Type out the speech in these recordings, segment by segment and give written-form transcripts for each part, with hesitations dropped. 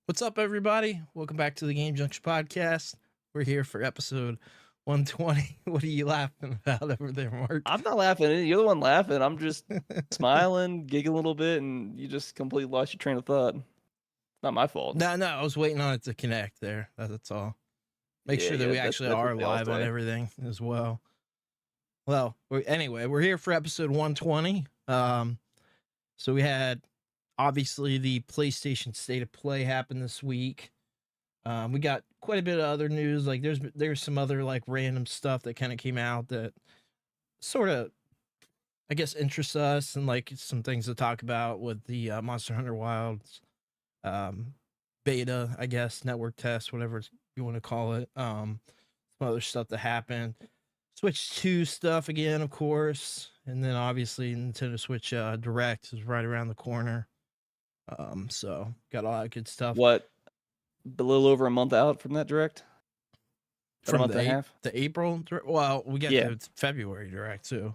What's up, everybody? Welcome back to the Game Junction Podcast. We're here for episode 120. What are you laughing about over there, Mark? I'm not laughing. You're the one laughing. I'm just smiling, giggling a little bit, and you just completely lost your train of thought. Not my fault. No, I was waiting on it to connect there. That's all. Make sure that we actually that's are what they all live on say. everything as well. Well, anyway, we're here for episode 120. So we had obviously the PlayStation State of Play happen this week. We got quite a bit of other news. Like there's some other like random stuff that kind of came out that sort of, I guess, interests us, and like some things to talk about with the Monster Hunter Wilds beta, I guess, network test, whatever you want to call it. Some other stuff that happened. Switch 2 stuff again, of course, and then obviously Nintendo Switch Direct is right around the corner. So got a lot of good stuff. What? A little over a month out from that direct? From a month and a half? the April, well, we got the February Direct too.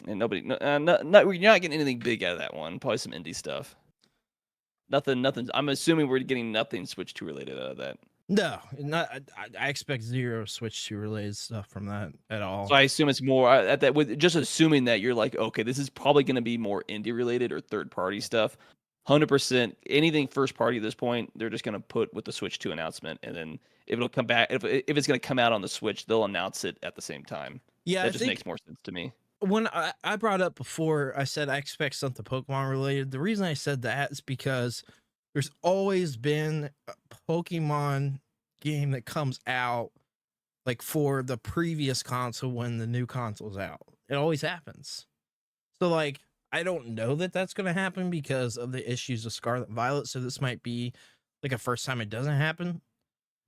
And you're not getting anything big out of that one. Probably some indie stuff. Nothing. I'm assuming we're getting nothing Switch 2 related out of that. No, not. I expect zero Switch 2 related stuff from that at all. So I assume it's more at that. With just assuming that you're like, okay, this is probably going to be more indie related or third party stuff. 100% anything first party at this point, they're just going to put with the Switch 2 announcement, and then if it'll come back, if it's going to come out on the Switch, they'll announce it at the same time. Yeah, that just makes more sense to me. When I brought up before, I said I expect something Pokemon related. The reason I said that is because there's always been a Pokemon game that comes out like for the previous console when the new console's out. It always happens. So like, I don't know that that's going to happen because of the issues of Scarlet and Violet. So this might be like a first time it doesn't happen,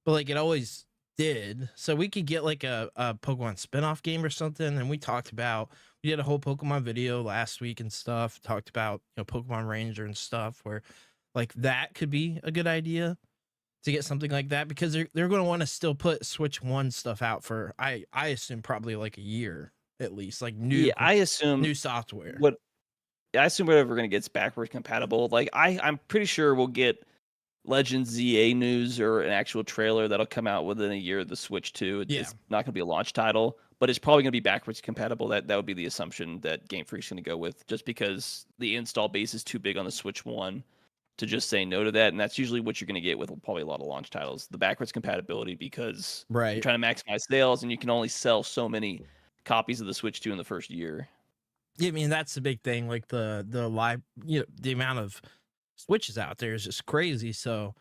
but like it always did. So we could get like a Pokemon spinoff game or something. And we did a whole Pokemon video last week and stuff, talked about, Pokemon Ranger and stuff, where like that could be a good idea to get something like that, because they're going to want to still put Switch 1 stuff out for, I assume, probably like a year at least, like new software. I assume whatever we're going to get is backward compatible. Like I'm pretty sure we'll get Legends ZA news or an actual trailer that'll come out within a year of the Switch 2. It's not going to be a launch title, but it's probably going to be backwards compatible. That would be the assumption that Game Freak's going to go with, just because the install base is too big on the Switch 1 to just say no to that. And that's usually what you're going to get with probably a lot of launch titles, the backwards compatibility, because you're trying to maximize sales and you can only sell so many copies of the Switch 2 in the first year. Yeah, I mean, that's the big thing. Like the live, the amount of Switches out there is just crazy. So,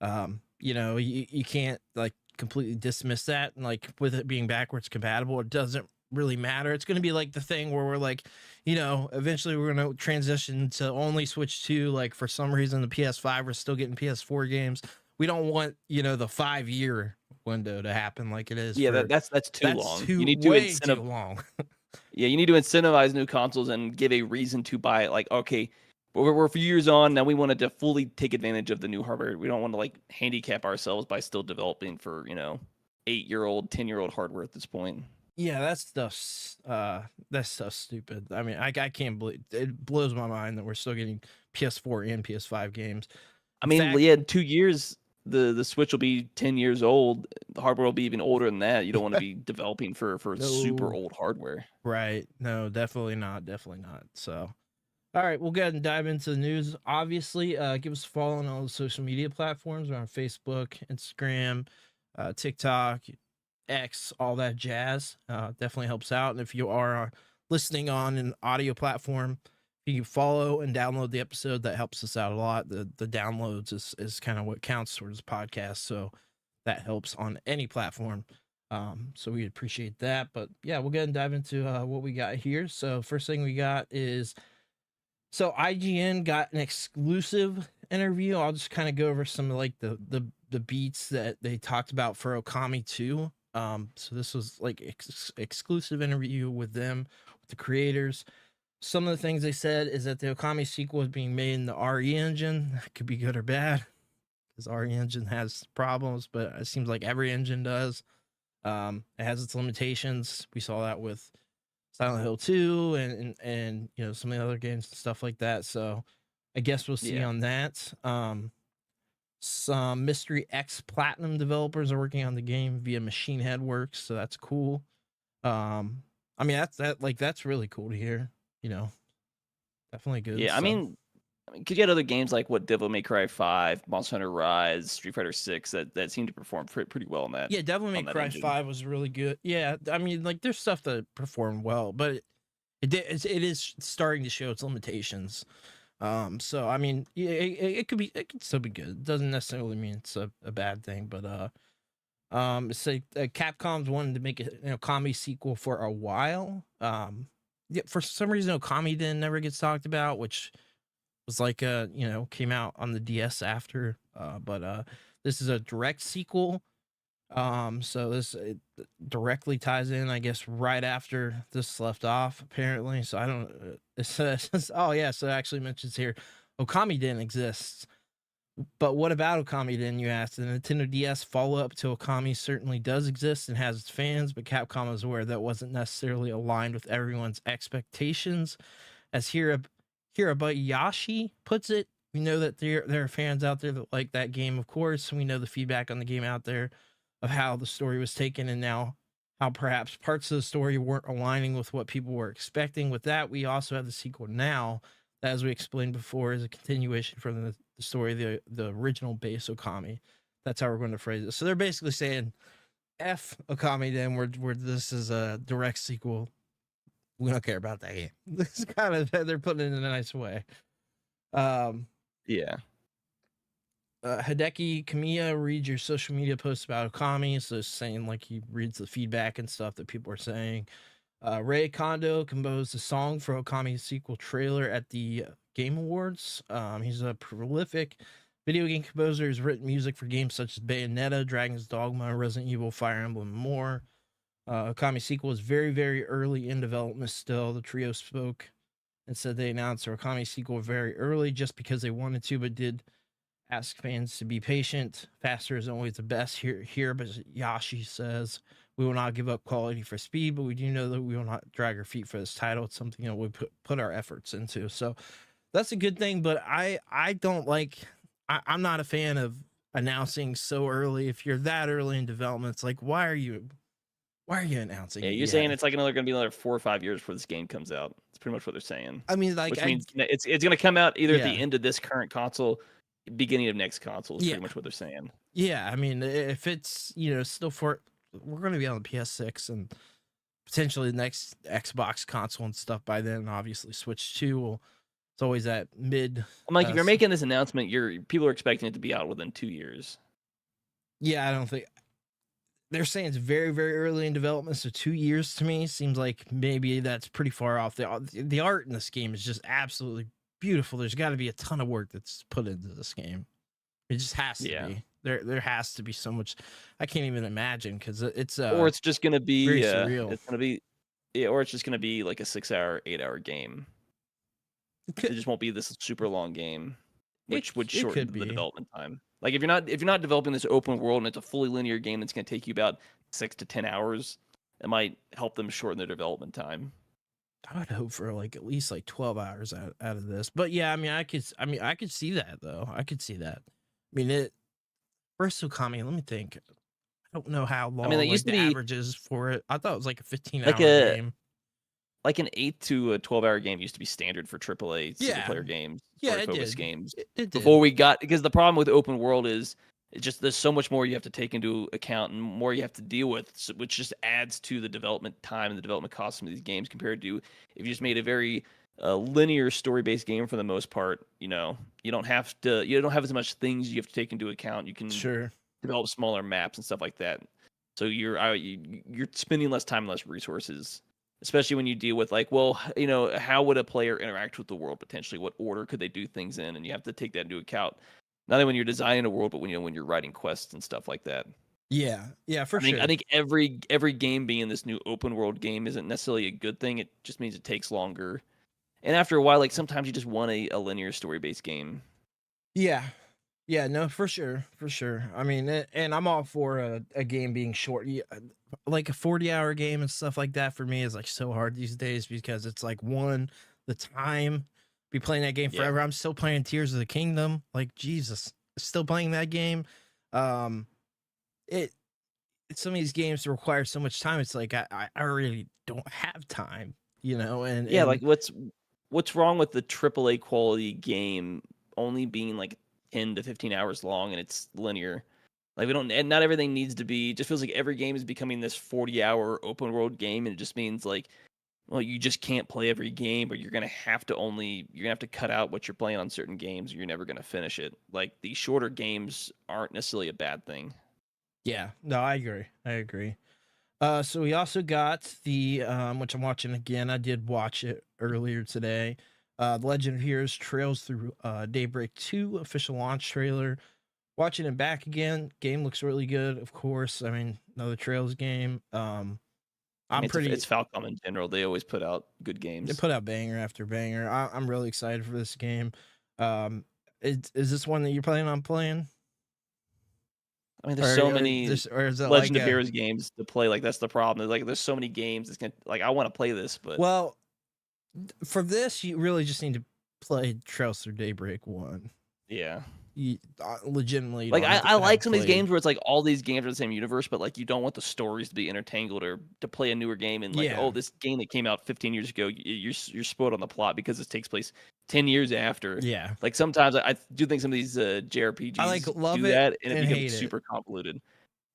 you can't like completely dismiss that. And like with it being backwards compatible, it doesn't really matter. It's going to be like the thing where we're like, eventually we're going to transition to only Switch 2. Like for some reason, the PS5, we're still getting PS4 games. We don't want, the 5-year window to happen like it is. Yeah, that's too long. You need to too long. Yeah, you need to incentivize new consoles and give a reason to buy it. Like, okay, we're a few years on now. We wanted to fully take advantage of the new hardware. We don't want to like handicap ourselves by still developing for 8-year-old, 10-year-old hardware at this point. Yeah, that stuff's stupid. I mean, I can't believe it. Blows my mind that we're still getting PS4 and PS5 games. In 2 years, the Switch will be 10 years old. The hardware will be even older than that. You don't want to be developing for super old hardware. Right. No, definitely not. So, all right, we'll go ahead and dive into the news. Obviously, give us a follow on all the social media platforms. We're on Facebook, Instagram, TikTok, X, all that jazz. Definitely helps out. And if you are listening on an audio platform, you can follow and download the episode. That helps us out a lot. The downloads is kind of what counts towards the podcast. So that helps on any platform. So we appreciate that. But yeah, we'll go ahead and dive into what we got here. So first thing we got is, so IGN got an exclusive interview. I'll just kind of go over some of like the beats that they talked about for Okami 2. So this was like exclusive interview with them, with the creators. Some of the things they said is that the Okami sequel is being made in the RE engine. That could be good or bad, because RE engine has problems, but it seems like every engine does. It has its limitations. We saw that with Silent Hill 2 and some of the other games and stuff like that. So I guess we'll see on that. Some Mystery X Platinum developers are working on the game via Machine Head Works, so that's cool. I mean that's really cool to hear. You know, definitely good. Yeah, I So. mean, because you had other games like Devil May Cry 5, Monster Hunter Rise, Street Fighter 6 that seemed to perform pretty well on that. Yeah, Devil May Cry engine. 5 was really good. Yeah, I mean, like there's stuff that performed well, but it is starting to show its limitations. So I mean, yeah, it could still be good. It doesn't necessarily mean it's a bad thing, but it's like Capcom's wanted to make a Okami sequel for a while. Yeah, for some reason Okami didn't never gets talked about, which was like came out on the DS after. But this is a direct sequel. So this directly ties in, I guess, right after this left off, apparently. So I don't. It says, oh yeah, so it actually mentions here, Okami didn't exist. But what about Okami then, you asked? The Nintendo DS follow-up to Okami certainly does exist and has its fans, but Capcom is aware that wasn't necessarily aligned with everyone's expectations. As Hirabayashi puts it, we know that there are fans out there that like that game, of course. We know the feedback on the game out there of how the story was taken and now how perhaps parts of the story weren't aligning with what people were expecting. With that, we also have the sequel now that, as we explained before, is a continuation from the story, the original base Okami. That's how we're going to phrase it. So they're basically saying, F Okami then, where this is a direct sequel. We don't care about that game. This is kind of, they're putting it in a nice way. Yeah. Hideki Kamiya reads your social media posts about Okami, so saying like he reads the feedback and stuff that people are saying. Ray Kondo composed a song for Okami's sequel trailer at the Game Awards. He's a prolific video game composer who's written music for games such as Bayonetta, Dragon's Dogma, Resident Evil, Fire Emblem, and more. Okami sequel is very, very early in development still. The trio spoke and said they announced their Okami sequel very early just because they wanted to, but did ask fans to be patient. Faster is always the best here, but Yashi says, we will not give up quality for speed, but we do know that we will not drag our feet for this title. It's something that we put our efforts into. So that's a good thing, but I don't like, I'm not a fan of announcing so early. If you're that early in development, it's like, why are you announcing? Yeah, you're saying it's like going to be another 4 or 5 years before this game comes out. It's pretty much what they're saying. I mean, like, which means it's going to come out either at the end of this current console, beginning of next console. Is pretty much what they're saying. Yeah, I mean, if it's still we're going to be on the PS6 and potentially the next Xbox console and stuff by then. Obviously, Switch 2 will. It's always that mid. I'm like, if you're making this announcement, people are expecting it to be out within 2 years. Yeah, I don't think they're saying it's very, very early in development. So 2 years to me seems like maybe that's pretty far off. The art in this game is just absolutely beautiful. There's got to be a ton of work that's put into this game. It just has to be. There has to be so much. I can't even imagine because it's or it's just gonna be surreal. It's gonna be or it's just gonna be like a 6-hour, 8-hour game. It just won't be this super long game, which would shorten the development time. Like if you're not developing this open world and it's a fully linear game that's gonna take you about 6 to 10 hours, it might help them shorten their development time. I would hope for like at least like 12 hours out of this. But yeah, I mean I could see that though. I could see that. I mean first Okami, let me think. I don't know how long. I mean, that used to be averages for it. I thought it was like a 15-hour game. Like an 8 to 12-hour game used to be standard for AAA single-player games. Yeah, it focus games. It before we got, because the problem with open world is it's just there's so much more you have to take into account and more you have to deal with, which just adds to the development time and the development costs of these games compared to if you just made a very linear story-based game for the most part. You don't have as much things you have to take into account. You can develop smaller maps and stuff like that. So you're spending less time and less resources, especially when you deal with like, well, how would a player interact with the world potentially? What order could they do things in? And you have to take that into account. Not only when you're designing a world, but when you're writing quests and stuff like that. Yeah, for sure. I think every game being this new open world game isn't necessarily a good thing. It just means it takes longer. And after a while, like sometimes you just want a linear story-based game. Yeah, no, for sure. I mean, and I'm all for a game being short. Like a 40-hour game and stuff like that for me is like so hard these days because it's like the time be playing that game forever. I'm still playing Tears of the Kingdom. Like Jesus, still playing that game. It some of these games require so much time. It's like I really don't have time, and Yeah, like what's wrong with the AAA quality game only being like 10 to 15 hours long and it's linear? Like we don't, and not everything needs to be. It just feels like every game is becoming this 40-hour open world game, and it just means like, well, you just can't play every game, or you're gonna have to cut out what you're playing on certain games, or you're never gonna finish it. Like the shorter games aren't necessarily a bad thing. Yeah, no, I agree. So we also got the which I'm watching again. I did watch it earlier today. The Legend of Heroes Trails Through Daybreak 2 official launch trailer. Watching it back again, game looks really good. Of course, I mean another Trails game. It's Falcom in general. They always put out good games. They put out banger after banger. I'm really excited for this game. Is this one that you're planning on playing? I mean, there's so many Legend of Heroes games to play. Like that's the problem. Like there's so many games. It's gonna like I want to play this, but well, for this you really just need to play Trails Through Daybreak 1. Yeah. You legitimately like I like some of these games where it's like all these games are the same universe, but like you don't want the stories to be intertangled or to play a newer game and like this game that came out 15 years ago, you're spoiled on the plot because it takes place 10 years after. Yeah, like sometimes I do think some of these JRPGs I like love do it that and it becomes hate super convoluted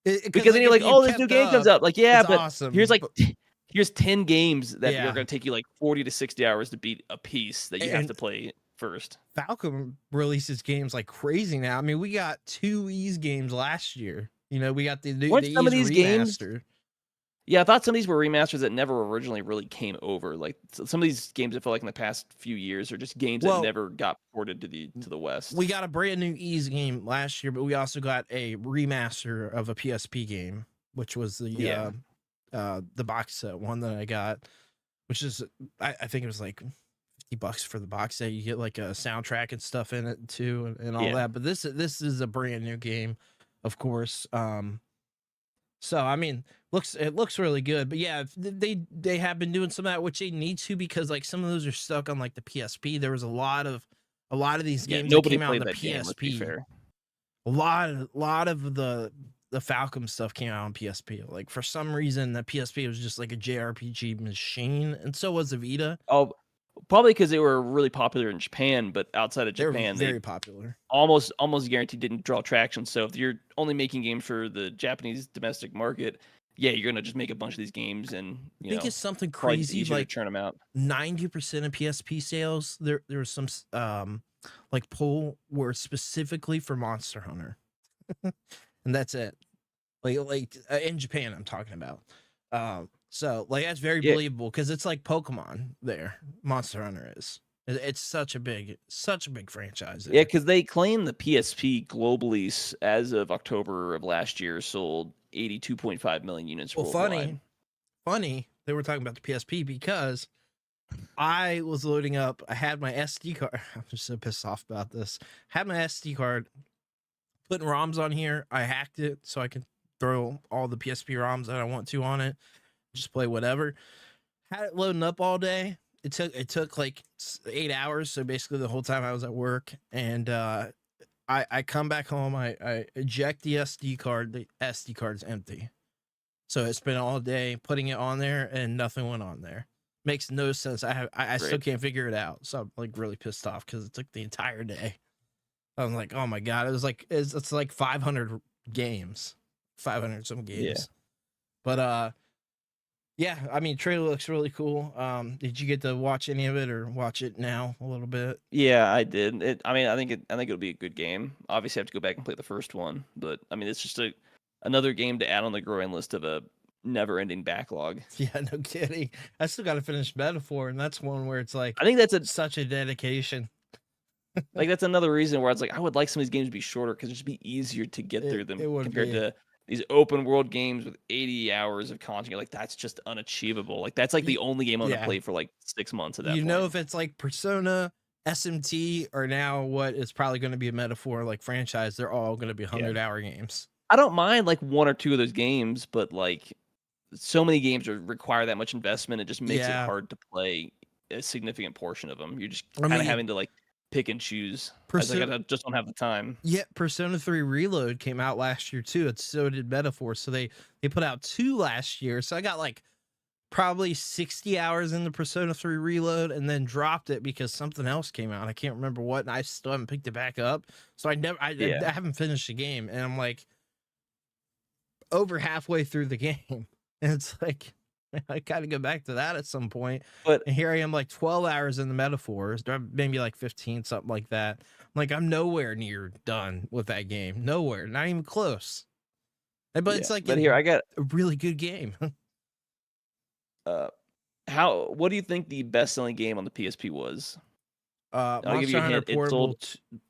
because then you're like, oh, this new game comes out. Like but awesome. Here's 10 games that are going to take you like 40 to 60 hours to beat a piece that you have to play first. Falcom releases games like crazy now. I mean, we got 2 Ys games last year. We got the some of these games. Yeah, I thought some of these were remasters that never originally really came over. Like some of these games, I feel like in the past few years are just games that never got ported to the West. We got a brand new Ys game last year, but we also got a remaster of a PSP game, which was the box set one that I got, which is I think it was like $50 for the box set. You get like a soundtrack and stuff in it too, and all that. But this is a brand new game, of course. So I mean, it looks really good. But yeah, they have been doing some of that, which they need to, because like some of those are stuck on like the PSP. There was a lot of these games that came out on the PSP. Fair. A lot of the Falcom stuff came out on PSP. Like for some reason, the PSP was just like a JRPG machine, and so was the Vita. Oh, probably because they were really popular in Japan, but outside of Japan, they were very popular. Almost guaranteed didn't draw traction. So if you're only making games for the Japanese domestic market, yeah, you're gonna just make a bunch of these games, and I think it's something crazy like churn them out. 90% of PSP sales there was some like poll were specifically for Monster Hunter, and that's it. Like in Japan, I'm talking about. So like that's very believable because it's like Pokemon there. Monster Hunter is. It's such a big franchise there. Yeah, because they claim the PSP globally as of October of last year sold 82.5 million units worldwide. Funny they were talking about the PSP because I was loading up. I had my SD card. I'm just so pissed off about this. Had my SD card, putting ROMs on here. I hacked it so I can throw all the PSP ROMs that I want to on it. Just play whatever. Had it loading up all day. It took like 8 hours. So basically the whole time I was at work, and I come back home. I eject the SD card. The SD card's empty. So I spent all day putting it on there, and nothing went on there. Makes no sense. I still can't figure it out. So I'm like really pissed off because it took the entire day. I'm like, oh my god, it's like 500 games, 500 some games. Yeah. But yeah, I mean, trailer looks really cool. Did you get to watch any of it or watch it now a little bit? Yeah, I did. I think it'll be a good game. Obviously, I have to go back and play the first one, but I mean, it's just another game to add on the growing list of a never-ending backlog. Yeah, no kidding. I still got to finish Metaphor, and that's one where it's like I think that's such a dedication. Like that's another reason where it's like I would like some of these games to be shorter because it'd just be easier to get through them compared to these open world games with 80 hours of content. You're like, that's just unachievable. Like that's like the only game I'm gonna play for like 6 months at that point. If it's like Persona, SMT, or now what is probably going to be a Metaphor like franchise, they're all going to be 100-hour games. I don't mind like one or two of those games, but like so many games require that much investment. It just makes it hard to play a significant portion of them. You're just kind of having to like pick and choose. I just don't have the time. Yeah, Persona 3 Reload came out last year too. So did Metaphor. So they put out 2 last year. So I got like probably 60 hours in the Persona 3 Reload and then dropped it because something else came out. I can't remember what, and I still haven't picked it back up. So I haven't finished the game, and I'm like over halfway through the game. And it's like I gotta go back to that at some point. But and here I am, like 12 hours in the Metaphors, maybe like 15, something like that. Like I'm nowhere near done with that game. Nowhere, not even close. But it's like I got a really good game. What do you think the best-selling game on the PSP was? I'll give you a hint.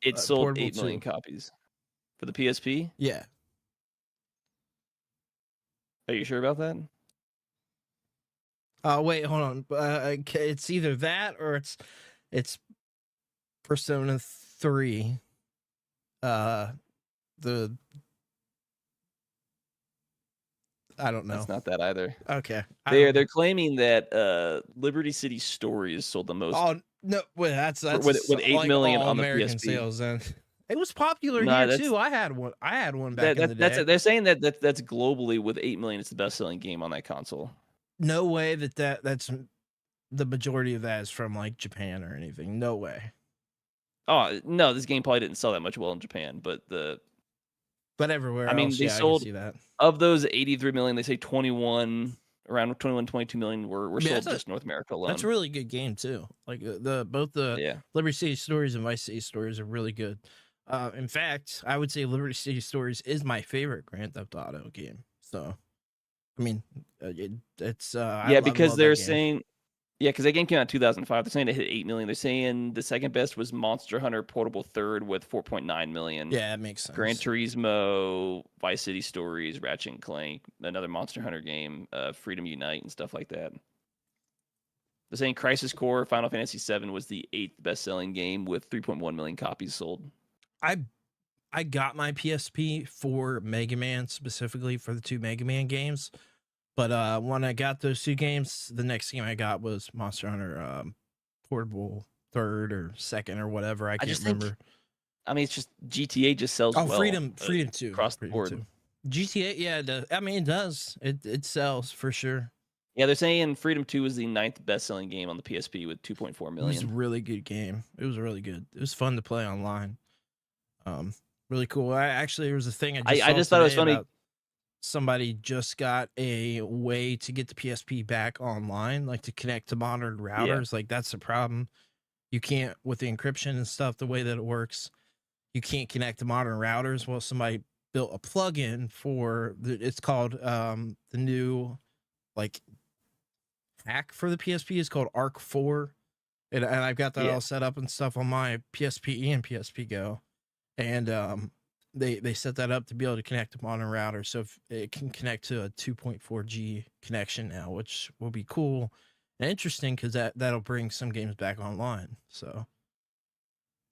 It sold 8 million copies for the PSP. Yeah. Are you sure about that? Wait, hold on. It's either that or it's Persona 3. I don't know. It's not that either. Okay. They're claiming that Liberty City Stories sold the most. Oh no, wait, that's with 8 million on the American PSP sales. And it was popular here too. I had one back in the day. They're saying that's globally with 8 million. It's the best selling game on that console. No way that's the majority of that is from like Japan or anything. No way. Oh no, this game probably didn't sell that much well in Japan, but everywhere. I mean, they sold, I can see that. Of those 83 million, they say 22 million were sold just North America alone. That's a really good game too. Like both the Liberty City Stories and Vice City Stories are really good. In fact, I would say Liberty City Stories is my favorite Grand Theft Auto game. So, I mean, it's because they're saying. Yeah, because that game came out in 2005. They're saying it hit 8 million. They're saying the second best was Monster Hunter Portable third with 4.9 million. Yeah, that makes sense. Gran Turismo, Vice City Stories, Ratchet and Clank, another Monster Hunter game, Freedom Unite, and stuff like that. They're saying Crisis Core Final Fantasy VII was the 8th best-selling game with 3.1 million copies sold. I got my PSP for Mega Man, specifically for the 2 Mega Man games. But when I got those 2 games, the next game I got was Monster Hunter Portable 3rd or 2nd or whatever. I can't remember. It's just GTA just sells well. Freedom 2 across the board. 2. GTA, yeah, it does. It sells for sure. Yeah, they're saying Freedom 2 was the 9th best-selling game on the PSP with 2.4 million. It was a really good game. It was really good. It was fun to play online. Really cool. There was a thing I just thought it was funny. Somebody just got a way to get the PSP back online, like to connect to modern routers. Like that's the problem. You can't, with the encryption and stuff, the way that it works, you can't connect to modern routers. Well, somebody built a plugin for it's called the new like hack for the PSP is called Arc 4. And I've got that all set up and stuff on my PSP and PSP Go. And they set that up to be able to connect to modern routers, so if it can connect to a 2.4G connection now, which will be cool and interesting because that'll bring some games back online. So,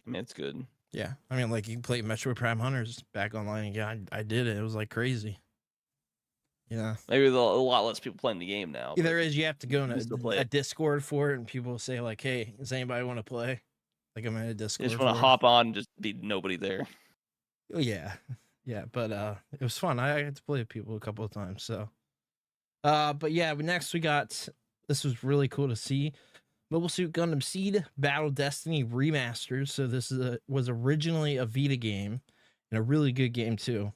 it's good. Yeah, like you can play Metroid Prime Hunters back online. Yeah, I did it. It was like crazy. Yeah, maybe a lot less people playing the game now. Yeah, there is. You have to go in a Discord for it, and people say like, "Hey, does anybody want to play?" Like I'm in a Discord. You just want to hop on and just be nobody there. Yeah, but it was fun. I got to play with people a couple of times. So, but yeah, next we got, this was really cool to see, Mobile Suit Gundam Seed Battle Destiny Remastered. So this was originally a Vita game and a really good game too.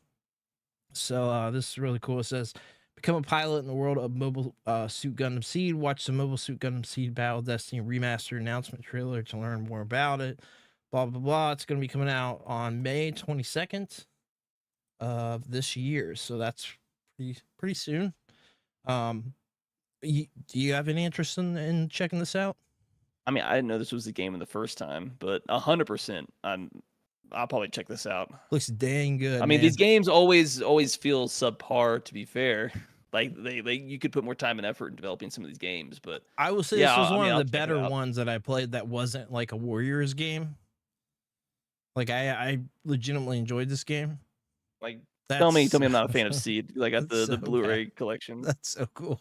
So this is really cool. It says, become a pilot in the world of Mobile Suit Gundam Seed. Watch the Mobile Suit Gundam Seed Battle Destiny Remastered announcement trailer to learn more about it. Blah, blah, blah. It's going to be coming out on May 22nd of this year. So that's pretty soon. Do you have any interest in checking this out? I didn't know this was the game in the first time, but 100%. I'll probably check this out. Looks dang good. Man. These games always feel subpar, to be fair. Like you could put more time and effort in developing some of these games, but I will say this was one of the better ones that I played that wasn't like a Warriors game. Like I legitimately enjoyed this game. Like tell me I'm not a fan of Seed. Like at the Blu-ray collection. That's so cool.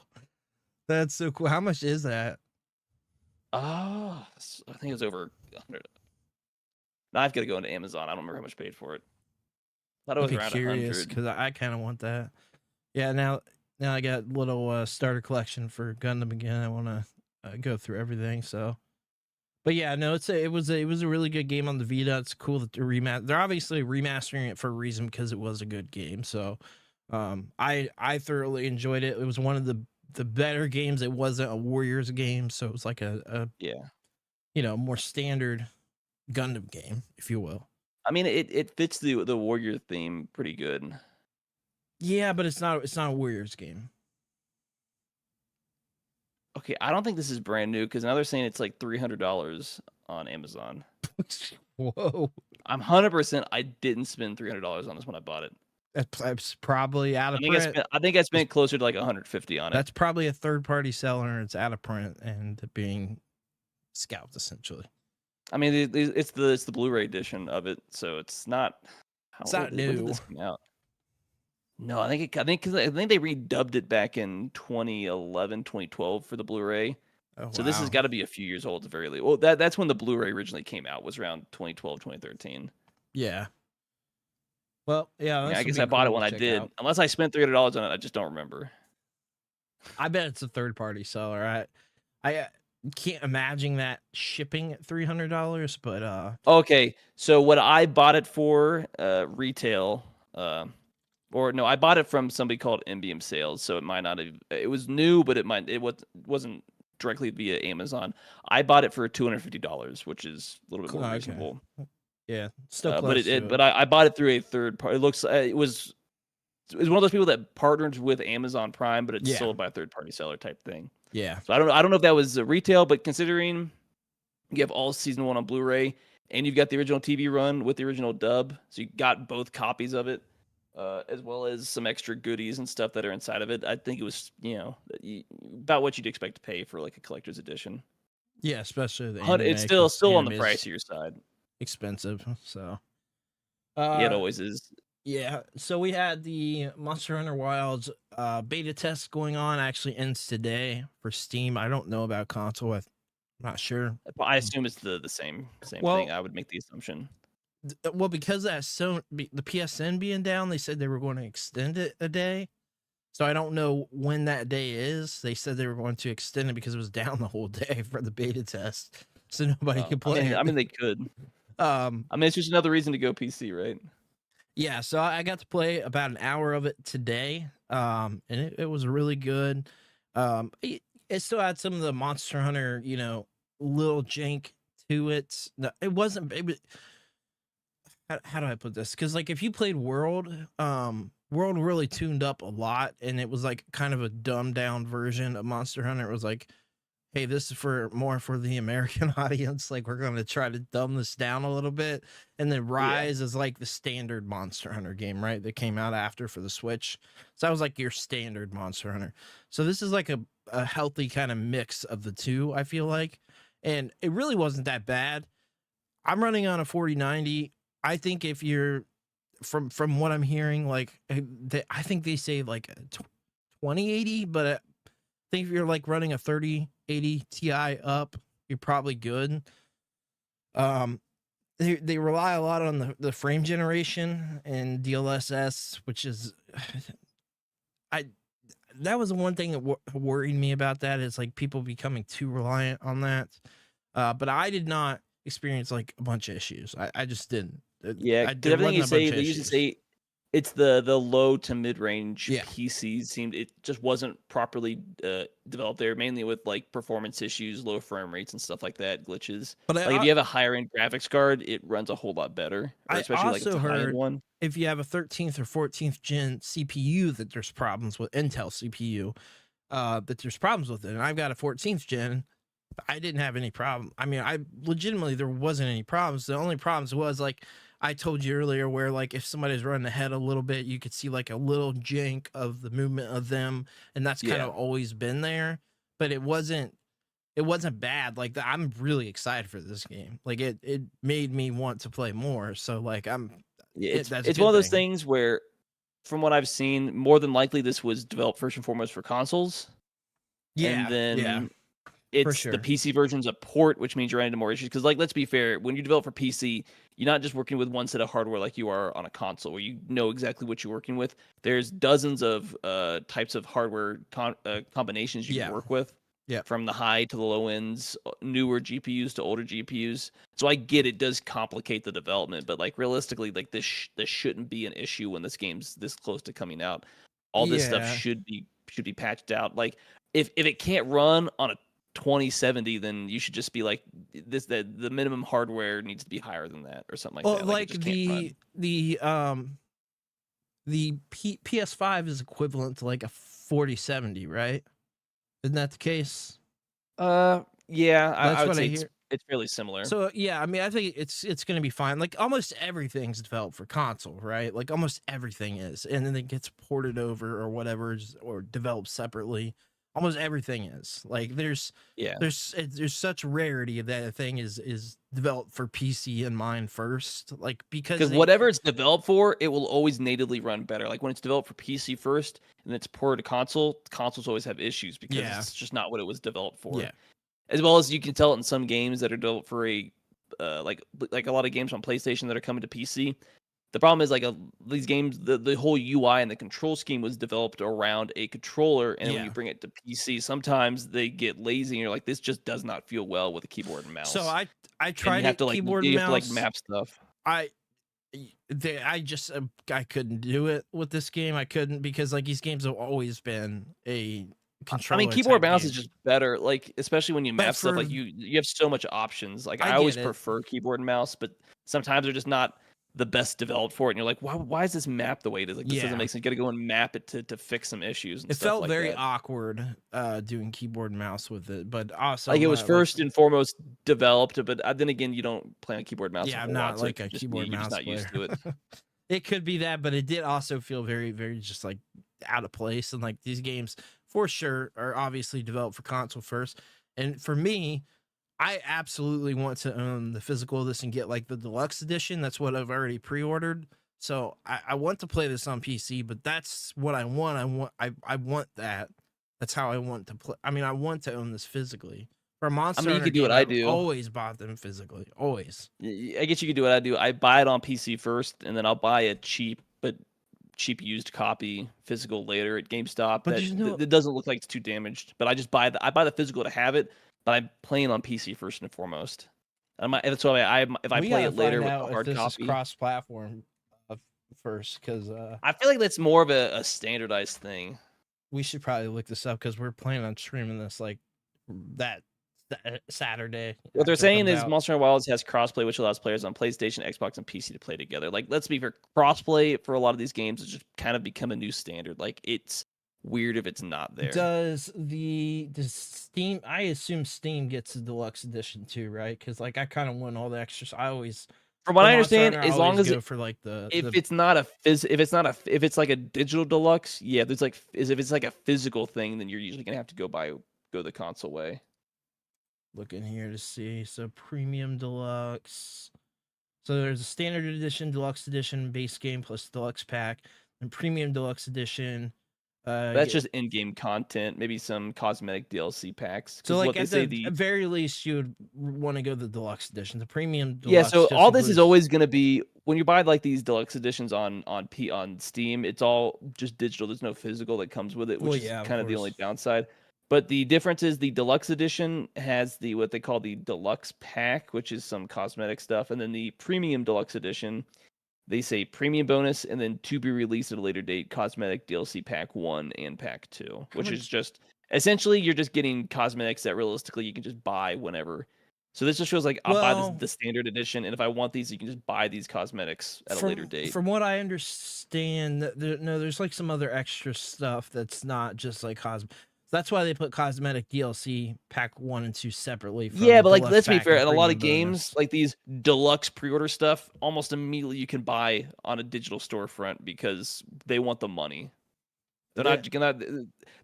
That's so cool. How much is that? I think it was over 100. Now I've got to go into Amazon. I don't remember how much I paid for it. I thought it was around Curious 100. because I kind of want that. Yeah, now I got a little starter collection for Gundam again. I want to go through everything. So, but yeah, no, it was a really good game on the Vita. It's cool that they're obviously remastering it for a reason because it was a good game. So, I thoroughly enjoyed it. It was one of the better games. It wasn't a Warriors game, so it was like a more standard Gundam game, if you will. I mean, it fits the Warrior theme pretty good. Yeah, but it's not a Warriors game. Okay, I don't think this is brand new because now they're saying it's like $300 on Amazon. Whoa! I'm 100%. I didn't spend $300 on this when I bought it. That's probably out of print. I think I spent closer to like 150 on it. That's probably a third-party seller. It's out of print and being scalped essentially. I mean, it's the Blu-ray edition of it, so it's not. It's not new. When did this come out? No, I think they redubbed it back in 2011, 2012 for the Blu-ray. Oh, so this has got to be a few years old at the very least. Well, that's when the Blu-ray originally came out. Was around 2012, 2013. Yeah. Well, yeah. I guess I bought it when I did. Unless I spent $300 on it, I just don't remember. I bet it's a third-party seller. I can't imagine that shipping at $300, but okay. So what I bought it for retail, or no, I bought it from somebody called MBM Sales. So it might not have. It was new, but it wasn't directly via Amazon. I bought it for $250, which is a little bit more reasonable. Yeah, still close. But I bought it through a third party. It looks it was one of those people that partnered with Amazon Prime, but it's sold by a third party seller type thing. Yeah. So I don't know if that was retail, but considering you have all season 1 on Blu-ray and you've got the original TV run with the original dub, so you got both copies of it, as well as some extra goodies and stuff that are inside of it. I think it was about what you'd expect to pay for like a collector's edition. Yeah, especially it's still on the pricier side. Expensive, so it always is. Yeah, so we had the Monster Hunter Wilds beta test going on. Actually ends today for Steam. I don't know about console. I'm not sure. I assume it's the same thing. I would make the assumption. Well, because that the PSN being down, they said they were going to extend it a day. So I don't know when that day is. They said they were going to extend it because it was down the whole day for the beta test, so nobody could play. I mean, they could. I mean, it's just another reason to go PC, right? Yeah, so I got to play about an hour of it today, and it was really good. It still had some of the Monster Hunter, little jank to it. No, it wasn't. How do I put this? Because like if you played World really tuned up a lot, and it was like kind of a dumbed down version of Monster Hunter. It was like, hey, this is more for the American audience. Like, we're going to try to dumb this down a little bit. And then Rise is like the standard Monster Hunter game, right? That came out after for the Switch. So that was like your standard Monster Hunter. So this is like a healthy kind of mix of the two, I feel like. And it really wasn't that bad. I'm running on a 4090. I think if you're, from what I'm hearing, like, I think they say like a 2080, but I think if you're like running a 3080 Ti up, you're probably good. They rely a lot on the frame generation and DLSS, which is that was the one thing that worried me about that, is like people becoming too reliant on that. But I did not experience like a bunch of issues. I just didn't. Yeah, everything you say, they usually say it's the low to mid range PCs seemed it just wasn't properly developed there, mainly with like performance issues, low frame rates, and stuff like that, glitches. But like if you have a higher end graphics card, it runs a whole lot better. Especially I like also heard one. If you have a 13th or 14th gen CPU, that there's problems with Intel CPU, that there's problems with it. And I've got a 14th gen. I didn't have any problem. I mean, there wasn't any problems. The only problems was like I told you earlier, where like if somebody's running ahead a little bit, you could see like a little jank of the movement of them, and that's kind of always been there. But it wasn't bad. Like I'm really excited for this game. Like it made me want to play more. So like it's one of those things where, from what I've seen, more than likely this was developed first and foremost for consoles. Yeah, and then it's sure. the PC version's a port, which means you're running into more issues. Because, like, let's be fair, when you develop for PC, you're not just working with one set of hardware like you are on a console, where you know exactly what you're working with. There's dozens of types of hardware combinations you can work with. Yeah. From the high to the low ends, newer GPUs to older GPUs. So I get it does complicate the development, but like realistically, like this shouldn't be an issue when this game's this close to coming out. All this stuff should be patched out. Like if it can't run on a 2070, then you should just be like the minimum hardware needs to be higher than that or something like that. Like the PS5 is equivalent to like a 4070, right? Isn't that the case? Yeah, I would what say I hear. It's fairly similar. So yeah, I mean, I think it's going to be fine. Like almost everything's developed for console, right? Like almost everything is, and then it gets ported over or whatever, or developed separately. Almost everything is. Like there's such rarity that a thing is developed for PC in mind first, like because whatever it's developed for, it will always natively run better. Like when it's developed for PC first and it's ported to console, consoles always have issues because it's just not what it was developed for. Yeah. As well as you can tell it in some games that are developed for a like a lot of games on PlayStation that are coming to PC. The problem is like these games, the whole UI and the control scheme was developed around a controller, and when you bring it to PC, sometimes they get lazy, and you're like, this just does not feel well with a keyboard and mouse. So I tried keyboard and mouse. You have to map stuff. I couldn't do it with this game. I couldn't because like these games have always been a controller. I mean, keyboard mouse is just better, like especially when you map stuff. Like you have so much options. Like I always prefer keyboard and mouse, but sometimes they're just not the best developed for it, and you're like, why is this map the way it is? Like this doesn't make sense. You got to go and map it to fix some issues. And it stuff felt like very that. awkward doing keyboard and mouse with it, but also like it was first and foremost developed. But then again, you don't play on keyboard and mouse. Yeah, I'm not like a keyboard mouse player. You're just not used to it. It could be that, but it did also feel very, very just like out of place. And like these games, for sure, are obviously developed for console first. And for me, I absolutely want to own the physical of this and get like the deluxe edition. That's what I've already pre-ordered. So I want to play this on PC, but that's what I want. I want that. That's how I want to play. I mean, I want to own this physically. For a Monster Hunter you could do what I do. I've always bought them physically. Always. I guess you could do what I do. I buy it on PC first, and then I'll buy a cheap used copy physical later at GameStop. But it doesn't look like it's too damaged. But I just buy the physical to have it. But I'm playing on PC first and foremost. That's why if I play it later with a hard copy. This is cross-platform first, because I feel like that's more of a standardized thing. We should probably look this up because we're planning on streaming this like that Saturday. What they're saying is Monster Hunter Wilds has crossplay, which allows players on PlayStation, Xbox, and PC to play together. Like, let's be fair, crossplay for a lot of these games has just kind of become a new standard. Like, it's weird if it's not there. Does Steam? I assume Steam gets the deluxe edition too, right? Because like I kind of want all the extras. I always, from what I understand, as long as go for like if it's like a digital deluxe, yeah, there's like if it's like a physical thing, then you're usually gonna have to go the console way. Looking here to see. So premium deluxe. So there's a standard edition, deluxe edition, base game plus deluxe pack, and premium deluxe edition. That's just in-game content, maybe some cosmetic DLC packs. So like at the very least, you would want to go the deluxe edition, the premium deluxe. Yeah, so all this is always going to be when you buy like these deluxe editions on Steam, it's all just digital. There's no physical that comes with it, which is kind of the only downside. But the difference is the deluxe edition has what they call the deluxe pack, which is some cosmetic stuff, and then the premium deluxe edition, they say premium bonus, and then to be released at a later date, cosmetic DLC pack 1 and pack 2, which is just essentially you're just getting cosmetics that realistically you can just buy whenever. So this just shows like I'll buy the standard edition, and if I want these, you can just buy these cosmetics at a later date. From what I understand, there's like some other extra stuff that's not just like cosmetics. That's why they put cosmetic DLC pack 1 and 2 separately. Yeah, but like let's be fair, in a lot of games, like these deluxe pre-order stuff, almost immediately you can buy on a digital storefront because they want the money. They're not gonna.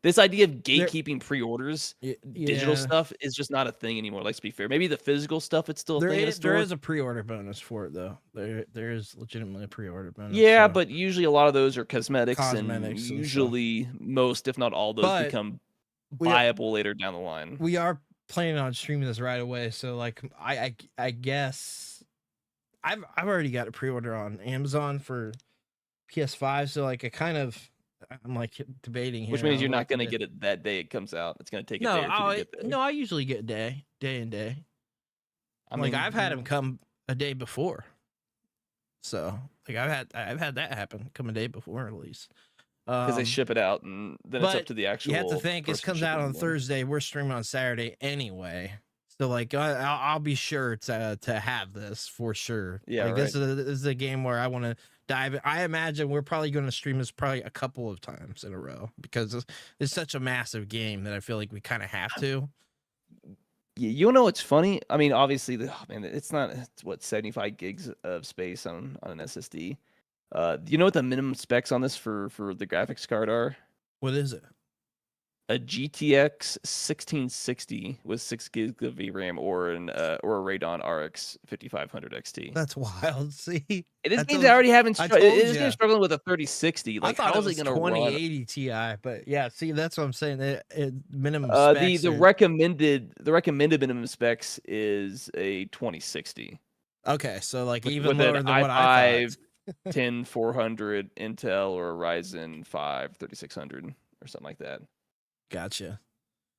This idea of gatekeeping pre-orders, digital stuff, is just not a thing anymore. Let's be fair. Maybe the physical stuff, it's still a thing. There is a pre-order bonus for it though. There is legitimately a pre-order bonus. Yeah, but usually a lot of those are cosmetics and usually most, if not all, those become viable later down the line. We are planning on streaming this right away. So like I guess I've already got a pre-order on Amazon for PS5. So like I'm like debating here. Which means you're what I not can going to do. get it that day it comes out. It's going to take a No, day or two to get there. I usually get day and day. I Like mean, I've had him come a day before. So like I've had that happen come a day before at least. because they ship it out and then it's up to the actual. You have to think this person comes out shipping on them. Thursday. We're streaming on Saturday anyway. So like I'll be sure to have this for sure. Yeah, like right. this is a game where I want to dive in. I imagine we're probably going to stream this probably a couple of times in a row because it's such a massive game that I feel like we kind of have to. You know what's funny? I mean, obviously, it's 75 gigs of space on an SSD. Do you know what the minimum specs on this for the graphics card are? What is it? A GTX 1660 with 6 gigs of VRAM or a Radeon RX 5500 XT. This wild. See, This game's already having this game's struggling with a 3060. Like, I thought how it is was it going to run? 2080 Ti, but yeah, see, that's what I'm saying. Minimum specs. The recommended minimum specs is a 2060. Okay, so like even with lower an than what I i5 thought. 10400 Intel or a Ryzen 5 3600 or something like that. Gotcha.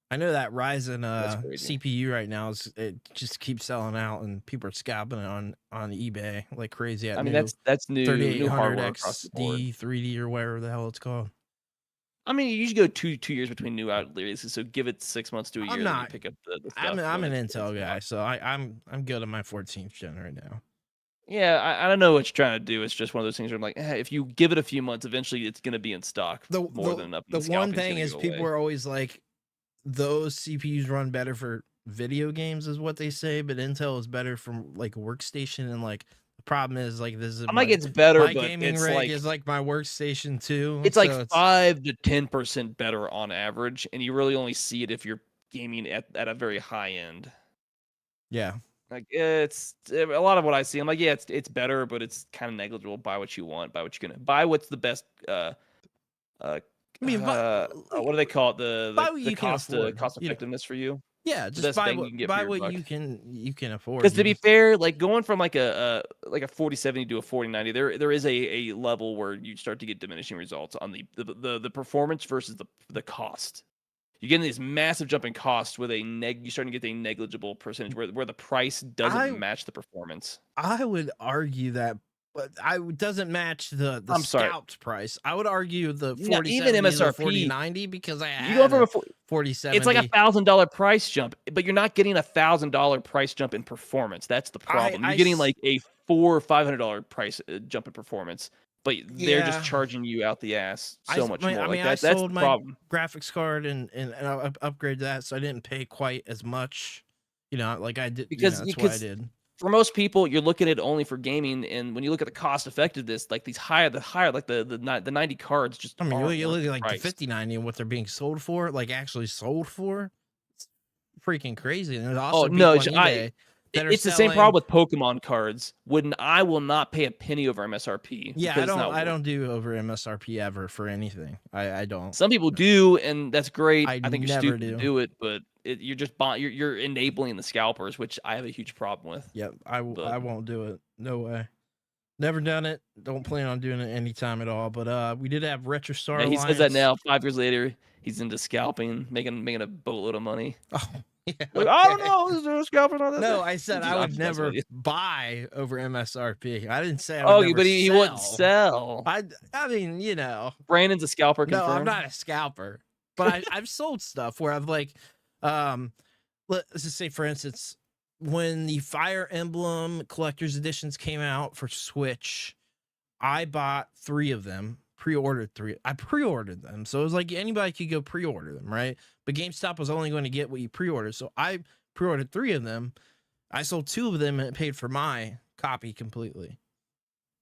I know that Ryzen crazy. CPU right now it just keeps selling out and people are scalping it on eBay like crazy. I mean, that's new hardware across the board. 3D or whatever the hell it's called. I mean, you usually go two years between new out releases, so give it 6 months to a year. Then you pick up the stuff. I'm an Intel guy, so I'm good on my 14th gen right now. Yeah, I don't know what you're trying to do. It's just one of those things where I'm like, if you give it a few months, eventually it's going to be in stock more than enough. The one thing is people are always like, those CPUs run better for video games is what they say, but Intel is better for like workstation. And like the problem is like this is I'm like, it's better, my but gaming it's rig like, is like my workstation too. It's like 5 to 10% better on average, and you really only see it if you're gaming at a very high end. Yeah. Like, it's a lot of what I see. I'm like, yeah, it's better, but it's kind of negligible. Buy what you want. Buy what you're gonna buy. What's the best? I mean, what do they call it? The cost effectiveness for you. Yeah, just buy what you can afford. Because to be fair, like going from like a 4070 to a 4090, there is a level where you start to get diminishing results on the performance versus the cost. You're getting this massive jump in cost with you're starting to get a negligible percentage where the price doesn't match the performance. I would argue that, but it doesn't match the scalped price. I would argue the 4070 even MSRP 4090 because you go from a 4070. It's like $1,000 price jump, but you're not getting $1,000 price jump in performance. That's the problem. You're getting like a $400 or $500 price jump in performance. But they're just charging you out the ass so much more. I mean, that's the problem. Graphics card and I upgraded that, so I didn't pay quite as much. You know, like I did because that's what I did. For most people, you're looking at it only for gaming, and when you look at the cost effectiveness, like these higher, like the 90 cards, just I mean, you look at like the 5090 and what they're being sold for, like actually sold for. It's freaking crazy. And there's also it's the same problem with Pokemon cards. I will not pay a penny over MSRP. Yeah, I don't do over MSRP ever for anything. I don't. Some people do, and that's great. I think you're stupid to do it, but you're enabling the scalpers, which I have a huge problem with. Yep, I won't do it. No way. Never done it. Don't plan on doing it anytime at all. But we did have RetroStar. Yeah, he says that now. 5 years later, he's into scalping, making a boatload of money. Oh. Yeah, like, I don't know. Is there a scalper on that? No, I said I would never buy over MSRP. I didn't say I would never but he wouldn't sell. I mean, you know. Brandon's a scalper, confirmed. No, I'm not a scalper. But I've sold stuff where I've like, let's just say, for instance, when the Fire Emblem Collector's Editions came out for Switch, I bought 3 of them. Pre-ordered 3. I pre-ordered them, so it was like anybody could go pre-order them, right? But GameStop was only going to get what you pre-ordered, so I pre-ordered 3 of them. I sold 2 of them and it paid for my copy completely.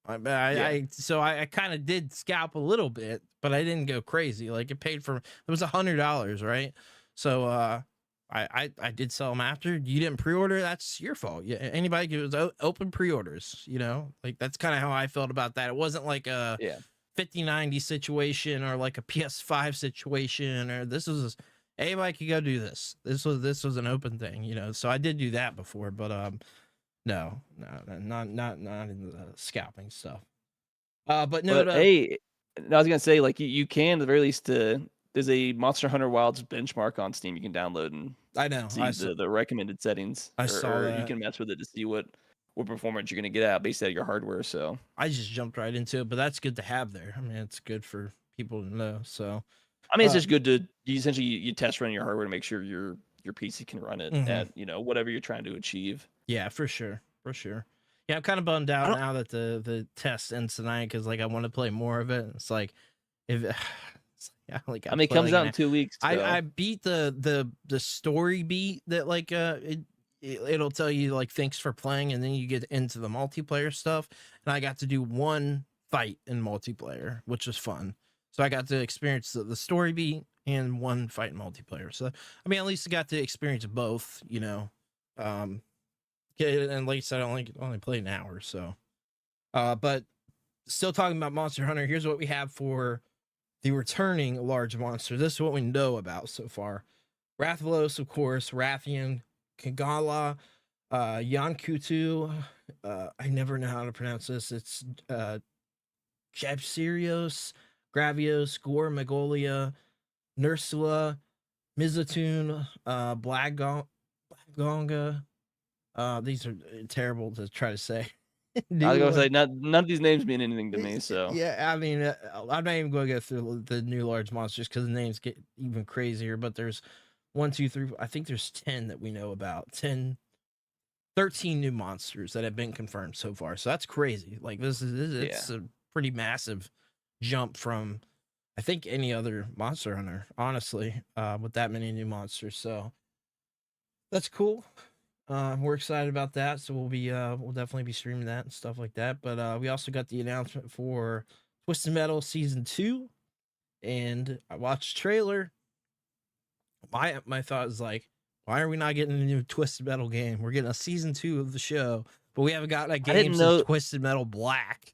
So I kind of did scalp a little bit, but I didn't go crazy. Like it paid for it was $100, right? So I did sell them after. You didn't pre-order, that's your fault. Yeah, anybody could was open pre-orders, you know, like that's kind of how I felt about that. It wasn't like a 5090 situation or like a PS5 situation, or this was anybody could go do this. This was an open thing, you know. So I did do that before, but no, not in the scalping stuff. But no, But hey, I was gonna say, like, you can at the very least, there's a Monster Hunter Wilds benchmark on Steam you can download and I know see the recommended settings. I saw that. You can mess with it to see what performance you're gonna get out based out of your hardware. So I just jumped right into it, but that's good to have there. I mean, it's good for people to know. So I mean, it's just good to you test run your hardware to make sure your PC can run it at whatever you're trying to achieve. Yeah, for sure. Yeah, I'm kind of bummed out now that the test ends tonight because like I want to play more of it. It's like if yeah, like I mean, it comes out in 2 weeks. So. I beat the story beat that like it'll tell you like thanks for playing, and then you get into the multiplayer stuff, and I got to do one fight in multiplayer, which was fun. So I got to experience the story beat and one fight in multiplayer. So I mean, at least I got to experience both, you know. And like I said, I only played an hour, so but still talking about Monster Hunter, here's what we have for the returning large monster. This is what we know about so far. Rathalos, of course, Rathian, Kagala, Yankutu, I never know how to pronounce this. It's Jabsirios, Gravios, Gore, Magolia, Nursula, Mizatun, Blagonga. These are terrible to try to say. I was gonna say none of these names mean anything to me. So yeah, I mean, I'm not even going to go through the new large monsters because the names get even crazier. But there's 1, 2, 3. I think there's 10 that we know about. 13 new monsters that have been confirmed so far. So that's crazy. Like it's a pretty massive jump from I think any other Monster Hunter, honestly, with that many new monsters. So that's cool. We're excited about that, so we'll definitely be streaming that and stuff like that. But we also got the announcement for Twisted Metal Season 2, and I watched the trailer. My thought is like, why are we not getting a new Twisted Metal game? We're getting a Season 2 of the show, but we haven't gotten a game since Twisted Metal Black.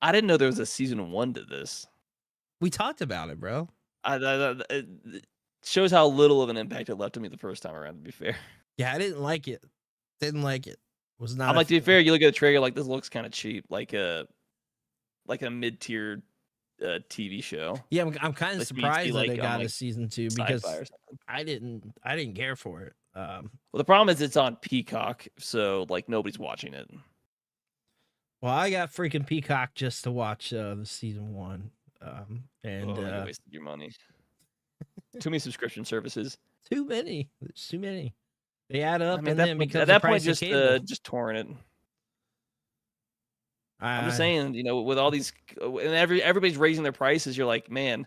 I didn't know there was a Season 1 to this. We talked about it, bro. It shows how little of an impact it left on me the first time around, to be fair. Yeah, I didn't like it. Was not. I'm like, to be fair, you look at the trailer, like, this looks kind of cheap, like a mid-tier TV show. Yeah, I'm kind of surprised that it got a Season 2 because I didn't care for it. Well, the problem is it's on Peacock, so like nobody's watching it. Well, I got freaking Peacock just to watch the Season 1. And you wasted your money. Too many subscription services. Too many. There's too many. They add up, and then because at that point, just torrent it. I'm just saying, with all these, and everybody's raising their prices, you're like, man,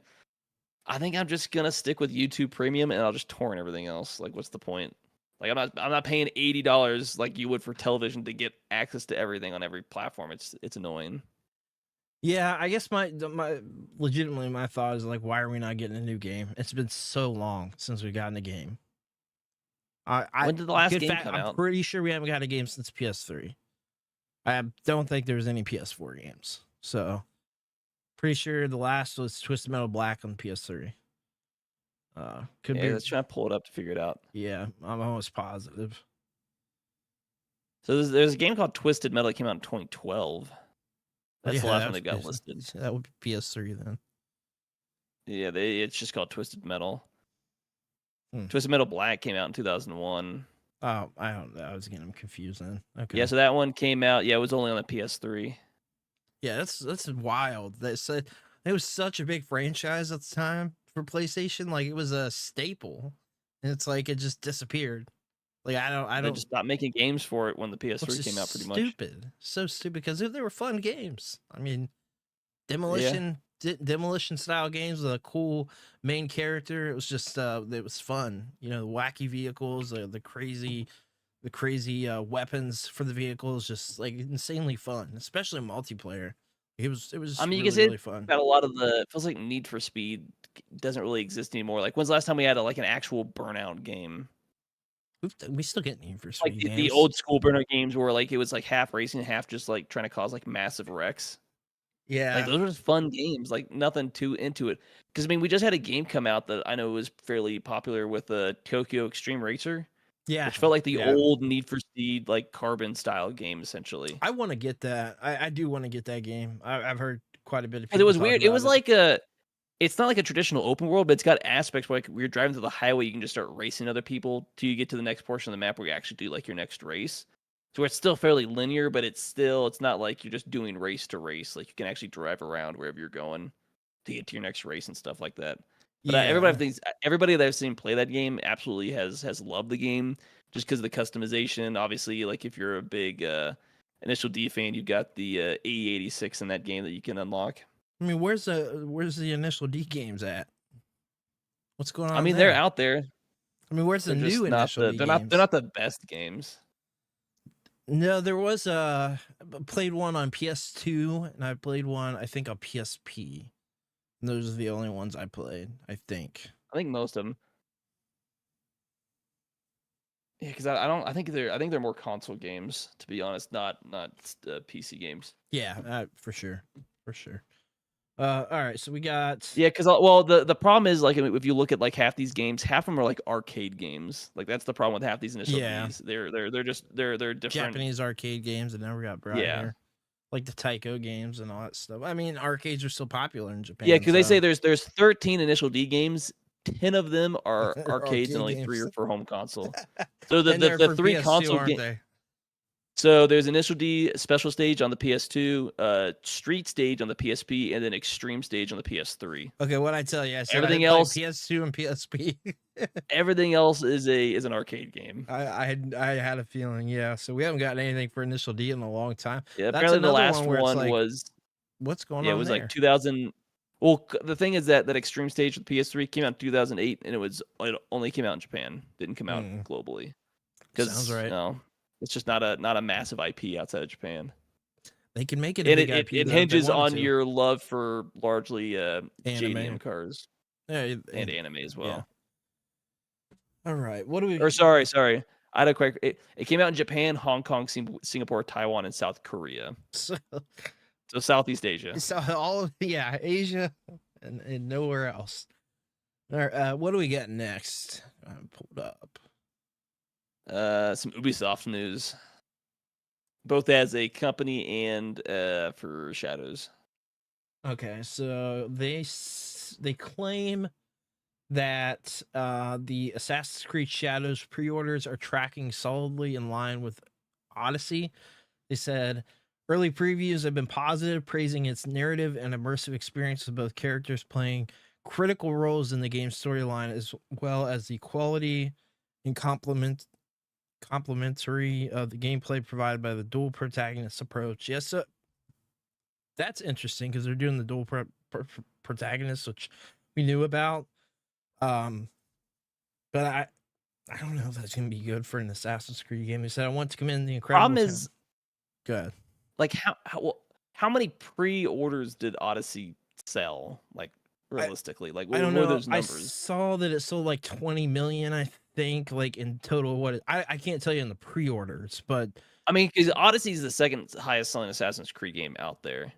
I think I'm just gonna stick with YouTube Premium, and I'll just torrent everything else. Like, what's the point? Like, I'm not paying $80 like you would for television to get access to everything on every platform. It's annoying. Yeah, I guess my legitimately my thought is like, why are we not getting a new game? It's been so long since we gotten a game. When did the last game come out? I'm pretty sure we haven't got a game since PS3. I don't think there's any PS4 games. So, pretty sure the last was Twisted Metal Black on PS3. Could be. Let's try to pull it up to figure it out. Yeah, I'm almost positive. So there's a game called Twisted Metal that came out in 2012. That's the last one they got listed. That would be PS3 then. Yeah, it's just called Twisted Metal. Twisted Metal Black came out in 2001. Oh, I don't know. I was getting confused then. Okay. Yeah, so that one came out. Yeah, it was only on the PS3. Yeah, that's wild. It was such a big franchise at the time for PlayStation. Like, it was a staple, and it's like it just disappeared. Like, I don't. They just stopped making games for it when the PS3 came out. Pretty much stupid. So stupid because they were fun games. I mean, Demolition style games with a cool main character. It was just it was fun. The wacky vehicles, the crazy weapons for the vehicles, just like insanely fun, especially multiplayer. It was I mean, really fun. Got a lot of it feels like Need for Speed doesn't really exist anymore. Like, when's the last time we had an actual Burnout game? We still get Need for Speed games. The old school Burnout games where like it was like half racing, half just like trying to cause like massive wrecks. Yeah. Like, those were just fun games, like, nothing too into it. Because I mean, we just had a game come out that I know was fairly popular with Tokyo Extreme Racer, Yeah. which felt like the Yeah. old Need for Speed, like, carbon style game, essentially. I want to get that. I do want to get that game. I've heard quite a bit of Because it people was talk weird. It about was it. like it's not like a traditional open world, but it's got aspects where, like, when you're driving through the highway, you can just start racing other people till you get to the next portion of the map where you actually do, like, your next race. So it's still fairly linear, but it's not like you're just doing race to race. Like, you can actually drive around wherever you're going to get to your next race and stuff like that. But Yeah. everybody that I've seen play that game absolutely has loved the game just because of the customization. Obviously, like, if you're a big Initial D fan, you've got the AE86 in that game that you can unlock. I mean, where's the Initial D games at? What's going on? I mean, there? they're out there. I mean, where's the They're just new not Initial D they're games? not the best games. No, there was played one on PS2 and I played one I think on PSP. And those are the only ones I played, I think. I think most of them. Yeah, because I think they're more console games, to be honest, not PC games. Yeah, for sure. For sure. All right, so we got Yeah, because well, the problem is, like, I mean, if you look at, like, half these games, half of them are like arcade games. Like, that's the problem with half these Initial Ds. They're just they're different. Japanese arcade games that never got brought here. Like the Taiko games and all that stuff. I mean, arcades are still popular in Japan. Yeah, because they say there's 13 Initial D games. 10 of them are arcades and only games. 3 are for home console. So the for 3 PS2, console games. So there's Initial D Special Stage on the PS2, Street Stage on the PSP, and then Extreme Stage on the PS3. Okay, what I tell you, I said everything else PS2 and PSP. Everything else is an arcade game. I had a feeling, yeah. So we haven't gotten anything for Initial D in a long time. Yeah, apparently the last one like, was what's going on? Yeah, it was there? like 2000. Well, the thing is that Extreme Stage with PS3 came out in 2008, and it only came out in Japan. Didn't come out globally. Sounds right. No, it's just not a massive IP outside of Japan. They can make it, and it hinges on your love for largely JDM cars, and anime as well. Yeah. All right, what do we? Or sorry, I had a quick. It came out in Japan, Hong Kong, Singapore, Taiwan, and South Korea. So Southeast Asia. So Asia and nowhere else. All right, what do we got next? I pulled up. Some Ubisoft news, both as a company and for Shadows. Okay, so they claim that the Assassin's Creed Shadows pre-orders are tracking solidly in line with Odyssey. They said early previews have been positive, praising its narrative and immersive experience of both characters playing critical roles in the game's storyline, as well as the quality and complementary of the gameplay provided by the dual protagonist approach. Yes, so that's interesting because they're doing the dual protagonist, which we knew about. But I don't know if that's gonna be good for an Assassin's Creed game. They said I want to commend the incredible. Problem is, good. Like how many pre-orders did Odyssey sell? Like realistically, like what were those numbers? I saw that it sold like 20 million. I think like in total. I can't tell you in the pre-orders, but I mean, because Odyssey is the second highest selling Assassin's Creed game out there.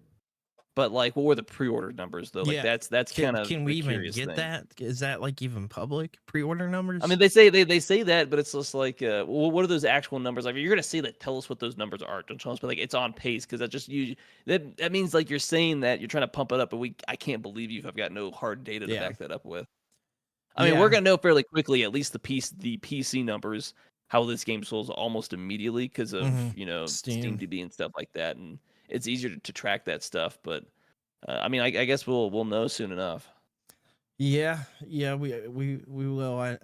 But like, what were the pre-order numbers though? Like that's kind of can we even get thing. that? Is that like even public pre-order numbers? I mean, they say that, but it's just like, well, what are those actual numbers? Like, you're gonna say that. Tell us what those numbers are. Don't tell us, but like it's on pace because that means like you're saying that you're trying to pump it up, but I can't believe you. I've got no hard data to back that up with. I mean, we're gonna know fairly quickly, at least the PC numbers, how this game sells almost immediately because of SteamDB and stuff like that, and it's easier to track that stuff. But I mean, I guess we'll know soon enough. Yeah, we will. I'm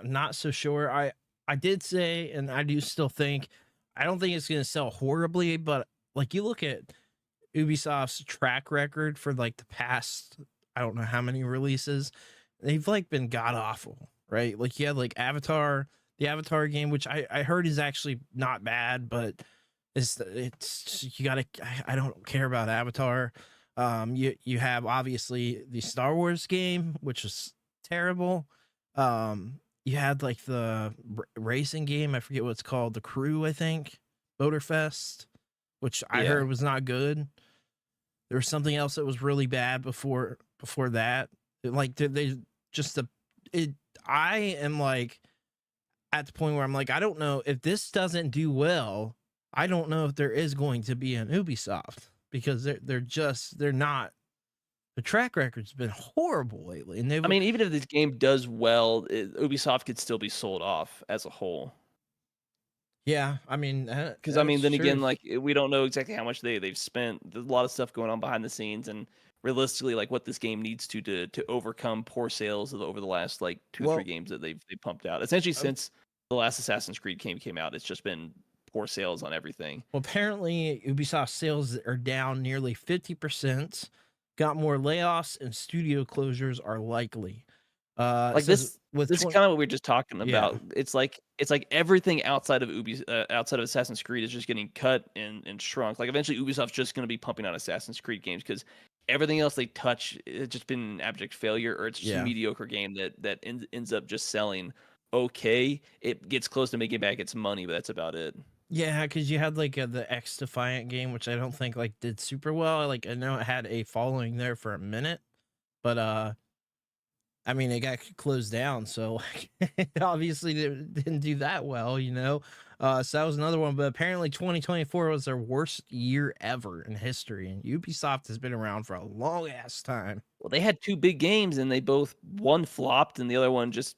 not so sure. I did say, and I do still think, I don't think it's gonna sell horribly, but like you look at Ubisoft's track record for like the past, I don't know how many releases, they've like been god awful, right? Like you had like the Avatar game, which I heard is actually not bad, but it's you gotta. I don't care about Avatar. You have obviously the Star Wars game, which was terrible. You had like the racing game, I forget what it's called, The Crew, I think, Motorfest, which I heard was not good. there was something else that was really bad before that. Like they just I am like at the point where I'm like, I don't know if this doesn't do well. I don't know if there is going to be an Ubisoft, because they're not. The track record's been horrible lately, and I mean, even if this game does well, Ubisoft could still be sold off as a whole. Yeah, I mean, because I mean, then again, like we don't know exactly how much they've spent. There's a lot of stuff going on behind the scenes, and realistically, like what this game needs to overcome poor sales over the last like 2-3 games that they pumped out. Essentially, since the last Assassin's Creed came out, it's just been poor sales on everything. Well, apparently, Ubisoft sales are down nearly 50%. Got more layoffs and studio closures are likely. Like this is kind of what we were just talking about. Yeah. It's like everything outside of outside of Assassin's Creed is just getting cut and shrunk. Like eventually Ubisoft's just going to be pumping out Assassin's Creed games because everything else they touch it's just been an abject failure, or it's just a mediocre game that ends up just selling okay. It gets close to making back its money, but that's about it. Yeah, because you had like the X Defiant game, which I don't think like did super well. Like I know it had a following there for a minute, but I mean, it got closed down, so it obviously didn't do that well, you know? So that was another one, but apparently 2024 was their worst year ever in history, and Ubisoft has been around for a long-ass time. Well, they had 2 big games, and they both, one flopped, and the other one just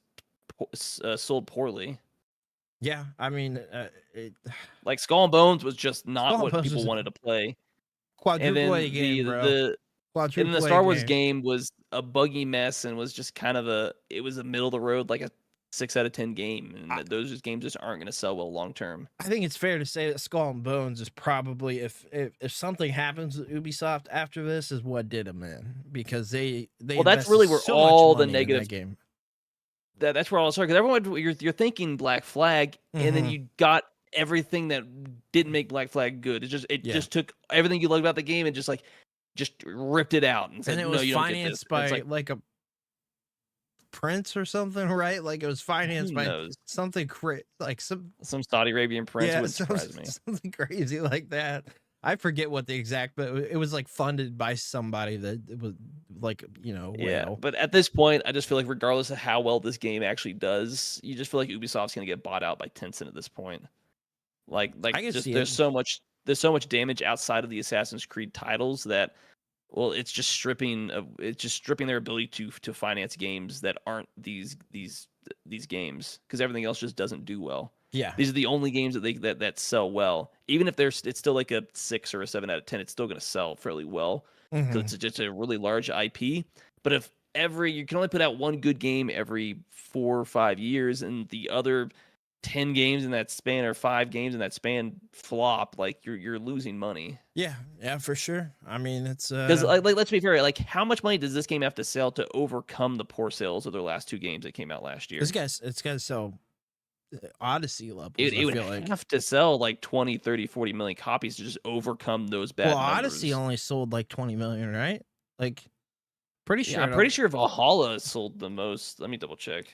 sold poorly. Yeah, I mean... like, Skull and Bones was just not what people wanted to play. Quadruple A game, bro. And the Star Wars game was a buggy mess and was just kind of a middle of the road, like a 6 out of 10 game. And those games just aren't going to sell well long term. I think it's fair to say that Skull and Bones is probably, if something happens with Ubisoft after this, is what did them in, because they well, that's really where all the negative game. That's where all the because everyone you're thinking Black Flag, and then you got everything that didn't make Black Flag good. It just took everything you loved about the game and just ripped it out and said, and it was no, you financed don't get this. by like a prince or something, right? Like it was financed by something like some Saudi Arabian prince. Wouldn't surprise me. Something crazy like that. I forget what the exact, but it was like funded by somebody that was like, you know, yeah. But at this point, I just feel like regardless of how well this game actually does, you just feel like Ubisoft's gonna get bought out by Tencent at this point. Like there's so much damage outside of the Assassin's Creed titles that, well, it's just stripping their ability to finance games that aren't these games, because everything else just doesn't do well. Yeah, these are the only games that sell well. Even if it's still like a 6 or a 7 out of 10, it's still going to sell fairly well because it's just a really large IP. But if you can only put out one good game every 4 or 5 years, and the other 10 games in that span or 5 games in that span flop, like you're losing money. Yeah, for sure. I mean, it's because like let's be fair, like how much money does this game have to sell to overcome the poor sales of their last 2 games that came out last year? It's got to sell Odyssey levels. It would have to sell like 20, 30, 40 million copies to just overcome those bad numbers. Odyssey only sold like 20 million, right? Like, pretty sure. I'm pretty sure Valhalla sold the most. Let me double check.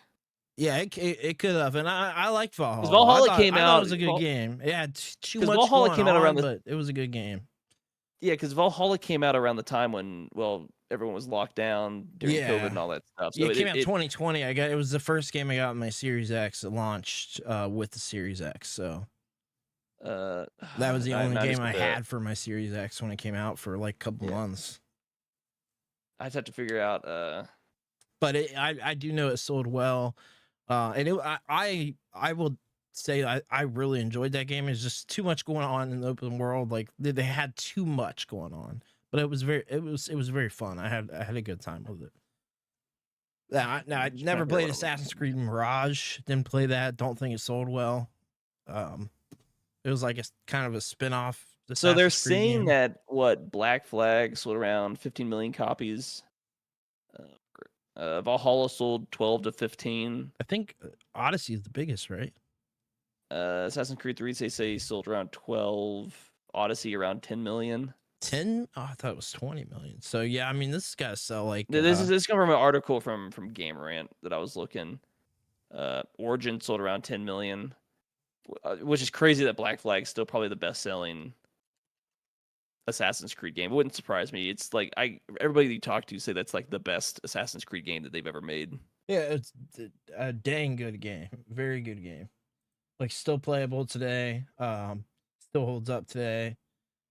Yeah, it could have, and I liked Valhalla. Valhalla came out. It was a good game. It had too much Valhalla came out around but it was a good game. Yeah, because Valhalla came out around the time when, well, everyone was locked down during COVID and all that stuff. So it came out 2020. It was the first game I got on my Series X. It launched with the Series X, so that was the only game I had for my Series X when it came out for like a couple months. I just have to figure out. But I do know it sold well, and I will say I really enjoyed that game. It's just too much going on in the open world. Like they had too much going on, but it was very fun. I had a good time with it. I never played Assassin's Creed Mirage. Didn't play that. Don't think it sold well. It was like a kind of a spin-off. So they're saying that Black Flag sold around 15 million copies. Valhalla sold 12 to 15. I think Odyssey is the biggest, right? Assassin's Creed 3, they say sold around 12. Odyssey around 10 million. 10? Oh, I thought it was 20 million. So yeah, I mean, this has got to sell like. This comes from an article from Game Rant that I was looking. Origin sold around 10 million, which is crazy that Black Flag is still probably the best selling Assassin's Creed game. It wouldn't surprise me. It's like everybody you talk to say that's like the best Assassin's Creed game that they've ever made. Yeah, it's a dang good game. Very good game. Like still playable today. Still holds up today.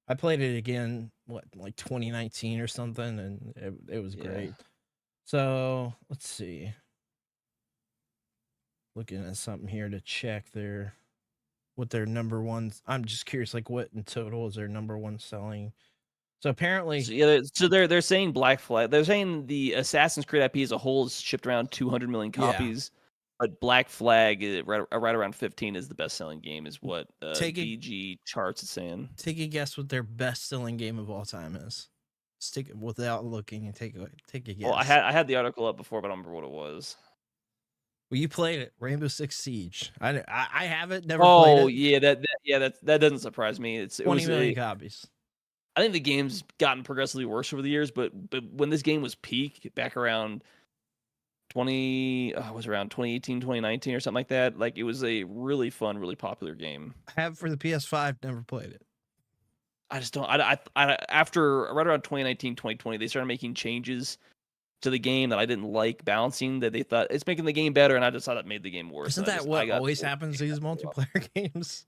I played it again, like 2019 or something, and it was great. So let's see. Looking at something here to check what their number one. I'm just curious, like what in total is their number one selling. So apparently, they're saying Black Flag. They're saying the Assassin's Creed IP as a whole has shipped around 200 million copies. Yeah. But Black Flag, right around 15, is the best-selling game, is what VG charts is saying. Take a guess what their best-selling game of all time is. Stick it without looking and take a guess. Well, I had the article up before, but I don't remember what it was. Well, you played it, Rainbow Six Siege. I haven't never played it. Oh yeah, that doesn't surprise me. It 20 million copies. I think the game's gotten progressively worse over the years, but when this game was peak back around 2018, 2019 or something like that. Like it was a really fun, really popular game. I have for the PS5, never played it. I just don't. After right around 2019, 2020, they started making changes to the game that I didn't like balancing. That they thought it's making the game better, and I just thought it made the game worse. Isn't that what always happens to these multiplayer games?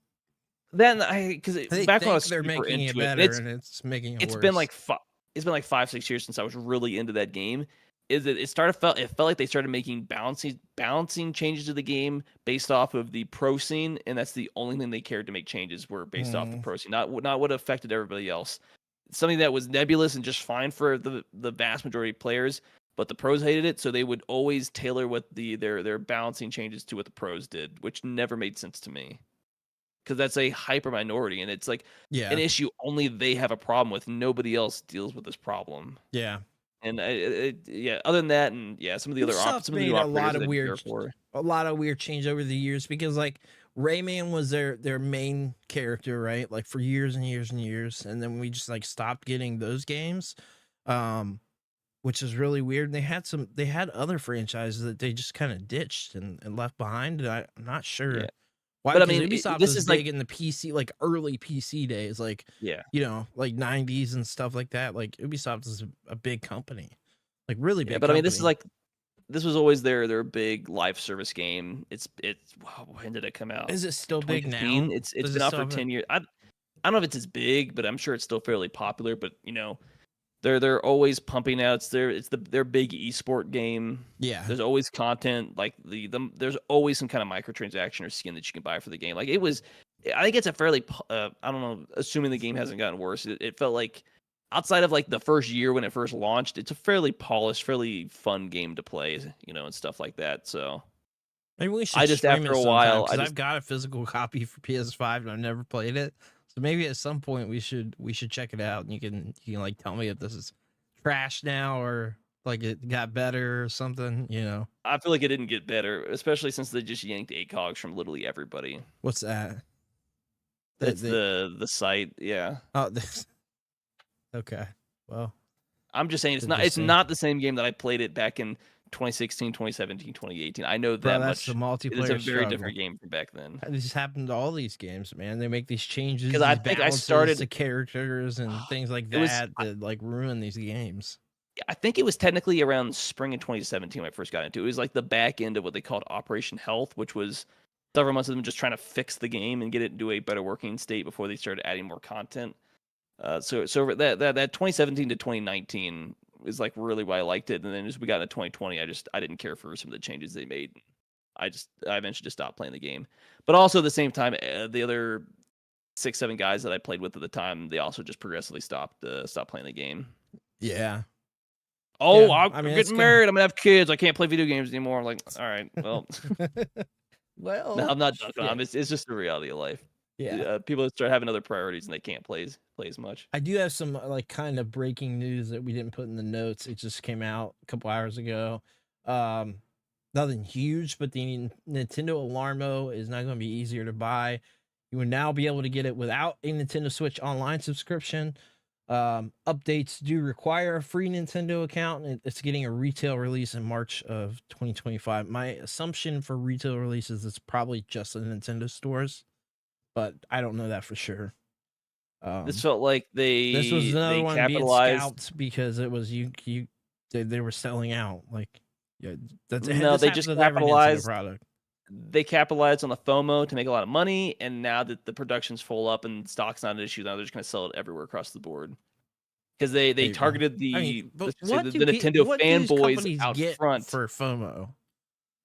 Then because back when I was they're making it better, and it's making it worse. Been like 5-6 years since I was really into that game. It felt like they started making balancing changes to the game based off of the pro scene, and that's the only thing they cared to make changes were based off the pro scene, not what affected everybody else. Something that was nebulous and just fine for the vast majority of players, but the pros hated it, so they would always tailor what their balancing changes to what the pros did, which never made sense to me. Because that's a hyper minority, and it's like an issue only they have a problem with. Nobody else deals with this problem. Yeah. And other than that, and some of the other options made a lot of weird change over the years, because like Rayman was their main character, right? Like for years and years and years, and then we just like stopped getting those games, which is really weird. And they had other franchises that they just kind of ditched and left behind. And I'm not sure. Yeah. Why? But I mean, Ubisoft was big in the PC, like early PC days, like like 90s and stuff like that. Like Ubisoft is a big company, like really big. But company. I mean, this was always their big live service game. When did it come out? Is it still big now? It's been out for 10 years. I don't know if it's as big, but I'm sure it's still fairly popular. But they're always pumping out. It's their big esport game. Yeah, there's always content. Like there's always some kind of microtransaction or skin that you can buy for the game. Like it was, I think it's a fairly I don't know. Assuming the game hasn't gotten worse, it felt like outside of like the first year when it first launched, it's a fairly polished, fairly fun game to play. And stuff like that. So maybe we should. After a while, I've got a physical copy for PS5 and I've never played it. So maybe at some point we should check it out, and you can like tell me if this is trash now or like it got better or something. I feel like it didn't get better, especially since they just yanked ACOGs from literally everybody. What's that? That's the site, yeah. Oh, okay. Well, I'm just saying it's not the same game that I played it back in 2016, 2017, 2018. I know that much. The multiplayer it's a very different game from back then. This just happened to all these games, man. They make these changes because I think I started the characters and things like that like ruin these games. I think it was technically around spring of 2017 when I first got into it. It was like the back end of what they called Operation Health, which was several months of them just trying to fix the game and get it into a better working state before they started adding more content. So that 2017 to 2019 is like really why I liked it, and then as we got into 2020, I didn't care for some of the changes they made. I eventually just stopped playing the game. But also at the same time, the other 6-7 guys that I played with at the time, they also just progressively stopped playing the game. Yeah. Oh, yeah, I'm getting married. I'm gonna have kids. I can't play video games anymore. I'm like, all right, well, well, no, I'm not dunking on them. It's just the reality of life. Yeah, people start having other priorities and they can't play as much. I do have some like kind of breaking news that we didn't put in the notes. It just came out a couple hours ago. Nothing huge, but the Nintendo Alarmo is not going to be easier to buy. You will now be able to get it without a Nintendo Switch Online subscription. Updates do require a free Nintendo account, and it's getting a retail release in March of 2025. My assumption for retail releases is probably just the Nintendo stores, but I don't know that for sure. This felt like This was another one being capitalized. scalped because it was they were selling out. Like, yeah, No, they just capitalized. Product. They capitalized on the FOMO to make a lot of money, and now that the production's full up and stock's not an issue, now they're just going to sell it everywhere across the board. Because they targeted the Nintendo fanboys out front for FOMO.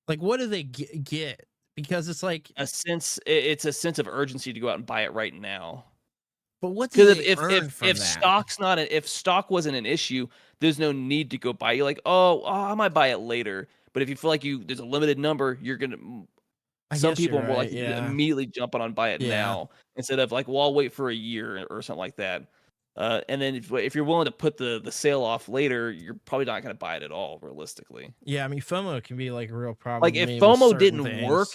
Like, what do they get? Because it's like it's a sense of urgency to go out and buy it right now. But what do they earn from if that? if stock wasn't an issue, there's no need to go buy. You're like, oh, I might buy it later. But if you feel like there's a limited number, you're gonna. Some people are more likely to immediately jump on and buy it now instead of like, well, I'll wait for a year or something like that. And then if you're willing to put the sale off later, you're probably not going to buy it at all, realistically. Yeah, I mean, FOMO can be like a real problem. Like if FOMO didn't work,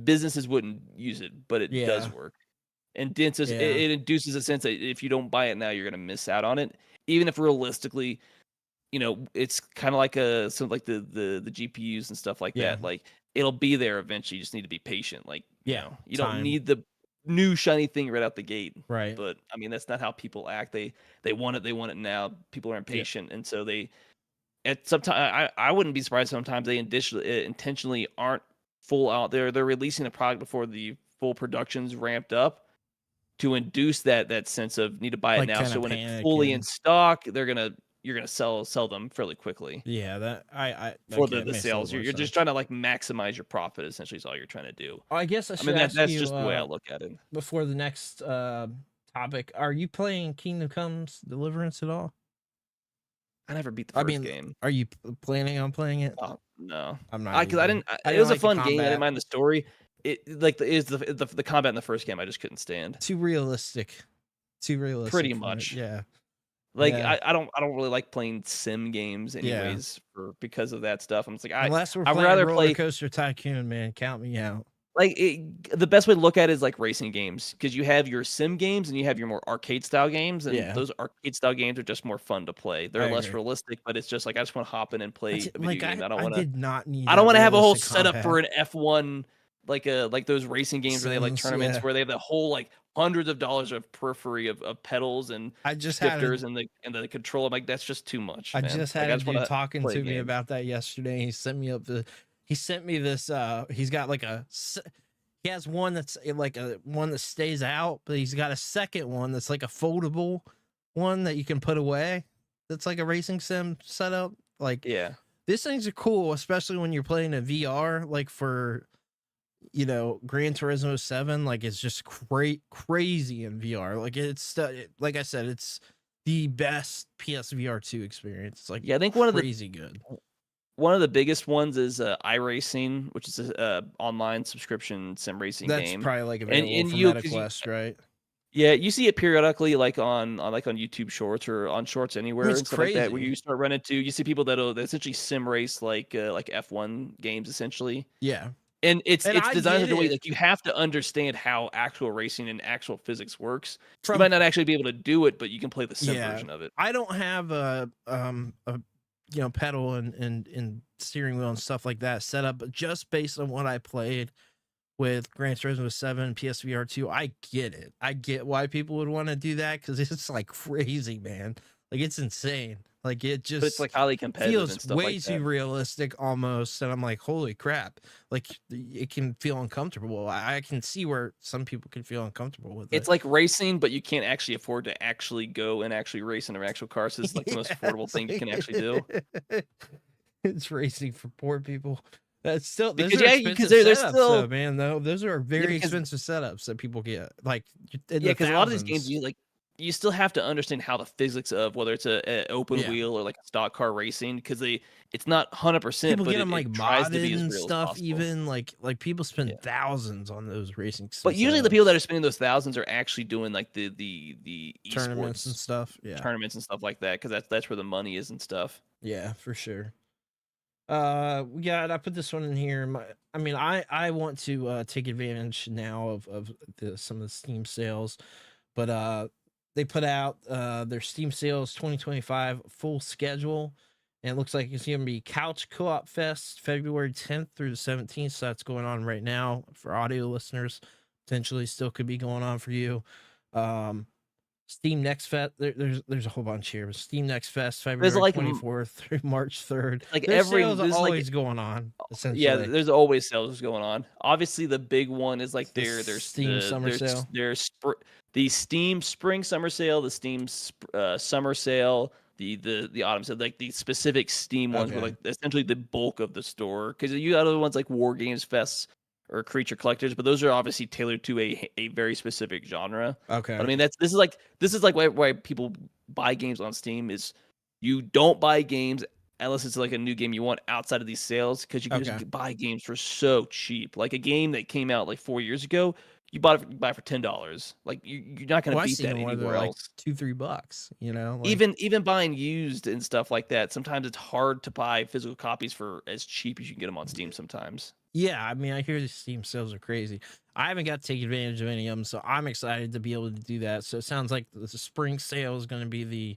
businesses wouldn't use it, but it does work. And it induces a sense that if you don't buy it now, you're going to miss out on it. Even if realistically, it's kind of like something like the GPUs and stuff like that. Like it'll be there eventually. You just need to be patient. Like, you don't need the new shiny thing right out the gate. Right. But I mean, that's not how people act. They want it. They want it now. People are impatient. And so I wouldn't be surprised sometimes they intentionally aren't full out there. They're releasing the product before the full production's ramped up to induce that sense of need to buy it now. So when it's fully in stock, you're gonna sell them fairly quickly. Yeah, that for the sales. You're just trying to like maximize your profit. Essentially, is all you're trying to do. I guess that's just the way I look at it. Before the next topic, are you playing Kingdom Comes Deliverance at all? I never beat the first game. Are you planning on playing it? No, I'm not. Because I didn't. It was a fun game. I didn't mind the story. The combat in the first game I just couldn't stand. Too realistic. Pretty much. Yeah. Like I don't really like playing sim games anyways because of that stuff. I'm just like unless we're playing Roller Coaster Tycoon, man, count me out. Like the best way to look at it is like racing games, because you have your sim games and you have your more arcade style games, and those arcade style games are just more fun to play. They're less realistic, but it's just like I just want to hop in and play a video game. I don't want to have a whole setup for an F1 like those racing games where they have like tournaments where they have the whole like hundreds of dollars of periphery of pedals and shifters and the control. I'm like, that's just too much. I just had a dude talking to me about that yesterday. He sent me this he's got like he has one that's like one that stays out, but he's got a second one that's like a foldable one that you can put away. That's like a racing sim setup. Like, these things are cool, especially when you're playing a VR, like for Gran Turismo 7. Like, it's just crazy in VR. Like, it's like I said, it's the best PSVR 2 experience. It's like, I think one of the biggest ones is iRacing, which is a online subscription sim racing game. That's probably like available for MetaQuest, right? Yeah, you see it periodically, like on YouTube Shorts or on Shorts anywhere and stuff like that, where you start running to. You see people that essentially sim race like F1 games, essentially. Yeah. And it's designed in a way like you have to understand how actual racing and actual physics works. You might not actually be able to do it, but you can play the sim version of it. I don't have a pedal and steering wheel and stuff like that set up, but just based on what I played with Gran Turismo 7 PSVR 2, I get it. I get why people would want to do that, because it's like crazy, man. Like, it's insane. Like, it just it's like highly competitive feels and stuff way like too realistic almost, and I'm like, holy crap. Like, it can feel uncomfortable. I can see where some people can feel uncomfortable with it. It's like racing, but you can't actually afford to actually go and actually race in an actual car, so it's like the most affordable thing you can actually do. It's racing for poor people. That's still because they're still man. Though those are very expensive setups that people get. Like, because a lot of these games you still have to understand how the physics of whether it's a open wheel or like a stock car racing, because it's not 100%. People but get them like modded and stuff. Possible. Even like people spend thousands on those racing. But usually the people that are spending those thousands are actually doing like the tournaments and stuff. Yeah, tournaments and stuff like that, because that's where the money is and stuff. Yeah, for sure. I put this one in here. I want to take advantage now of some of the Steam sales, but they put out their Steam sales 2025 full schedule, and it looks like it's going to be Couch Co-op Fest February 10th through the 17th. So that's going on right now for audio listeners. Potentially still could be going on for you. Steam Next Fest. There's a whole bunch here. Steam Next Fest, There's February like 24th through March 3rd. like There's every sales are there's like always going on. yeah, Essentially, there's always sales going on. Obviously, the big one is like the there's Steam Summer Sale. the Steam Spring Summer Sale, the Steam Summer Sale, the Autumn Sale, like the specific Steam ones were like essentially the bulk of the store. Because you got other ones like War Games Fests or Creature Collectors, but those are obviously tailored to a very specific genre. Okay. But I mean this is like why people buy games on Steam is you don't buy games unless it's like a new game you want outside of these sales, because you can just buy games for so cheap. Like a game that came out like 4 years ago, you buy it for $10. Like you're not going to beat that anywhere else. Like $2-3, you know. Like, even buying used and stuff like that, sometimes it's hard to buy physical copies for as cheap as you can get them on Steam. Sometimes. Yeah, I mean, I hear the Steam sales are crazy. I haven't got to take advantage of any of them, so I'm excited to be able to do that. So it sounds like the spring sale is going to be the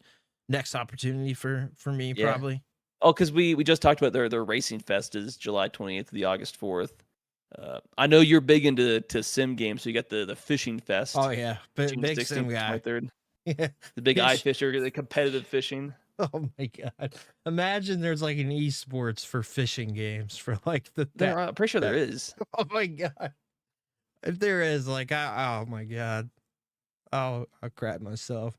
next opportunity for me, probably. Oh, because we just talked about their Racing Fest is July 28th to the August 4th. I know you're big into sim games, so you got the Fishing Fest. Oh yeah, big sim guy. Yeah, the big eye fisher, the competitive fishing. Oh my god! Imagine there's like an esports for fishing games for like I'm pretty sure there is. Oh my god! If there is, like, oh my god, I'll crap myself.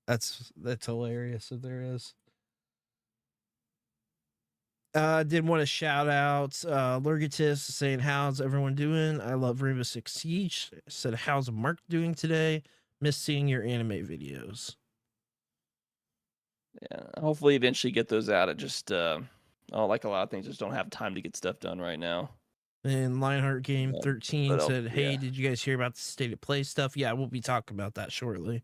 That's hilarious if there is. Did want to shout out Lurgitus saying, how's everyone doing? I love Rainbow Six Siege. Said, how's Mark doing today? Miss seeing your anime videos. Yeah, hopefully eventually get those out. It just like a lot of things, just don't have time to get stuff done right now. And Lionheart Game 13 said, hey, did you guys hear about the State of Play stuff? Yeah, we'll be talking about that shortly.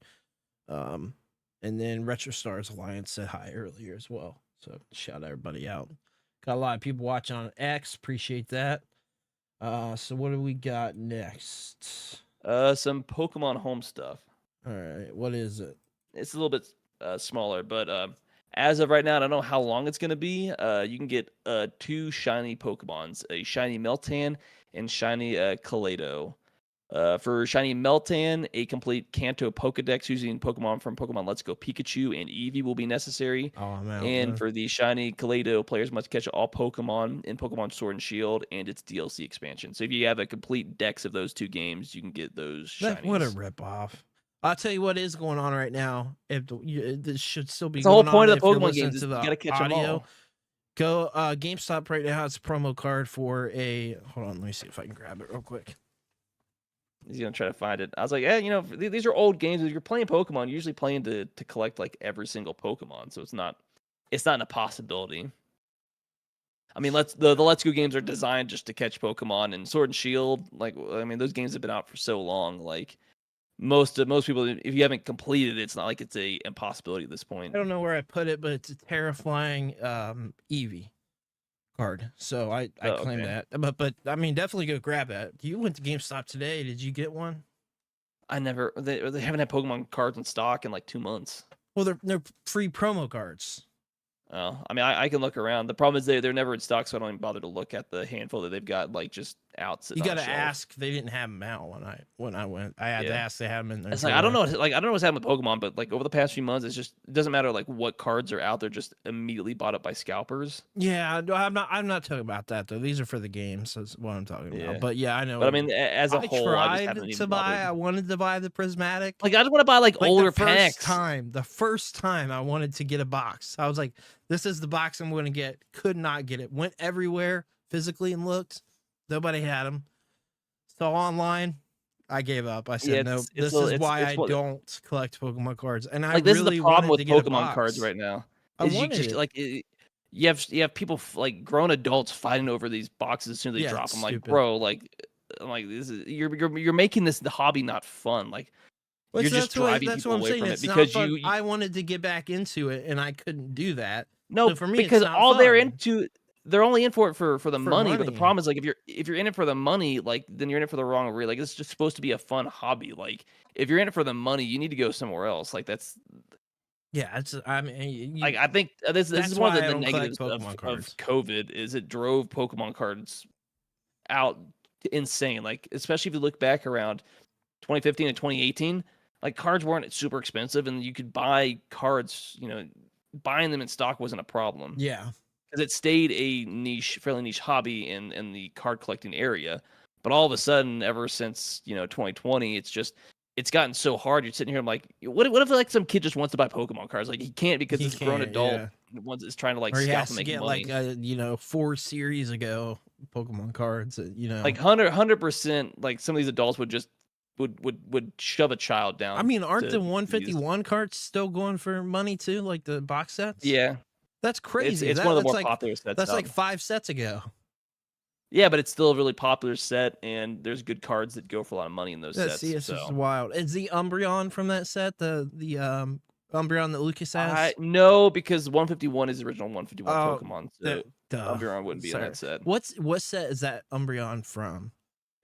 And then Retro Stars Alliance said hi earlier as well. So shout everybody out. Got a lot of people watching on X. Appreciate that. So what do we got next? Some Pokemon Home stuff. All right, what is it? It's a little bit smaller, but as of right now, I don't know how long it's going to be. You can get 2 shiny Pokemons, a shiny Meltan and shiny Kaleido. For shiny Meltan, a complete Kanto Pokedex using Pokemon from Pokemon Let's Go Pikachu and Eevee will be necessary. For the shiny Kaleido, players must catch all Pokemon in Pokemon Sword and Shield and its DLC expansion. So if you have a complete dex of those 2 games, you can get those shinies. What a ripoff. I'll tell you what is going on right now. This should still be the whole point of the Pokemon games is you got to catch them all. Go GameStop right now. It's a promo card for a... Hold on, let me see if I can grab it real quick. He's gonna try to find it. I was like, yeah, you know, these are old games. If you're playing Pokemon, you're usually playing to collect like every single Pokemon, so it's not a possibility. I mean, the Let's Go games are designed just to catch Pokemon, and Sword and Shield, like, I mean, those games have been out for so long. Like most people, if you haven't completed it, it's not like it's a impossibility at this point. I don't know where I put it, but it's a terrifying Eevee card, so I claim that. But I mean, definitely go grab that. You went to GameStop today. Did you get one? I never. They haven't had Pokemon cards in stock in like 2 months. Well, they're free promo cards. Oh, I mean, I can look around. The problem is they're never in stock, so I don't even bother to look at the handful that they've got like just out. You got to ask. They didn't have them out when I went. I had to ask. They had them in there. It's like I don't know. Like I don't know what's happening with Pokemon, but like over the past few months, it doesn't matter like what cards are out. They're just immediately bought up by scalpers. Yeah, I'm not talking about that though. These are for the games. That's what I'm talking about. But yeah, I know. But I mean, as a whole, I wanted to buy the prismatic. Like I just want to buy like older packs. The first time I wanted to get a box, I was like, this is the box I'm going to get. Could not get it. Went everywhere physically and looked. Nobody had them. So online, I gave up. I said, no, this is why I don't collect Pokemon cards. And I this really is the problem with Pokemon cards right now. You have people like grown adults fighting over these boxes as soon as they drop them. Like, bro, like this is you're making the hobby not fun. Like you're just driving people away from it because I wanted to get back into it and I couldn't do that. No, so for me, because all they're into, they're only in for it for the money. But the problem is, like, if you're in it for the money, like, then you're in it for the wrong reason. Like, it's just supposed to be a fun hobby. Like, if you're in it for the money, you need to go somewhere else. Like, that's. Yeah, I mean, I think this is one of the negatives of COVID is it drove Pokemon cards out insane. Like, especially if you look back around 2015 and 2018. like cards weren't super expensive, and you could buy cards. Buying them in stock wasn't a problem. Yeah. Because it stayed a fairly niche hobby in the card collecting area. But all of a sudden, ever since 2020, it's gotten so hard. You're sitting here, I'm like, what if like some kid just wants to buy Pokemon cards? Like he can't because this grown adult is trying to like or he scalp has and to make get money. like 4 series ago Pokemon cards. Like 100%. Like some of these adults would just would shove a child down. I mean, aren't the 151 cards still going for money too? Like the box sets? Yeah, that's crazy. It's one of the more popular sets. That's like 5 sets ago. Yeah, but it's still a really popular set, and there's good cards that go for a lot of money in those sets. See, it's just wild. Is the Umbreon from that set the Umbreon that Lucas has? No, because 151 is the original 151 Pokemon, so Umbreon wouldn't be in that set. What set is that Umbreon from?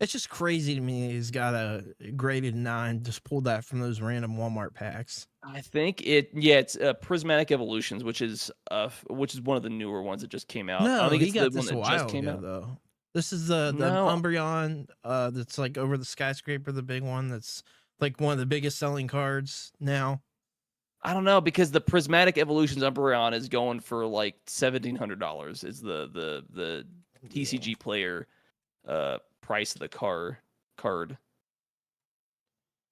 It's just crazy to me. He's got a graded 9. Just pulled that from those random Walmart packs. I think it's Prismatic Evolutions, which is one of the newer ones that just came out. No, I don't think he it's got the one this a that while just came ago, out though. This is the Umbreon that's like over the skyscraper, the big one that's like one of the biggest selling cards now. I don't know, because the Prismatic Evolutions Umbreon is going for like $1,700. Is the TCG player price of the card.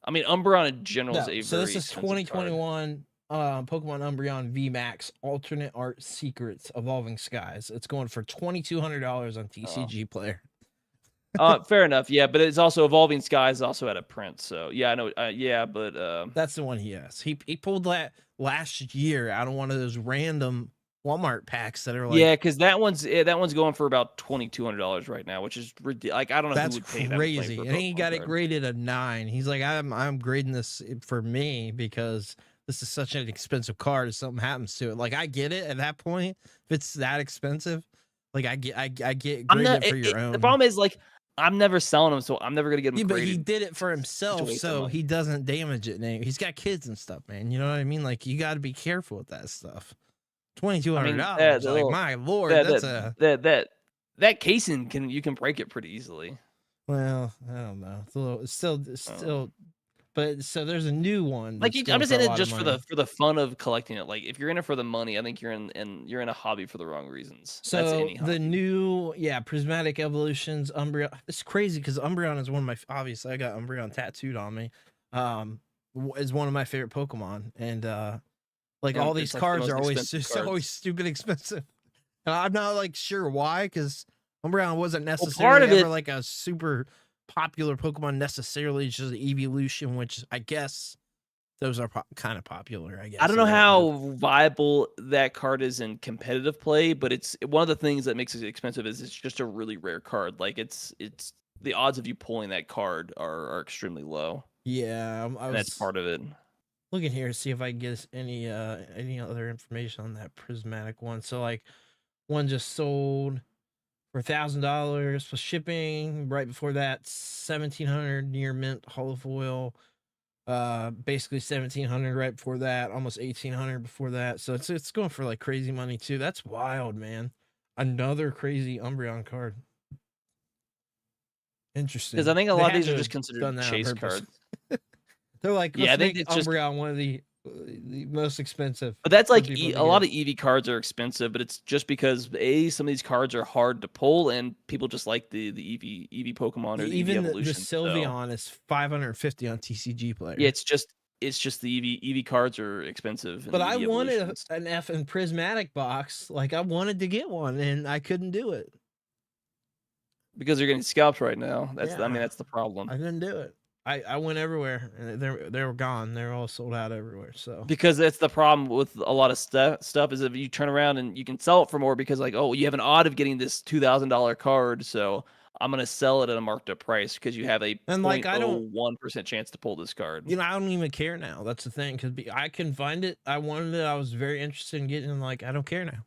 I mean, Umbreon in general is a so very this is 2021 Pokemon Umbreon VMAX Alternate Art Secrets Evolving Skies. It's going for $2,200 on TCG Player. Fair enough, yeah, but it's also Evolving Skies also had a print, so yeah, I know, but that's the one he has. He pulled that last year out of one of those random Walmart packs that are like, yeah, because that one's going for about $2,200 right now, which is ridiculous. Like, I don't know that's who would pay crazy. That and he got it graded a 9. He's like, I'm grading this for me because this is such an expensive card. If something happens to it, like I get it at that point. If it's that expensive, like I get graded for your own. The problem is like I'm never selling them, so I'm never gonna get them. But he did it for himself, so he doesn't damage it. He's got kids and stuff, man. You know what I mean? Like you got to be careful with that stuff. $2,200. Like my lord, that casing you can break it pretty easily. Well, I don't know. It's still. But so there's a new one. Like I'm just in it just for the fun of collecting it. Like if you're in it for the money, I think you're in a hobby for the wrong reasons. So the new Prismatic Evolutions Umbreon. It's crazy because Umbreon is one of my obviously I got Umbreon tattooed on me. Is one of my favorite Pokemon, and like all these cards are always stupid expensive. And I'm not like sure why, because Umbreon wasn't necessarily ever like a super popular Pokemon necessarily. It's just evolution, which I guess those are kind of popular. I guess I don't know how viable that card is in competitive play, but it's one of the things that makes it expensive is it's just a really rare card. Like it's the odds of you pulling that card are extremely low. Yeah, that's part of it. Looking here to see if I can get any other information on that Prismatic one. So like one just sold for $1,000 plus shipping. Right before that, 1,700 near mint holofoil. Basically 1,700 right before that, almost 1,800 before that. So it's going for like crazy money too. That's wild, man. Another crazy Umbreon card. Interesting. Because I think a lot of these are just considered chase cards. They're like, I think it's Umbreon one of the most expensive. But that's like a lot of EV cards are expensive, but it's just because some of these cards are hard to pull, and people just like the EV Pokemon or the EV evolution. The Sylveon is $550 on TCG Player. Yeah, it's just the EV cards are expensive. But I wanted an F and Prismatic box. Like I wanted to get one, and I couldn't do it because you're getting scalped right now. That's that's the problem. I couldn't do it. I went everywhere and they were gone. They're all sold out everywhere. So because that's the problem with a lot of stuff is if you turn around and you can sell it for more because like, oh, you have an odd of getting this $2,000 card, so I'm gonna sell it at a marked up price because you have a 0.01% chance to pull this card. You know, I don't even care now. That's the thing, because I can find it. I wanted it. I was very interested in getting it. Like I don't care now.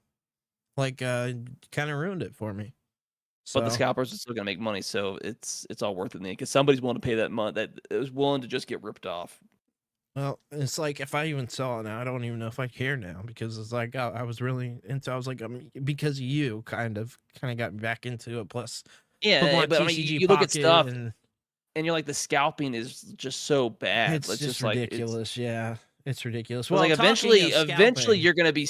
Like kind of ruined it for me. But the scalpers are still gonna make money, so it's all worth it because somebody's willing to pay that money that is willing to just get ripped off. Well, it's like if I even saw it now, I don't even know if I care now because it's like I was really into. I was like, because of you, kind of got me back into it. Plus, yeah, but I mean, you look at stuff. and you're like, the scalping is just so bad. It's just like ridiculous. Yeah, it's ridiculous. Well, Well, like talking of eventually scalping, you're gonna be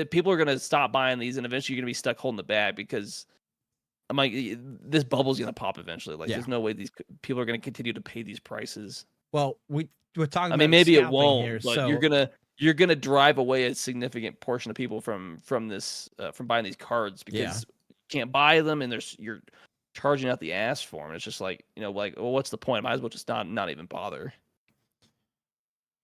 people are gonna stop buying these, and eventually you're gonna be stuck holding the bag because I'm like, this bubble's gonna pop eventually. Like, yeah. there's no way these people are gonna continue to pay these prices. Well, we're talking I about mean, maybe it scalping won't, here, but so you're gonna drive away a significant portion of people from this from buying these cards because yeah. you can't buy them, and you're charging out the ass for them. It's just like, like, well, what's the point? Might as well just not even bother.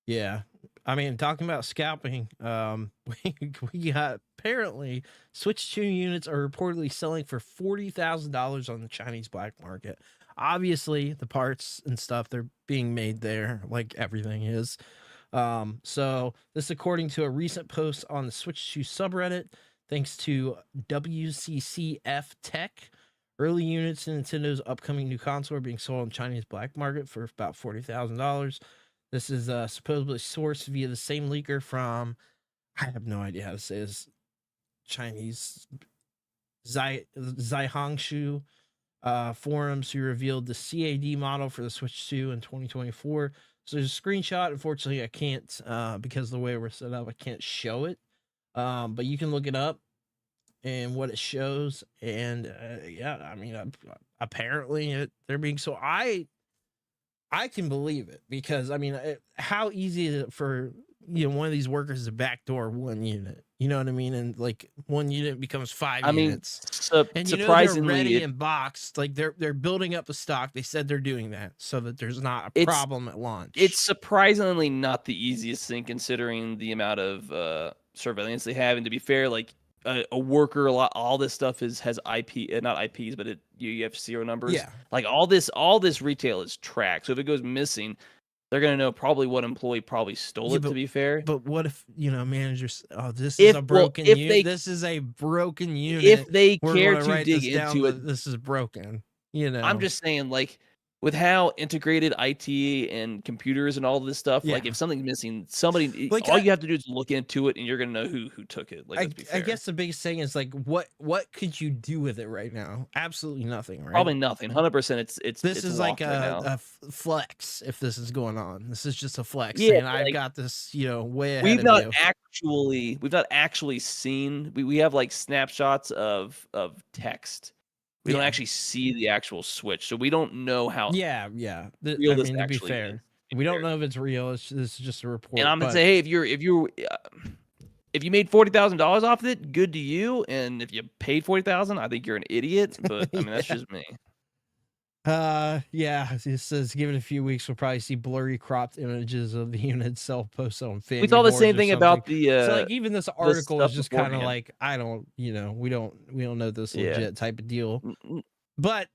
Yeah. I mean, talking about scalping, we got apparently Switch 2 units are reportedly selling for $40,000 on the Chinese black market. Obviously, the parts and stuff, they're being made there, like everything is. So this according to a recent post on the Switch 2 subreddit, thanks to WCCF Tech. Early units in Nintendo's upcoming new console are being sold on Chinese black market for about $40,000. This is supposedly sourced via the same leaker from, I have no idea how to say this, Chinese Zaihangshu forums, who revealed the CAD model for the Switch 2 in 2024. So there's a screenshot. Unfortunately, I can't, because of the way we're set up, I can't show it. But you can look it up and what it shows. And yeah, I mean, apparently they're being so. I can believe it because I mean, how easy is it for one of these workers to backdoor one unit? You know what I mean? And like one unit becomes 5 units. And surprisingly, they're ready and boxed. Like they're building up a stock. They said they're doing that so that there's not a problem at launch. It's surprisingly not the easiest thing considering the amount of surveillance they have. And to be fair, like a worker, all this stuff has IP, not IPs, but you have serial numbers. Yeah. Like all this retail is tracked. So if it goes missing, they're gonna know probably what employee probably stole it. To be fair, but what if managers? Oh, this is a broken unit. This is a broken unit. If they care to dig into it, this is broken. I'm just saying, like, with how integrated IT and computers and all this stuff, like if something's missing, somebody, like, all you have to do is look into it, and you're gonna know who took it. Like, let's be fair. I guess the biggest thing is like, what could you do with it right now? Absolutely nothing, right? Probably nothing. 100%. It's is like a flex. If this is going on, this is just a flex. Yeah, and I've got this, way ahead we've not actually seen. We have like snapshots of text. We don't actually see the actual Switch, so we don't know how. Yeah. I mean, to be fair, we don't know if it's real. This is just a report. And I'm gonna say, hey, if you made $40,000 off of it, good to you. And if you paid $40,000, I think you're an idiot. But I mean, that's just me. Yeah. It says, given a few weeks, we'll probably see blurry cropped images of the unit itself posted on Facebook. We saw the same thing about the. So like even this article is just kind of like, I don't, we don't know this legit type of deal. But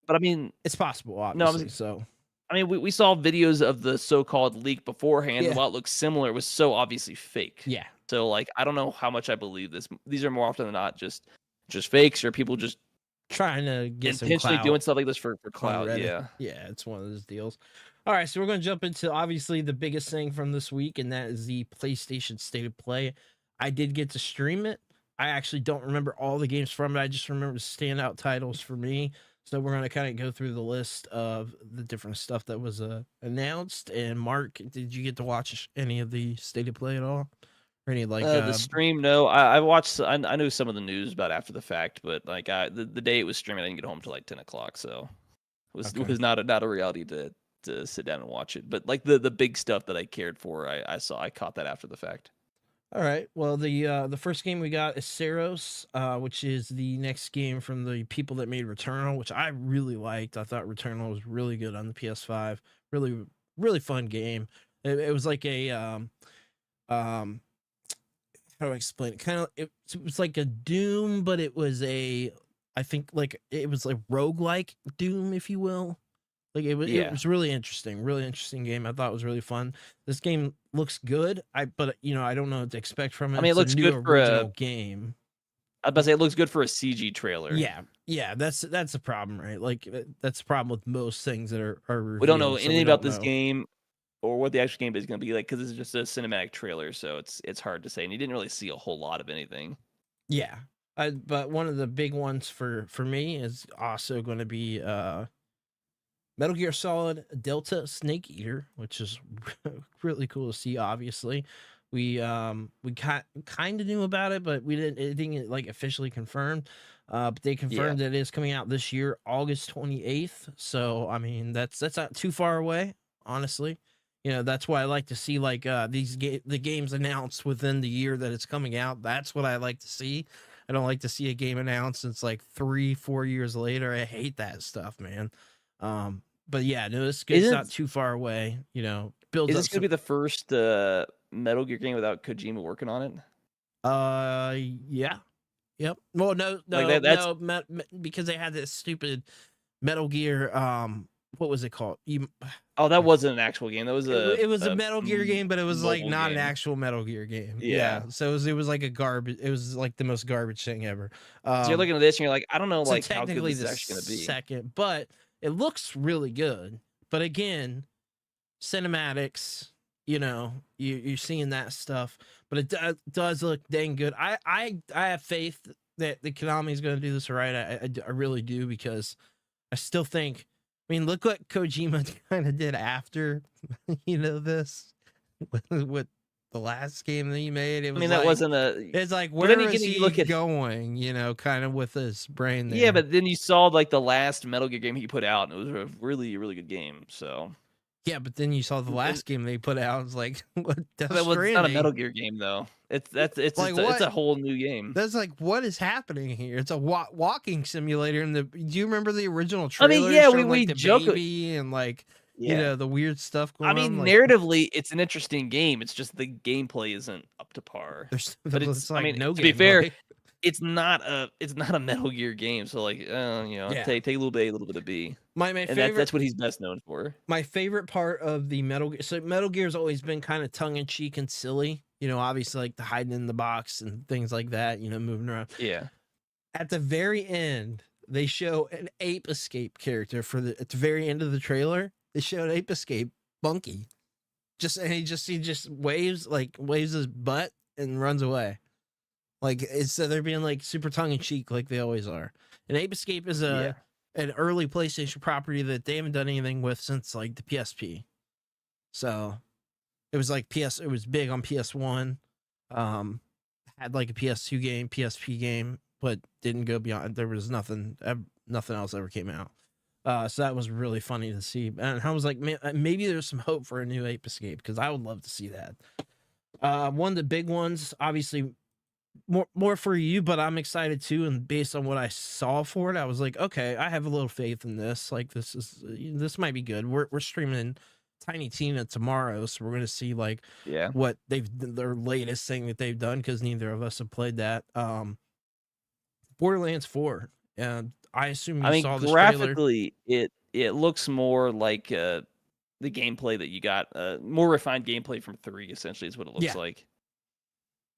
I mean, it's possible, obviously. So I mean, we saw videos of the so-called leak beforehand, and while it looks similar, it was so obviously fake. Yeah. So like, I don't know how much I believe this. These are more often than not just fakes, or people just trying to get some intentionally clout doing stuff like this for clout. Yeah, it's one of those deals. All right, so we're going to jump into obviously the biggest thing from this week, and that is the PlayStation State of Play. I did get to stream it. I actually don't remember all the games from it. I just remember the standout titles for me. So we're going to kind of go through the list of the different stuff that was announced. And Mark, did you get to watch any of the State of Play at all? Or any like the stream? No, I watched. I knew some of the news about after the fact, but like the day it was streaming, I didn't get home till like 10 o'clock, so it was not a reality to sit down and watch it. But like the big stuff that I cared for, I caught that after the fact. All right. Well, the first game we got is Saros, which is the next game from the people that made Returnal, which I really liked. I thought Returnal was really good on the PS5. Really, really fun game. It was like a how do I explain it? Kind of, it was like a Doom, but it was I think like it was like roguelike Doom, if you will. Like it was really interesting game. I thought it was really fun. This game looks good. But I don't know what to expect from it. I mean, it looks good for a game. I was about to say it looks good for a CG trailer. Yeah, that's the problem, right? Like that's the problem with most things that are revealed, we don't know anything about this game or what the actual game is going to be like, because it's just a cinematic trailer, so it's hard to say, and you didn't really see a whole lot of anything. Yeah, but one of the big ones for me is also going to be Metal Gear Solid Delta Snake Eater, which is really cool to see. Obviously, we kind of knew about it, but it didn't get, like, officially confirmed. But they confirmed that it is coming out this year, August 28th. So I mean, that's not too far away, honestly. That's why I like to see, like, the games announced within the year that it's coming out. That's what I like to see. I don't like to see a game announced. It's like 3-4 years later. I hate that stuff, man. But yeah, no, it's not too far away. Builds Is up this gonna be the first Metal Gear game without Kojima working on it? Yeah, yep. Well, no, Like that's because they had this stupid Metal Gear. What was it called? Oh, that wasn't an actual game. That was it was a Metal Gear game, but it was like not an game. actual Metal Gear game. Yeah. So it was like a garbage. It was like the most garbage thing ever. So you're looking at this and you're like, I don't know, So like how good technically this is the actually gonna be. second, but it looks really good. But again, cinematics, you're seeing that stuff, but it does look dang good. I have faith that the Konami is going to do this right. I really do, because I still think. I mean, look what Kojima kind of did after, this with the last game that he made. It was that wasn't a. It's like, But where then is again, he you look at- going? Kind of with his brain there. Yeah, but then you saw like the last Metal Gear game he put out, and it was a really, really good game. So yeah, but then you saw the last game they put out. It's like, what? that was not a Metal Gear game though. It's Like, it's a whole new game. That's like, what is happening here? It's a walking simulator. And do you remember the original I trailer? mean, yeah, showing, we like, the joke baby and, like, the weird stuff going I on. mean, Like, narratively, it's an interesting game. It's just the gameplay isn't up to par. But it's like, I mean, no to be fair, gameplay. it's not a Metal Gear game. So like, take a little bit A, a little bit of B. My And favorite. that's what he's best known for. My favorite part of the Metal Gear. So Metal Gear's always been kind of tongue in cheek and silly. Obviously, like the hiding in the box and things like that. Moving around. Yeah. At the very end, they show an Ape Escape character at the very end of the trailer. They showed Ape Escape, Bunky, he just waves his butt and runs away. Like, so they're being like super tongue in cheek, like they always are. And Ape Escape is an early PlayStation property that they haven't done anything with since like the PSP. So it was like it was big on PS1. Had like a PS2 game, PSP game, but didn't go beyond. There was nothing else ever came out. So that was really funny to see. And I was like, man, maybe there's some hope for a new Ape Escape, because I would love to see that. One of the big ones, obviously, more for you, but I'm excited too. And based on what I saw for it, I was like, okay, I have a little faith in this. Like, this might be good. We're streaming Tiny Tina tomorrow, so we're gonna see like what their latest thing that they've done, because neither of us have played that. Borderlands 4, and I assume you saw this graphically trailer. It looks more like the gameplay that you got, more refined gameplay from 3. Essentially, is what it looks like.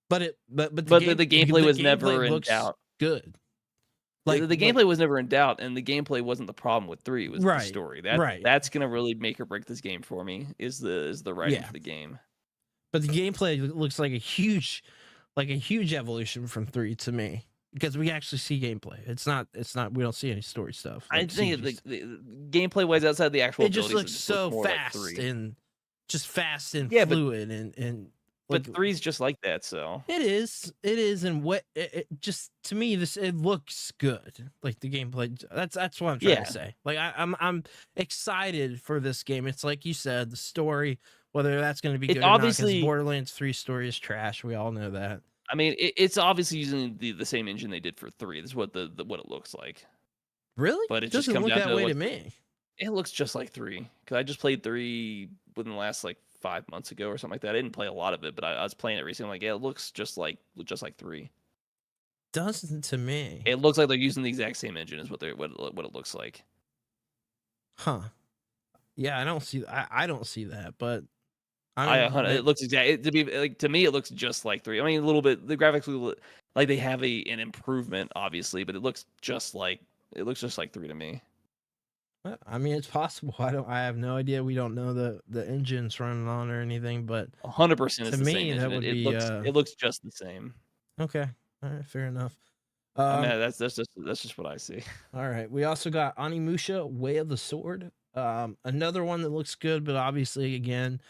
But the gameplay was never in doubt. Good. Like the gameplay was never in doubt, and the gameplay wasn't the problem with 3. It was the story. That's gonna really make or break this game for me. Is the writing for the game. But the gameplay looks like a huge evolution from 3 to me, because we actually see gameplay. It's not. We don't see any story stuff. I think the gameplay wise, outside the actual, it just looks so fast and fluid and. But 3's just like that, so it is, and what it just, to me, it looks good. Like the gameplay, that's what I'm trying to say. Like I'm excited for this game. It's like you said, the story, whether that's going to be good obviously, or not, because Borderlands 3 story is trash. We all know that. I mean, it's obviously using the same engine they did for 3. This is what what it looks like. Really? But it doesn't just comes look down that way to to me. It looks just like 3, because I just played 3 within the last 5 months ago or something like that. I didn't play a lot of it, but I was playing it recently. Like, it looks just like 3. Doesn't to me. It looks like they're using the exact same engine as what it looks like. Huh? Yeah, I don't see that, but it looks exactly to me. It looks just like 3. I mean, a little bit. The graphics like they have an improvement, obviously, but it looks just like 3 to me. I mean, it's possible. I have no idea. We don't know the engine's running on or anything, but 100% to me that would be. It looks just the same. Okay, all right, fair enough. I mean, that's just what I see. All right, we also got Onimusha: Way of the Sword. Another one that looks good, but obviously again,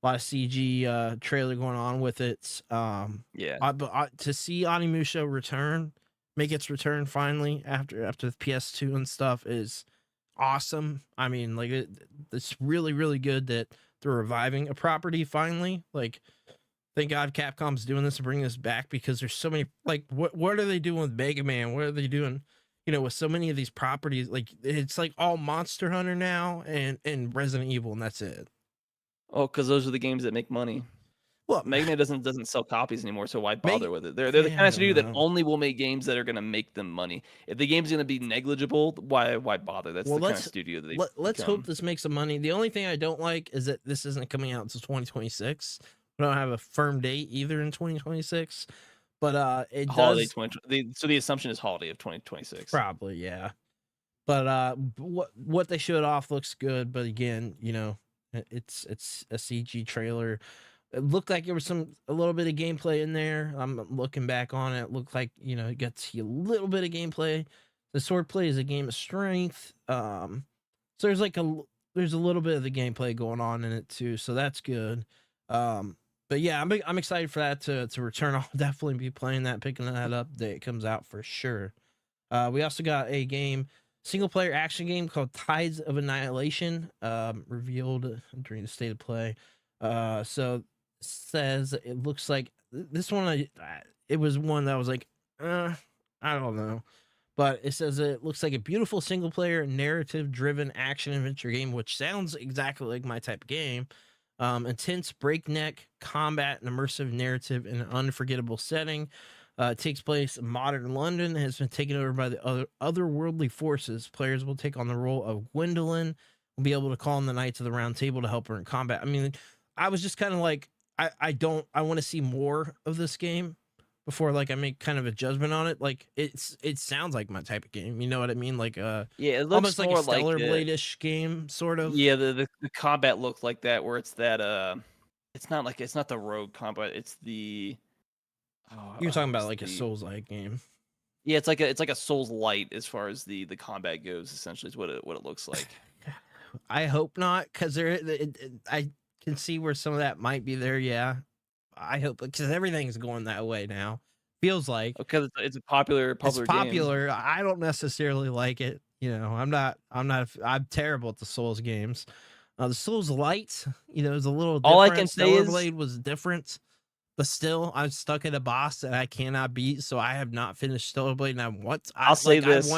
a lot of CG trailer going on with it. To see Onimusha return, make its return finally after the PS2 and stuff is awesome. I mean, like it's really really good that they're reviving a property finally. Like, thank God Capcom's doing this to bring this back, because there's so many. Like, what are they doing with Mega Man? What are they doing? With so many of these properties, like it's like all Monster Hunter now and Resident Evil, and that's it. Oh, because those are the games that make money. Well, Mega Man doesn't sell copies anymore, so why bother with it? They're the kind of studio that only will make games that are going to make them money. If the game's going to be negligible, why bother? That's the kind of studio that they. Let's hope this makes some money. The only thing I don't like is that this isn't coming out until 2026. We don't have a firm date either in 2026. But it holiday does. So the assumption is holiday of 2026. Probably, yeah. But what they showed off looks good. But again, it's a CG trailer. It looked like there was a little bit of gameplay in there. I'm looking back on it. It looked like you got to see a little bit of gameplay. The sword play is a game of strength. So there's a little bit of the gameplay going on in it too. So that's good. But yeah, I'm excited for that to return. I'll definitely be playing that, picking that up the day it comes out for sure. We also got a single player action game called Tides of Annihilation, revealed during the state of play. So it says it looks like this one. It was one that was like, I don't know, but it says it looks like a beautiful single player narrative driven action adventure game, which sounds exactly like my type of game. Intense breakneck combat and immersive narrative in an unforgettable setting. It takes place in modern London and has been taken over by the otherworldly forces. Players will take on the role of Gwendolyn, will be able to call on the Knights of the Round Table to help her in combat. I mean, I was just kind of like, I want to see more of this game before like I make kind of a judgment on it. Like it sounds like my type of game. You know what I mean? Like it looks almost like a more Stellar Blade-ish game, sort of. Yeah, the combat looked like that, where it's that it's not the rogue combat, it's the you're talking about like a Souls-like game. Yeah, it's like a Souls light as far as the combat goes, essentially is what it looks like. I hope not, because I can see where some of that might be there. Yeah, I hope, because everything's going that way now. Feels like because it's a popular game. I don't necessarily like it. I'm terrible at the Souls games. The Souls Light, is a little different. All I can say Stellar Blade was different, but still, I'm stuck at a boss that I cannot beat, so I have not finished Stellar Blade. And I want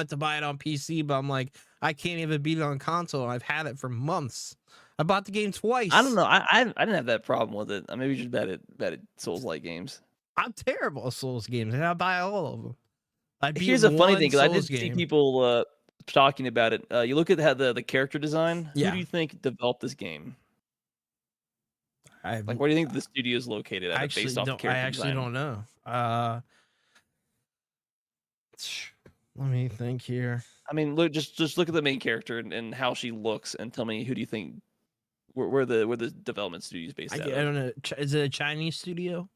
to buy it on PC, but I'm like, I can't even beat it on console. And I've had it for months. I bought the game twice. I don't know. I didn't have that problem with it. Maybe just bad at Souls-like games. I'm terrible at Souls games, and I buy all of them. Here's a funny thing, because I did see people talking about it. You look at the character design. Yeah. Who do you think developed this game? Where do you think the studio is located at based off the character design? I actually don't know. Let me think here. I mean, look, just look at the main character and how she looks, and tell me who do you think where the development studio is based out of. I don't know. Is it a Chinese studio?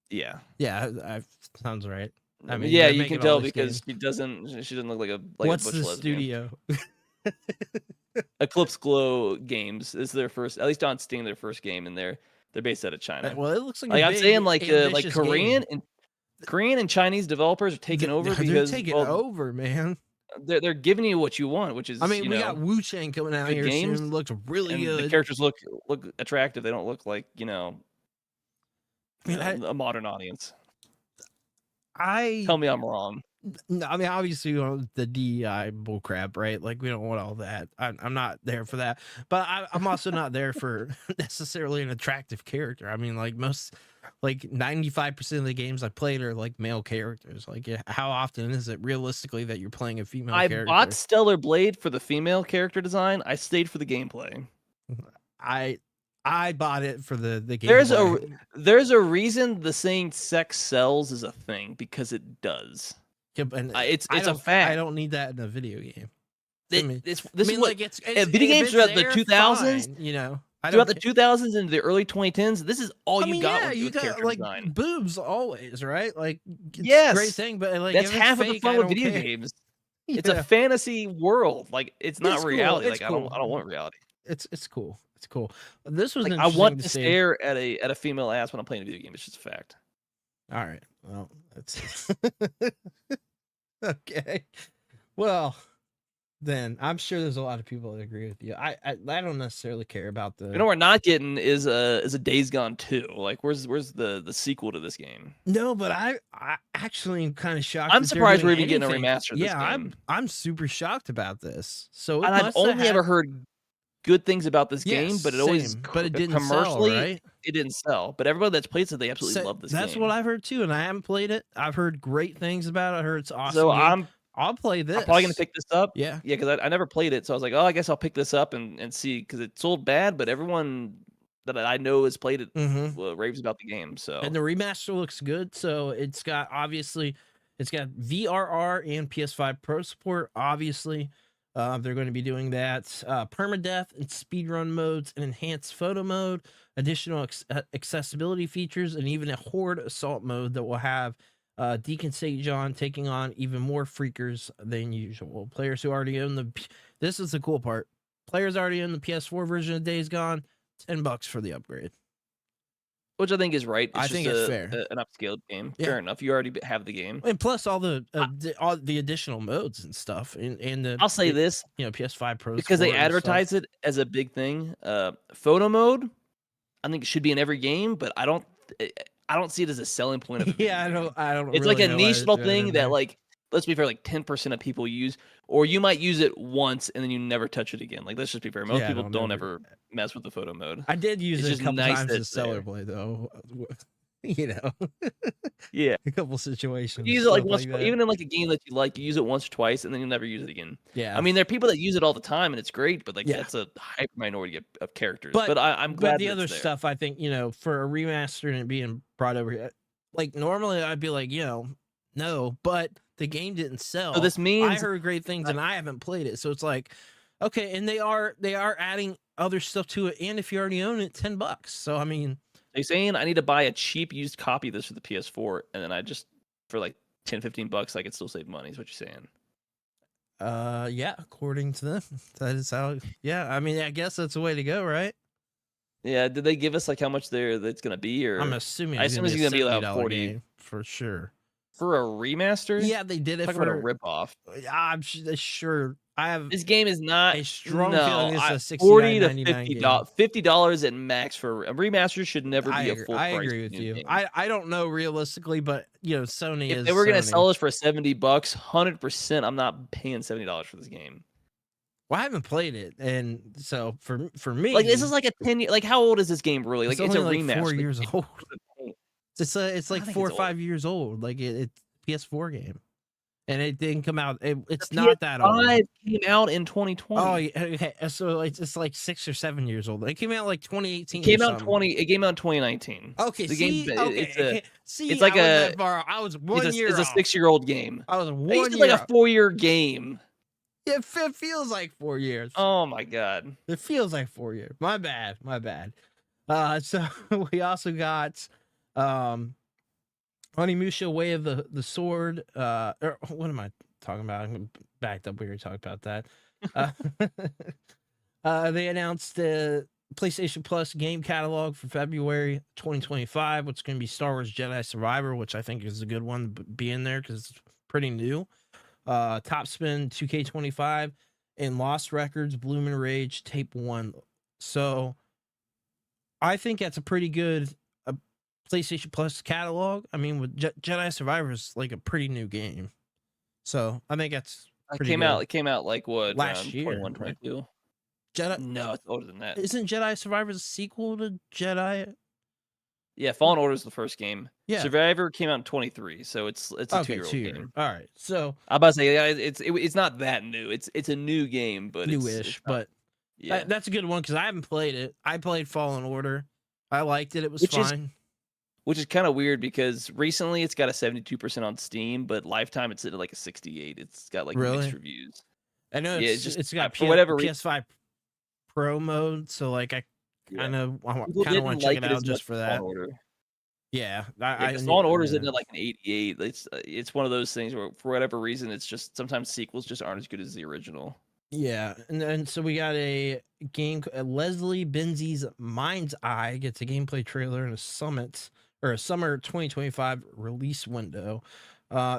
Yeah. Yeah, sounds right. I mean, yeah, you can tell because she doesn't look like a What's a butch the studio? Eclipse Glow Games is their first, at least on Steam, their first game, and they're based out of China. Well, it looks like I'm saying like Korean and Chinese developers are taking over because they're taking over, man. They're giving you what you want, which is we got Wu Chang coming out here games, soon. Looks really good. The characters look attractive. They don't look like a modern audience. Tell me I'm wrong. No, obviously, the DEI bullcrap, right? Like, we don't want all that. I'm not there for that, but I'm also not there for necessarily an attractive character. I mean, like 95% of the games I played are like male characters. Like, how often is it realistically that you're playing a female character? I bought Stellar Blade for the female character design. I stayed for the gameplay. I bought it for the gameplay. There's a reason the saying sex sells is a thing, because it does. Yeah, and it's a fact. I don't need that in a video game. Video games throughout the 2000s, throughout the 2000s into the early 2010s, this is all you got. You got like design. Boobs always, right? Like, yes, great thing, but like that's half of the fun with video games. It's a fantasy world. Like it's not It's reality. cool. It's Like cool. I don't want reality. It's cool. It's cool. This was Like I interesting want to to see. stare at a female ass when I'm playing a video game. It's just a fact. All right. Well, that's okay. Well, then I'm sure there's a lot of people that agree with you. I don't necessarily care about the. You know, what we're not getting is a Days Gone 2. Like, where's the sequel to this game? No, but I actually am kind of shocked. I'm surprised we're even anything. getting a remaster of this game. I'm super shocked about this. So and I've only ever heard good things about this game, but it didn't commercially sell, right? It didn't sell. But everybody that's played it, they absolutely love this game. That's what I've heard too, and I haven't played it. I've heard great things about it. I heard it's awesome. So I'll play this. I'm probably gonna pick this up. Yeah, because I never played it, so I was like, oh, I guess I'll pick this up and see, because it sold bad, but everyone that I know has played it raves about the game. So and the remaster looks good. So it's got VRR and PS5 Pro support. Obviously, they're going to be doing that. Permadeath and speedrun modes, and enhanced photo mode, additional accessibility features, and even a horde assault mode that will have Deacon St. John taking on even more freakers than usual. Players who already own this is the cool part. Players already own the PS4 version of Days Gone, $10 for the upgrade. Which I think is right. I think it's fair. An upscaled game. Yeah. Fair enough. You already have the game, and plus all the additional modes and stuff. And the I'll say this, PS5 Pro, because they advertise it as a big thing. Photo mode, I think it should be in every game, but I don't see it as a selling point of it. Yeah, I don't. It's really like a niche little thing that, like, let's be fair, like 10% of people use, or you might use it once and then you never touch it again. Like, let's just be fair. Most people don't ever mess with the photo mode. I did use it a couple times as Cellar Blade, though. Yeah, a couple situations. You use it like once, even in like a game that you like, you use it once or twice and then you'll never use it again. Yeah, I mean, there are people that use it all the time and it's great, but like that's a hyper minority of characters. But I'm glad. But the other stuff, I think, for a remaster and it being brought over here, like normally I'd be like, no, but the game didn't sell. So this means I heard great things and I haven't played it. So it's like, okay, and they are adding other stuff to it. And if you already own it, $10. So I mean, are you saying I need to buy a cheap used copy of this for the PS4, and then I just, for like $10-15, I could still save money? Is what you're saying? Yeah, according to them, that is how. Yeah, I mean, I guess that's the way to go, right? Yeah. Did they give us like how much that's gonna be? Or I'm assuming. I assume it's gonna be like 40 for sure. For a remaster? Yeah, they did it for a ripoff. I'm sure. This game is not a strong feeling. It's a $40 to $50 at max for a remaster. Should never be a full price. I agree with you. I don't know realistically, but Sony if they were gonna sell us for $70, 100%, I'm not paying $70 for this game. Well, I haven't played it, and so for me, like, this is like a 10-year. Like, how old is this game really? Like, it's a remaster. 4 years old. It's like 4 or 5 years old. Like it's PS4 game, and it didn't come out. It's not that old. It came out in 2020. Oh, yeah, okay. So it's like 6 or 7 years old. It came out like 2018. It came out in 2019. Okay, the game. It's like I was 1 year. It's a 6-year-old game. I was 1 year. It's like a 4-year game. It feels like 4 years. Oh my god, it feels like 4 years. My bad. So we also got Onimusha Way of the Sword. Or what am I talking about? I'm backed up. We were talking about that. They announced the PlayStation Plus game catalog for February 2025, which is going to be Star Wars Jedi Survivor, which I think is a good one to be in there because it's pretty new. Top Spin 2K25 and Lost Records Bloom and Rage Tape 1. So I think that's a pretty good PlayStation Plus catalog. I mean, with Jedi Survivor is like a pretty new game, so I think that's pretty good. It came out like what, last year, 21, 22. Right? Jedi? No, it's older than that. Isn't Jedi Survivor a sequel to Jedi? Yeah, Fallen Order is the first game. Yeah, Survivor came out in 23, so it's a 2-year-old game. All right, so I'm about to say it's not that new. It's a new game, but newish. But yeah, that's a good one because I haven't played it. I played Fallen Order. I liked it. It was fine. Which is kind of weird because recently it's got a 72% on Steam, but lifetime it's at like a 68. It's got like mixed reviews. I know. It's got for whatever PS5 Pro mode, so like I kind of want to check it out just for that. Yeah, Because Law and Order is in at like an 88. It's one of those things where for whatever reason it's just sometimes sequels just aren't as good as the original. Yeah, and then so we got a game. Leslie Benzi's Mind's Eye gets a gameplay trailer and a summer 2025 release window.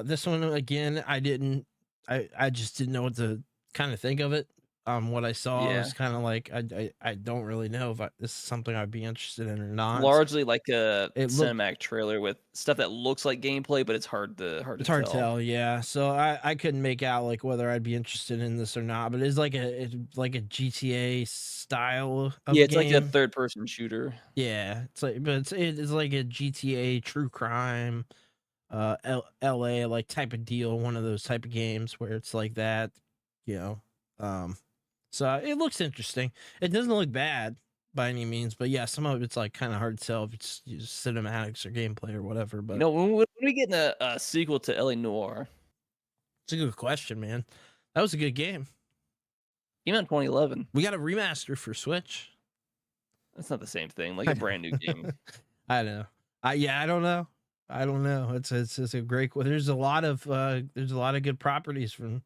This one again, I just didn't know what to kind of think of it. What I saw Yeah. was kind of like I don't really know if this is something I'd be interested in or not. Largely like a cinematic trailer with stuff that looks like gameplay, but it's hard to tell. Yeah. So I couldn't make out like whether I'd be interested in this or not. But it's like a GTA style of it's game. like a third person shooter. Yeah, it's like, but it's like a GTA true crime, LA like type of deal. One of those type of games where it's like that, So it looks interesting. It doesn't look bad by any means, but yeah, some of it's like kind of hard to tell if it's just cinematics or gameplay or whatever. But when we get a sequel to LA Noire? It's a good question, man. That was a good game. Came out in 2011. We got a remaster for Switch. That's not the same thing. Like a brand new game. I know. I don't know. I don't know. It's a great. There's a lot of good properties from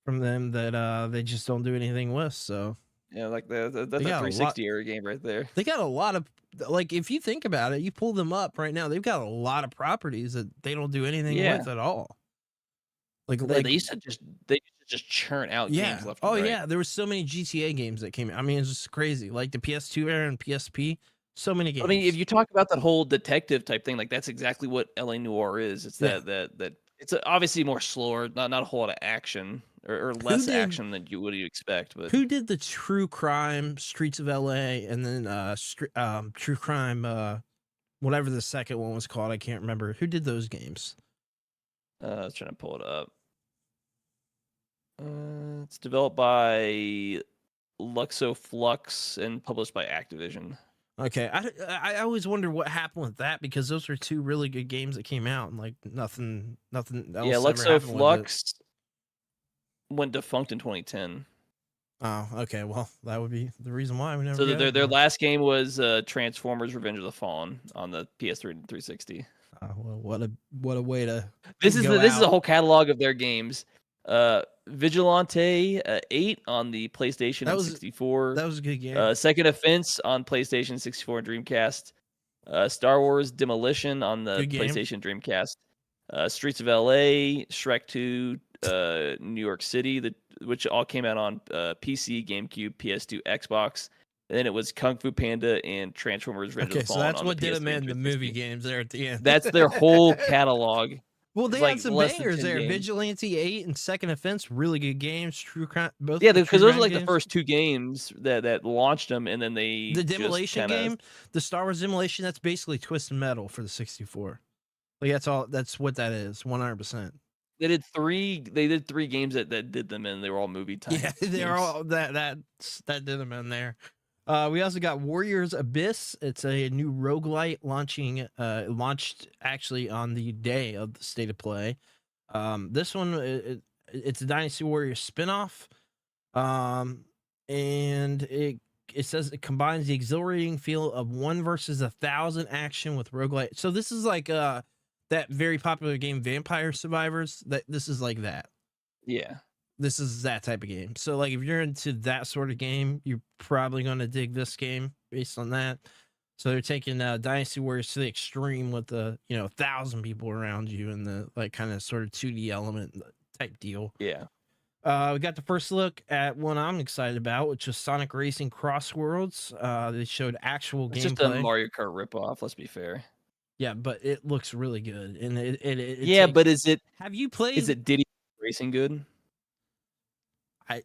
them that they just don't do anything with. So yeah, like that's a 360 era game right there. They got a lot of, like, if you think about it, you pull them up right now, they've got a lot of properties that they don't do anything with at all. Like they used to just churn out games left and right. Yeah, there were so many GTA games that came out. I mean, it's just crazy. Like the PS2 era and PSP, so many games. I mean, if you talk about that whole detective type thing, like that's exactly what LA Noire is. It's that it's obviously more slower, not a whole lot of action or less action than you would expect. But who did the true crime Streets of LA and then True Crime whatever the second one was called? I can't remember. Who did those games? I was trying to pull it up. It's developed by Luxo Flux and published by Activision. Okay, I always wonder what happened with that because those were two really good games that came out and like nothing else. Yeah, Luxo Flux went defunct in 2010. Oh, okay. Well, that would be the reason why we never. So their last game was Transformers: Revenge of the Fallen on the PS3 and 360. Well, what a way to. This is a whole catalog of their games. Vigilante 8 on the PlayStation and 64. That was a good game. Second Offense on PlayStation 64 and Dreamcast. Star Wars Demolition on the PlayStation Dreamcast. Streets of LA, Shrek 2, New York City, which all came out on PC, GameCube, PS2, Xbox. And then it was Kung Fu Panda and Transformers: Revenge of the Fallen. So that's what did them in the movie games there at the end. That's their whole catalog. Well, they had some bangers there. Games. Vigilante 8 and Second Offense, really good games. True Crime, both. Yeah, because those are like the first two games that launched them, and then the Demolition game, the Star Wars Demolition. That's basically Twisted Metal for the 64. Like that's what that is, 100%. They did three games that did them, and they were all movie type. Yeah, they're all that did them in there. We also got Warriors Abyss. It's a new roguelite launched actually on the day of the State of Play. This one, it's a Dynasty Warriors spinoff. And it says it combines the exhilarating feel of 1 versus 1,000 action with roguelite. So this is like that very popular game Vampire Survivors. This is like that. Yeah. This is that type of game. So, like, if you're into that sort of game, you're probably going to dig this game based on that. So they're taking Dynasty Warriors to the extreme with the 1,000 people around you and the like kind of sort of 2D element type deal. Yeah. We got the first look at one I'm excited about, which is Sonic Racing Cross Worlds. They showed actual gameplay. It's just a Mario Kart ripoff. Let's be fair. Yeah, but it looks really good, and it yeah, but is it? Have you played? Is it Diddy Racing good? I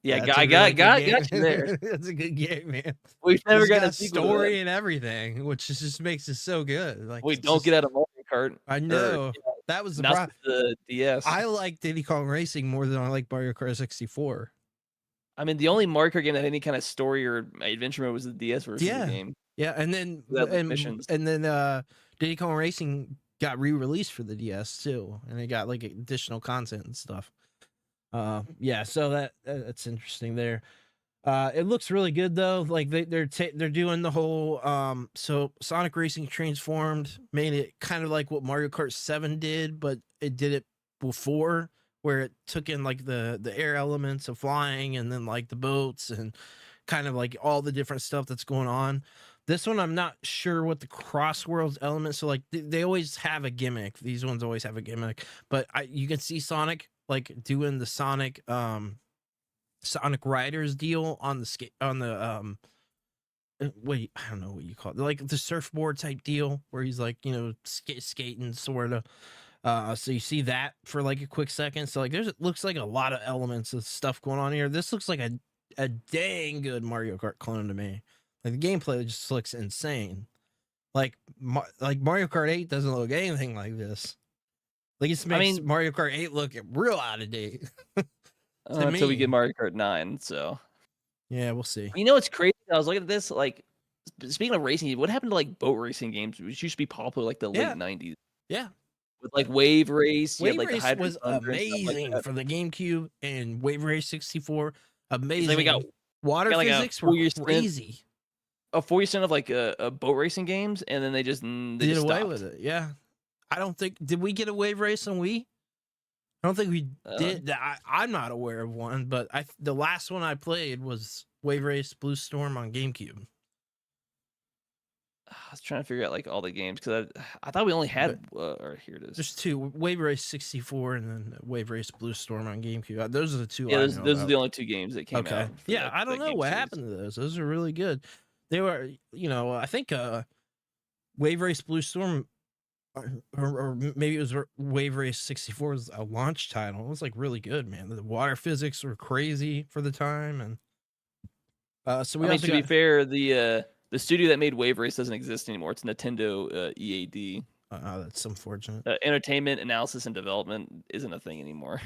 got you there. That's a good game, man. We've never got a story and everything, which just makes it so good. Like we don't get out of Mario Kart. I know that was the problem. The DS. I like Diddy Kong Racing more than I like Mario Kart 64. I mean, the only Mario Kart game that had any kind of story or adventure mode was the DS version of the game. Yeah, and then Diddy Kong Racing got re-released for the DS too, and it got like additional content and stuff. So that's interesting there. It looks really good though. Like they're doing the whole so Sonic Racing Transformed made it kind of like what Mario Kart 7 did, but it did it before, where it took in like the air elements of flying and then like the boats and kind of like all the different stuff that's going on. This one I'm not sure what the cross worlds elements, so like they always have a gimmick. These ones always have a gimmick, but you can see Sonic like doing the Sonic Riders deal on the wait, I don't know what you call it, like the surfboard type deal where he's like, skating sort of. So you see that for like a quick second. So like it looks like a lot of elements of stuff going on here. This looks like a dang good Mario Kart clone to me. Like the gameplay just looks insane. Like Mario Kart 8 doesn't look anything like this. Like it makes Mario Kart 8 look real out of date. Until we get Mario Kart 9, so yeah, we'll see. You know what's crazy? I was looking at this, like, speaking of racing, what happened to like boat racing games, which used to be popular like the late 90s? Yeah, with like Wave Race. Wave Race was amazing for the GameCube, and Wave Race 64, amazing. Then we got water physics were crazy. A 4% of like a boat racing games, and then they did away with it. Yeah, I don't think did we get a Wave Race on Wii? I don't think we did. I'm not aware of one, but the last one I played was Wave Race Blue Storm on GameCube. I was trying to figure out like all the games because I thought we only had. Or here it is. There's two: Wave Race 64 and then Wave Race Blue Storm on GameCube. Those are the two. Yeah, those are the only two games that came out. Yeah, I don't know what happened to those. Those are really good. They were, I think Wave Race Blue Storm. Or maybe it was Wave Race 64 was a launch title. It was like really good, man. The water physics were crazy for the time, and so we. To be fair, the studio that made Wave Race doesn't exist anymore. It's Nintendo EAD. That's unfortunate. Entertainment, analysis, and development isn't a thing anymore.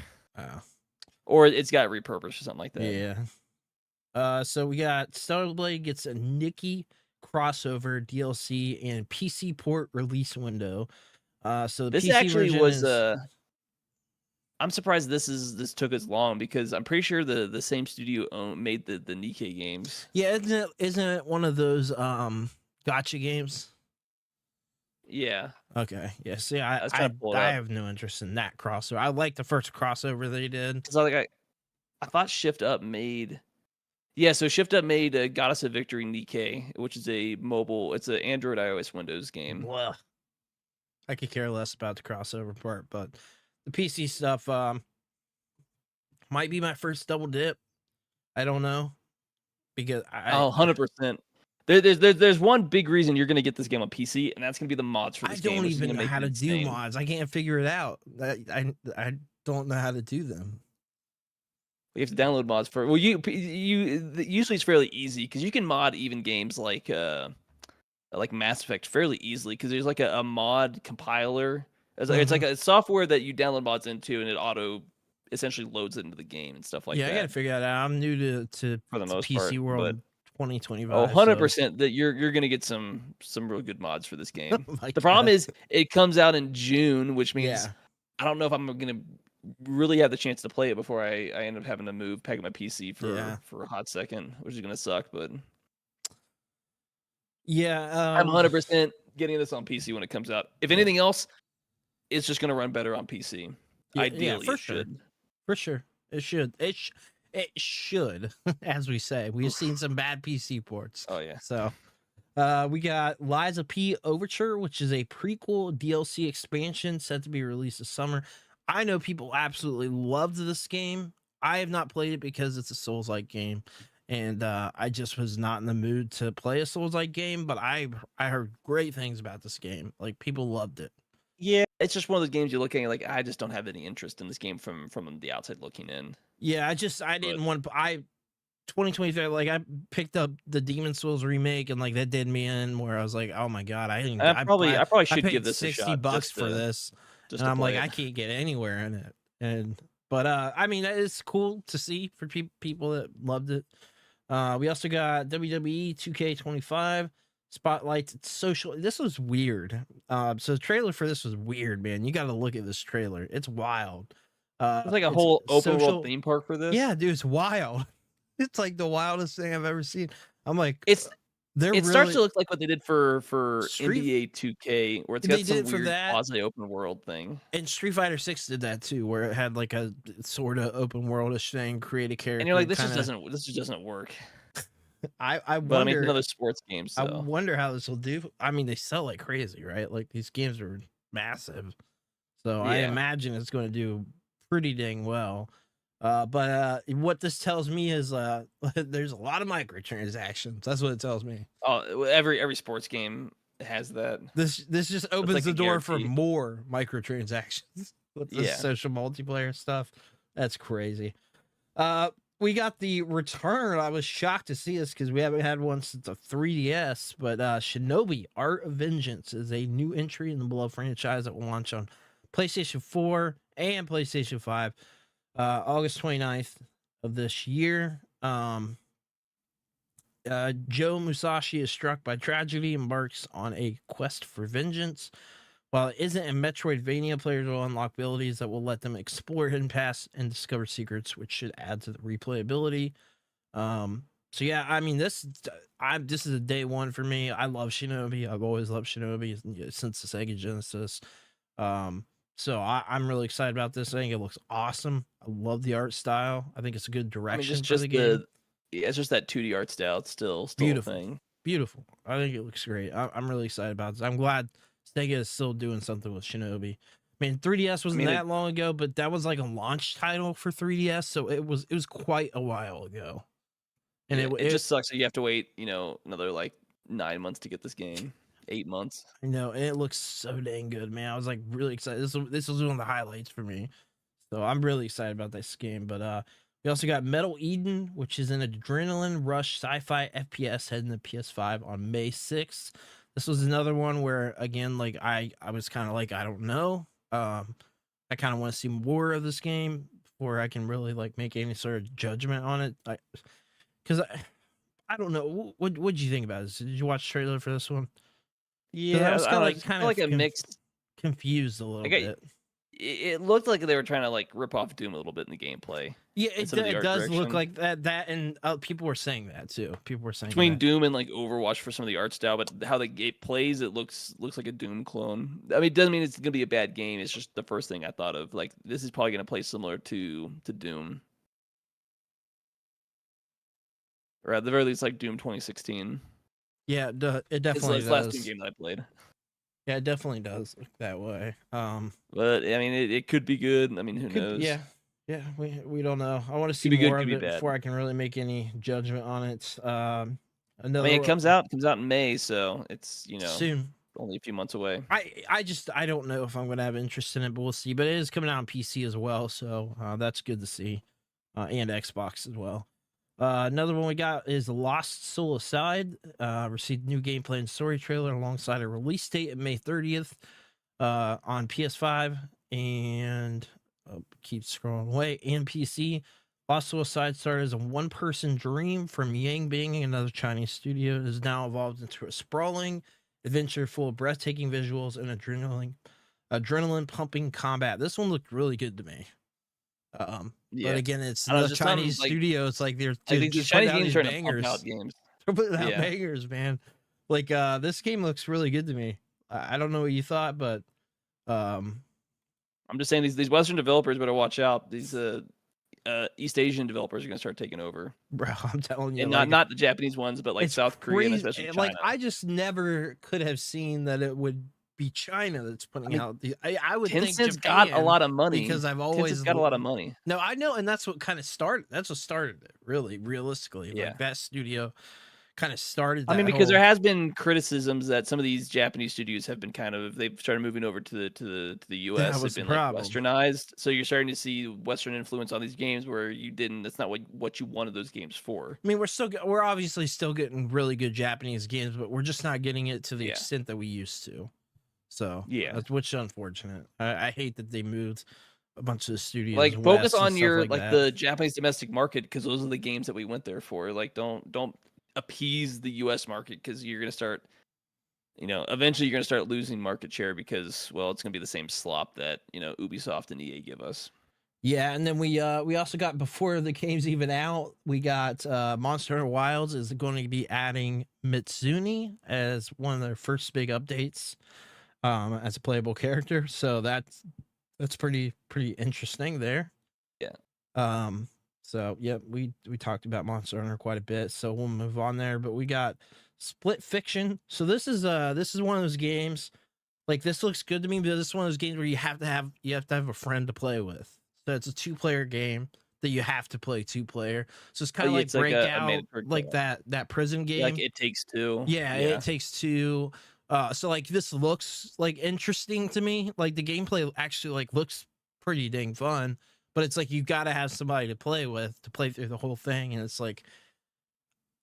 Or it's got repurposed or something like that. Yeah. So we got Stellar Blade gets a Nikki crossover DLC and PC port release window. So this PC actually was I'm surprised this took as long because I'm pretty sure the same studio made the Nikkei games. Yeah, isn't it one of those gotcha games? Yeah. Okay. Yeah. See, I have no interest in that crossover. I like the first crossover they did. So like I thought Shift Up made. Yeah, so Shift Up made Goddess of Victory Nikkei, which is it's an Android, iOS, Windows game. Well, I could care less about the crossover part, but the PC stuff might be my first double dip. I don't know. Because 100%. There's one big reason you're going to get this game on PC, and that's going to be the mods for this game. I don't even know how to do mods. I can't figure it out. I don't know how to do them. You have to download mods for. Well, usually it's fairly easy because you can mod even games like Mass Effect fairly easily because there's like a mod compiler. It's like a software that you download mods into and it auto essentially loads it into the game and stuff like that. Yeah, I gotta figure that out. I'm new to for the most PC part, world 2025. Oh, 100% that you're gonna get some real good mods for this game. The problem is it comes out in June, which means I don't know if I'm gonna really have the chance to play it before I end up having to pack up my PC for a hot second, which is gonna suck. But I'm 100% getting this on PC when it comes out. If anything else, it's just gonna run better on PC. Ideally, for sure. For sure, it should. It should, as we say. We've seen some bad PC ports. Oh yeah. So, we got Lies of P Overture, which is a prequel DLC expansion set to be released this summer. I know people absolutely loved this game. I have not played it because it's a Souls-like game, and I just was not in the mood to play a Souls-like game. But I heard great things about this game. Like people loved it. Yeah, it's just one of those games you're looking at like I just don't have any interest in this game from the outside looking in. Yeah, I didn't want to. 2023, like I picked up the Demon Souls remake and like that did me in where I was like, oh my god, I probably should give this a shot. $60 for this. And I'm like, I can't get anywhere in it. But I mean, it's cool to see for people that loved it. We also got WWE 2K25 Spotlight Social. This was weird. So the trailer for this was weird, man. You got to look at this trailer. It's wild. It's like a whole open world theme park for this. Yeah, dude, it's wild. It's like the wildest thing I've ever seen. I'm like, It they're starts to really look like what they did for Street. NBA 2K, where it's They got did some it for weird that, quasi open world thing. and Street Fighter 6 did that too, where it had like a sort of open worldish thing, create a And you're like, character. this Kind just doesn't work. I But I mean, it's wonder. another sports game, I so wonder how this will do. I mean, they sell like crazy, right? Like these games are massive, so I yeah. imagine it's going to do pretty dang well. But what this tells me is there's a lot of microtransactions. That's what it tells me. Oh, every sports game has that. This just opens like the a door for guarantee. more microtransactions with this Yeah. social multiplayer stuff. That's crazy. We got the return. I was shocked to see this because we haven't had one since the 3DS. But Shinobi Art of Vengeance is a new entry in the beloved franchise that will launch on PlayStation 4 and PlayStation 5 August 29th of this year. Joe Musashi is struck by tragedy and embarks on a quest for vengeance. While it isn't a Metroidvania, players will unlock abilities that will let them explore hidden paths and discover secrets, which should add to the replayability. So yeah, I mean, this is a day one for me. I love Shinobi. I've always loved Shinobi since the Sega Genesis. So I'm really excited about this. I think it looks awesome. I love the art style. I think it's a good direction for the game. Yeah, it's just that 2D art style. It's still Beautiful. a thing. Beautiful. I think it looks great. I'm really excited about this. I'm glad Sega is still doing something with Shinobi. I mean, 3DS wasn't that long ago, but that was like a launch title for 3DS, so it was quite a while ago. And it just sucks that you have to wait, another like 9 months to get this game. 8 months. I know, and it looks so dang good, man. I was like really excited. This was one of the highlights for me. So I'm really excited about this game. But we also got Metal Eden, which is an adrenaline rush sci-fi FPS heading to PS5 on May 6th. This was another one where, again, like I was kind of like, I don't know. I kind of want to see more of this game before I can really like make any sort of judgment on it. Because I don't know. What'd you think about this? Did you watch the trailer for this one? Yeah, I was kind of like a mixed, confused a little bit. It looked like they were trying to like rip off Doom a little bit in the gameplay. Yeah, it does look like that. And people were saying that too. People were saying between Doom and like Overwatch for some of the art style, but how the game plays, it looks like a Doom clone. I mean, it doesn't mean it's gonna be a bad game. It's just the first thing I thought of. Like, this is probably gonna play similar to Doom, or at the very least, like Doom 2016. Yeah, it definitely does. It's the last Doom game that I played. Yeah, it definitely does look that way. But I mean, it could be good. I mean, who knows? Yeah, we don't know. I want to see more of it before I can really make any judgment on it. I mean, it comes out in May, so it's soon, only a few months away. I don't know if I'm gonna have interest in it, but we'll see. But it is coming out on PC as well, so that's good to see, and Xbox as well. Another one we got is Lost Soul Aside. Received new gameplay and story trailer alongside a release date of May 30th on PS5 and keep scrolling away and PC. Lost Soul Aside started as a one-person dream from Yangbing, another Chinese studio. It has now evolved into a sprawling adventure full of breathtaking visuals and adrenaline pumping combat. This one looked really good to me. But again, it's the Chinese studio. It's like they're these Chinese games are bangers. Games. They're putting out bangers, man. Like this game looks really good to me. I don't know what you thought, but I'm just saying these Western developers better watch out. These East Asian developers are gonna start taking over, bro. I'm telling you, and not the Japanese ones, but like South Korea, and especially China. Like I just never could have seen that it would be China that's putting out the. I would think Tencent's got a lot of money because I've always got a lot of money. No, I know, and that's what kind of started. That's what started it, really, realistically. Yeah, like that studio kind of started. I mean, because there has been criticisms that some of these Japanese studios have been they've started moving over to the US. They've been like westernized, so you're starting to see Western influence on these games where you didn't. That's not what you wanted those games for. I mean, we're obviously still getting really good Japanese games, but we're just not getting it to the extent that we used to. So that's which is unfortunate. I hate that they moved a bunch of the studios. Like focus on your like the Japanese domestic market because those are the games that we went there for. Like don't appease the US market because you're gonna start, eventually you're gonna start losing market share because it's gonna be the same slop that Ubisoft and EA give us. Yeah, and then we also got, before the game's even out, we got Monster Hunter Wilds is going to be adding Mitsune as one of their first big updates, as a playable character. So that's pretty interesting there. Yeah. So yeah, we talked about Monster Hunter quite a bit, so we'll move on there. But we got Split Fiction. So this is one of those games. Like, this looks good to me, but this is one of those games where you have to have a friend to play with. So it's a 2-player game that you have to play 2-player. So it's kind of like Breakout, like that prison game. Like It Takes Two. Yeah, It Takes Two. So like, this looks like interesting to me. Like, the gameplay actually like looks pretty dang fun, but it's like you got to have somebody to play with to play through the whole thing, and it's like,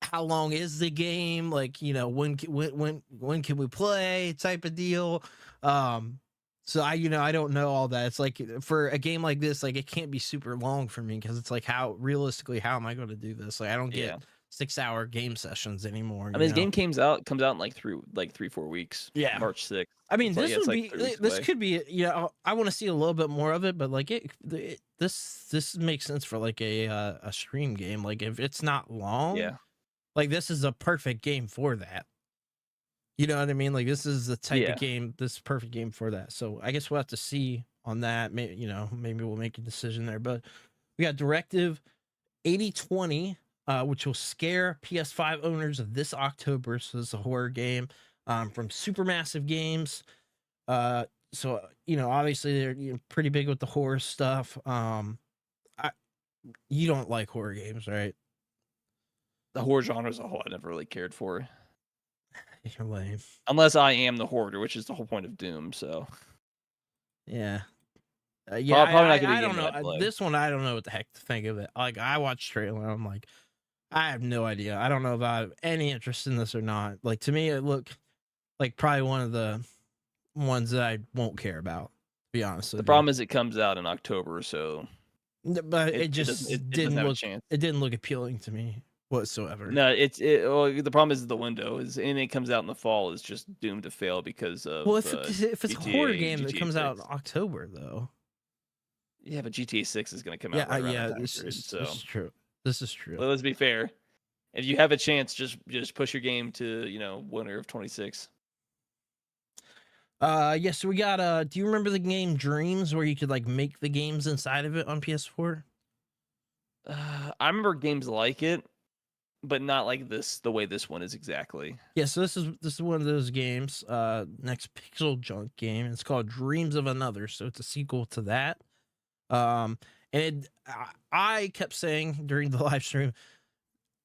how long is the game? Like, when can we play, type of deal. So I don't know all that. It's like, for a game like this, like, it can't be super long for me, because it's like, how am I going to do this? Like, I don't get 6-hour game sessions anymore. I mean, this game comes out in like 3-4 weeks. Yeah, March 6th. I mean, this could be, I want to see a little bit more of it, but like, this makes sense for like a stream game. Like, if it's not long, like, this is a perfect game for that. You know what I mean? Like, this is the type of game, this perfect game for that. So I guess we'll have to see on that. Maybe we'll make a decision there. But we got Directive 8020, which will scare PS5 owners of this October. So this is a horror game from Supermassive Games. So obviously they're pretty big with the horror stuff. You don't like horror games, right? The horror genre as a whole, I never really cared for. You're lame. Unless I am the hoarder, which is the whole point of Doom. So yeah. Probably not gonna be I don't know. This one, I don't know what the heck to think of it. Like, I watched trailer, and I'm like, I have no idea. I don't know if I have any interest in this or not. Like, to me, it looked like probably one of the ones that I won't care about, to be honest with you. The problem is it comes out in October, so. But it didn't look appealing to me whatsoever. No, the problem is the window is anything comes out in the fall is just doomed to fail because of. Well, if it's a horror game that comes out in October, though. Yeah, but GTA 6 is going to come out. This is true. This is true. Well, let's be fair. If you have a chance, just push your game to winter of 26. So we got do you remember the game Dreams, where you could like make the games inside of it on PS4? I remember games like it, but not like this, the way this one is exactly. Yeah, so this is one of those games, next Pixel Junk game. It's called Dreams of Another, so it's a sequel to that. And I kept saying during the live stream,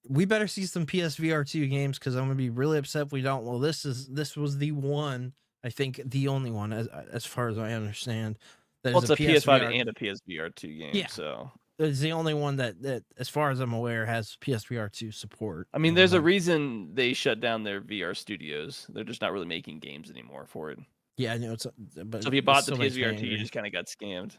we better see some PSVR 2 games, because I'm gonna be really upset if we don't. Well, this was the one, I think the only one, as far as I understand. It's a PS5 and a PSVR 2 game. Yeah. So it's the only one that, as far as I'm aware, has PSVR 2 support. I mean, there's a reason they shut down their VR studios. They're just not really making games anymore for it. Yeah, I know. But so if you bought the PSVR 2, you just kind of got scammed.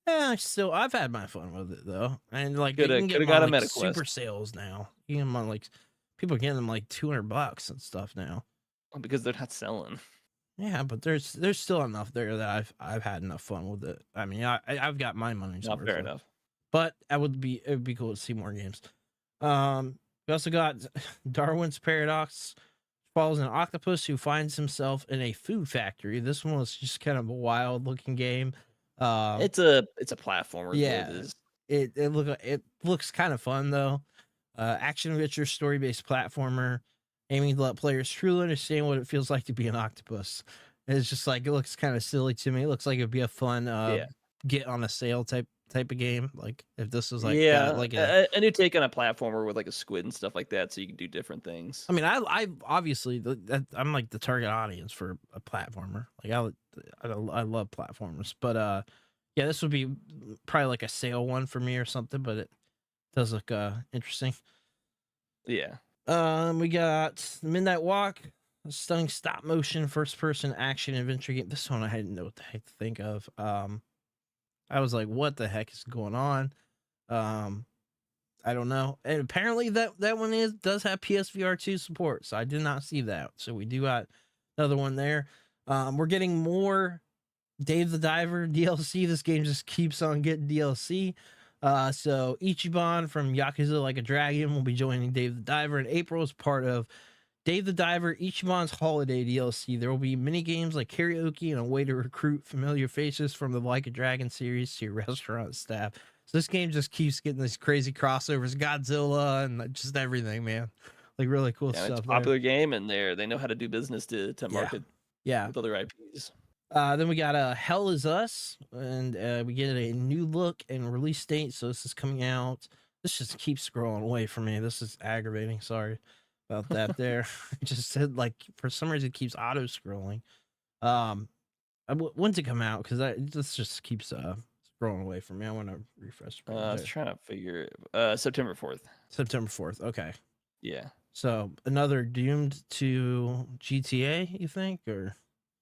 Yeah, still, I've had my fun with it though, and like, could have got a MetaQuest. Super sales now. You can get them on, like, people are getting them like $200 and stuff now. Well, because they're not selling. Yeah, but there's still enough there that I've had enough fun with it. I mean, I've got my money. Not fair enough. But it would be cool to see more games. We also got Darwin's Paradox. Follows an octopus who finds himself in a food factory. This one was just kind of a wild looking game. It's a platformer. Yeah, it looks kind of fun though. Action adventure story based platformer, aiming to let players truly understand what it feels like to be an octopus. It's just like, it looks kind of silly to me. It looks like it'd be a fun get on a sale type of game. Like, if this was like like a new take on a platformer with like a squid and stuff like that, so you can do different things. I mean, I obviously I'm like the target audience for a platformer. Like, I love platformers, but yeah, this would be probably like a sale one for me or something. But it does look interesting. Yeah. We got Midnight Walk, a stunning stop motion first person action adventure game. This one I didn't know what the heck to think of. I was like, what the heck is going on? I don't know. And apparently that one does have PSVR 2 support, so I did not see that. So we do got another one there. We're getting more Dave the Diver DLC. This game just keeps on getting DLC. So Ichiban from Yakuza Like a Dragon will be joining Dave the Diver in April as part of Dave the Diver Ichiban's Holiday DLC. There will be mini games like karaoke and a way to recruit familiar faces from the Like a Dragon series to your restaurant staff. So this game just keeps getting these crazy crossovers, Godzilla and just everything, man. Like really cool stuff. It's a popular game, and they know how to do business to market with other IPs. Then we got Hell Is Us, and we get a new look and release date. So this is coming out. This just keeps scrolling away from me. This is aggravating. Sorry about that. There, it just said like for some reason it keeps auto scrolling. When's it come out? Because this just keeps scrolling away from me. I want to refresh. I was trying to figure September 4th. September 4th. Okay. Yeah. So another doomed to GTA, you think, or?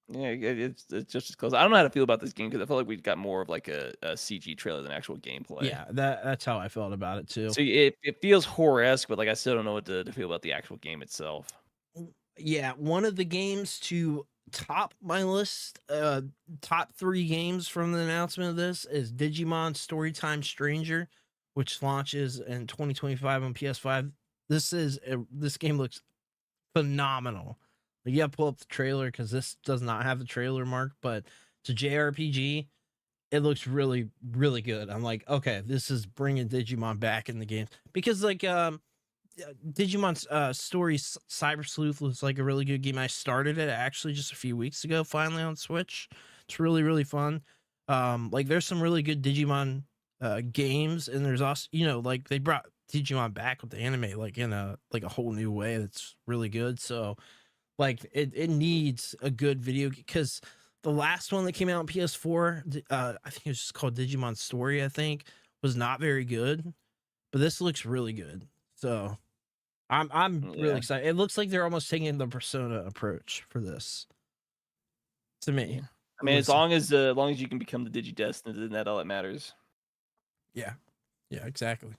Yeah, it's just as close. I don't know how to feel about this game because I feel like we got more of like a CG trailer than actual gameplay. Yeah, that's how I felt about it too. So it feels horror-esque, but like I still don't know what to feel about the actual game itself. Yeah, one of the games to top my list, top 3 games from the announcement of this is Digimon Storytime Stranger, which launches in 2025 on PS5. This game looks phenomenal. Yeah, pull up the trailer because this does not have the trailer mark, but it's a JRPG. It looks really, really good. I'm like, okay, this is bringing Digimon back in the game because like Digimon's Story Cyber Sleuth was like a really good game. I started it actually just a few weeks ago, finally on Switch. It's really, really fun. Like there's some really good Digimon games, and there's also like they brought Digimon back with the anime like in a whole new way that's really good. So. Like it needs a good video because the last one that came out on PS4, I think it was just called Digimon Story. I think was not very good, but this looks really good. So I'm really excited. It looks like they're almost taking the Persona approach for this. To me, I mean, as long as you can become the Digidestined, then that's all that matters. Yeah, exactly.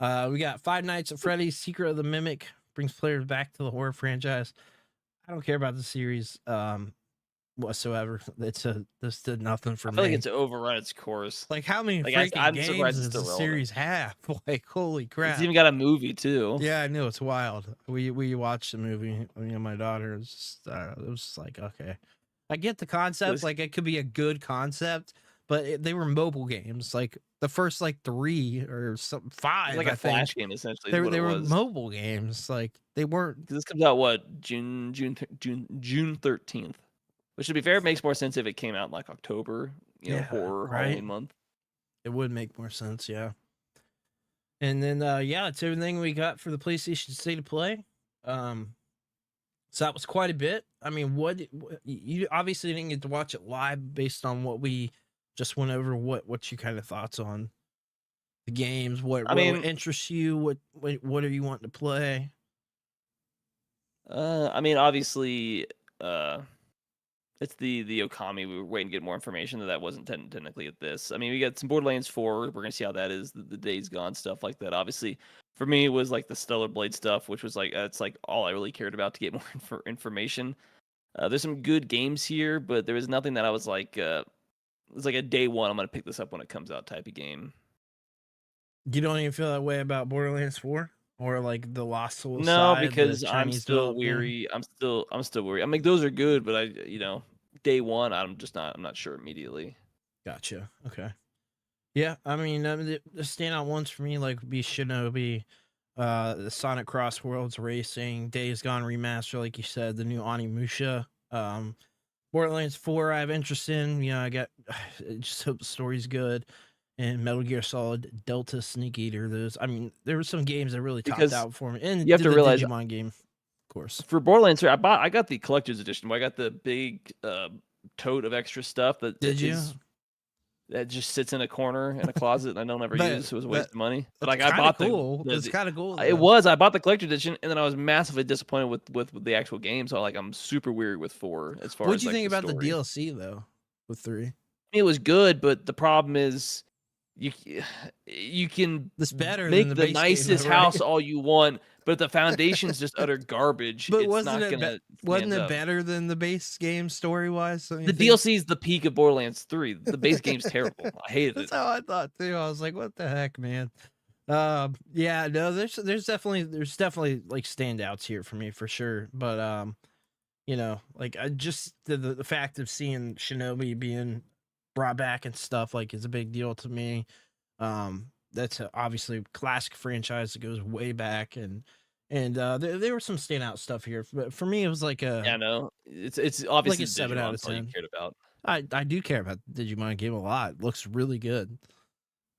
We got Five Nights at Freddy's: Secret of the Mimic brings players back to the horror franchise. I don't care about the series whatsoever. This did nothing for me. I feel like it's overrun its course. Like how many freaking games does the series have? Like holy crap! It's even got a movie too. Yeah, I know, it's wild. We watched the movie. My daughter was it was just like, okay, I get the concept. Like it could be a good concept, but they were mobile games. Like the first 3 or 5, like a Flash game essentially. They were mobile games. Like they weren't. This comes out June 13th, which to be fair makes more sense if it came out in like October. Horror Halloween month. It would make more sense, yeah. And then it's everything we got for the PlayStation State of Play. So that was quite a bit. I mean, what you obviously didn't get to watch it live based on what we just went over. What's your kind of thoughts on the games? What interests you? What are you wanting to play? I mean, obviously, it's the Okami. We were waiting to get more information. That wasn't technically at this. I mean, we got some Borderlands 4. We're gonna see how that is. The Days Gone stuff like that. Obviously, for me, it was like the Stellar Blade stuff, which was like it's like all I really cared about to get more information. There's some good games here, but there was nothing that I was like. It's like a day one. I'm gonna pick this up when it comes out type of game. You don't even feel that way about Borderlands 4 or like the Lost Souls? No, because I'm still weary. I'm still worried. I mean, those are good, but day one, I'm not sure immediately. Gotcha. Okay. Yeah, I mean, the standout ones for me like be Shinobi, the Sonic Cross Worlds Racing, Days Gone Remaster, like you said, the new Onimusha. Borderlands 4 I have interest in. I just hope the story's good. And Metal Gear Solid Delta Sneak Eater. There were some games that really topped out for me. And you have to realize, Digimon game, of course. For Borderlands 3, I got the collector's edition where I got the big tote of extra stuff that that just sits in a corner in a closet and I don't ever use. So it was a waste of money. But like I bought it's kind of cool. It was. I bought the collector edition and then I was massively disappointed with the actual game. So I'm super weary with 4 as far as. What'd you think about the DLC though with 3? It was good, but the problem is you can it's better make than the nicest house all you want, But if the foundation's just utter garbage, But it's not gonna wasn't stand it up. better than the base game story wise? The DLC is the peak of Borderlands 3. The base game's terrible. I hated That's it. how I thought too. I was like, what the heck, man? Yeah, no, there's definitely like standouts here for me for sure. But you know, like I just the fact of seeing Shinobi being brought back and stuff like is a big deal to me. That's obviously a classic franchise that goes way back, and there were some standout stuff here. But for me, it was like Yeah, a no, it's obviously like a 7 out of Digimon all you 10. cared about. I do care about the Digimon game a lot. It looks really good.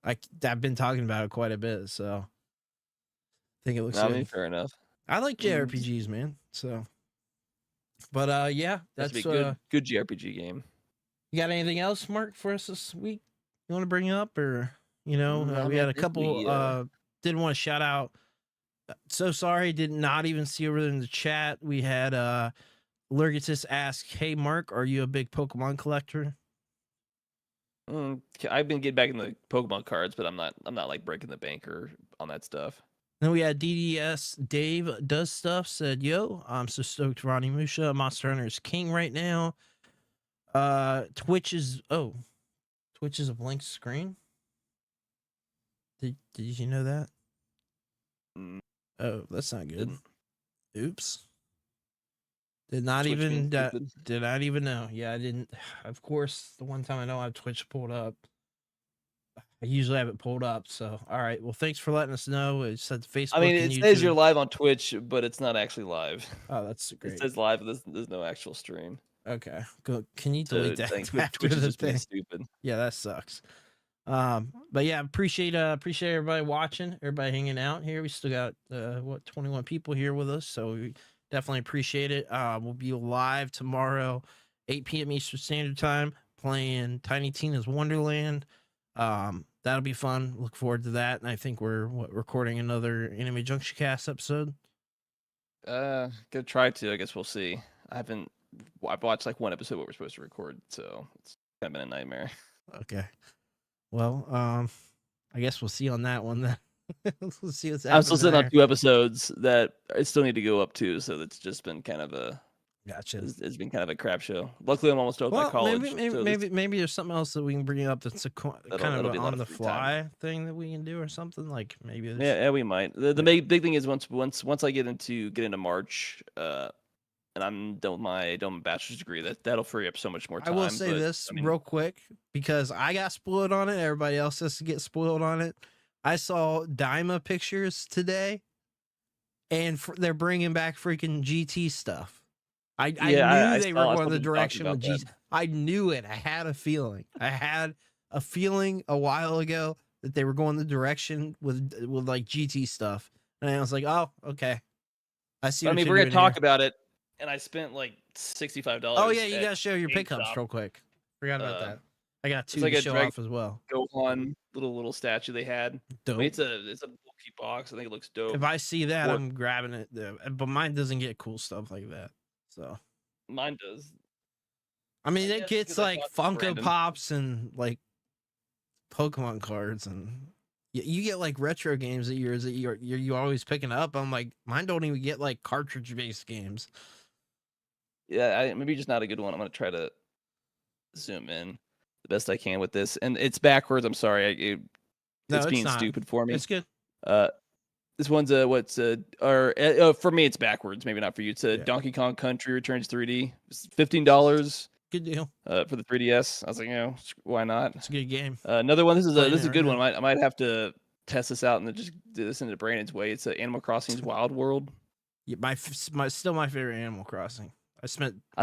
I've been talking about it quite a bit, so I think it looks I good. mean, fair enough. I like JRPGs, man. So, but yeah, That's that's a good JRPG game. You got anything else, Mark, for us this week? You want to bring up, or we I had a think couple. Didn't want to shout out. So sorry, did not even see over in the chat. We had Lurgitus ask, "Hey, Mark, are you a big Pokemon collector?" I've been getting back in the Pokemon cards, but I'm not like breaking the bank or on that stuff. Then we had DDS Dave does stuff, said, "Yo, I'm so stoked Ronnie Musha, Monster Hunter is king right now." Twitch is a blank screen. Did you know that? Oh, that's not good. Oops. Did not Twitch even know. Yeah, I didn't. Of course, the one time I know I have Twitch pulled up. I usually have it pulled up. So, all right. Well, thanks for letting us know. It said Facebook. I mean, and it YouTube. says you're live on Twitch, but it's not actually live. Oh, that's great. It says live, but there's no actual stream. Okay. Go. Can you delete that? Twitch is just being stupid. Yeah, that sucks. But yeah, appreciate everybody watching, everybody hanging out here. We still got 21 people here with us, so we definitely appreciate it. We'll be live tomorrow, 8 p.m. Eastern Standard Time, playing Tiny Tina's Wonderland. That'll be fun. Look forward to that. And I think we're recording another Anime Junction Cast episode. Gonna try to. I guess we'll see. I've watched like one episode of what we're supposed to record, so it's kind of been a nightmare. Okay. Well, I guess we'll see on that one then. We'll see what's happening. I'm still sitting on 2 episodes that I still need to go up to, so that's just been kind of a gotcha. It's been kind of a crap show. Luckily, I'm almost done with my college. Maybe there's something else that we can bring up that's a kind of an on the fly thing that we can do or something like maybe. Yeah, we might. The big thing is once I get into March, and I'm done with my bachelor's degree, that'll free up so much more time. I will say real quick because I got spoiled on it. Everybody else has to get spoiled on it. I saw Daima pictures today, and they're bringing back freaking GT stuff. I knew they were going the direction of GT. I knew it. I had a feeling. I had a feeling a while ago that they were going the direction with like GT stuff, and I was like, oh, okay. I see. I mean, we're gonna talk about it. And I spent like $65. Oh yeah, you gotta show your pickups real quick. Forgot about that. I got 2 to show off as well. Gohan little statue they had. Dope. I mean, it's a bulky box. I think it looks dope. If I see that, I'm grabbing it. But mine doesn't get cool stuff like that. So mine does. I mean, it gets like Funko Pops and like Pokemon cards, and you get like retro games that you're always picking up. I'm like, mine don't even get like cartridge based games. Yeah, maybe just not a good one. I'm gonna try to zoom in the best I can with this, and it's backwards. I'm sorry, it's being stupid for me. It's good. This one's for me it's backwards. Maybe not for you. It's a Donkey Kong Country Returns 3D. It's $15. Good deal. For the 3DS. I was like, why not? It's a good game. Another one. This is a good one. I might have to test this out and then just do this into Brandon's way. It's Animal Crossing's Wild World. Yeah, still my favorite Animal Crossing. I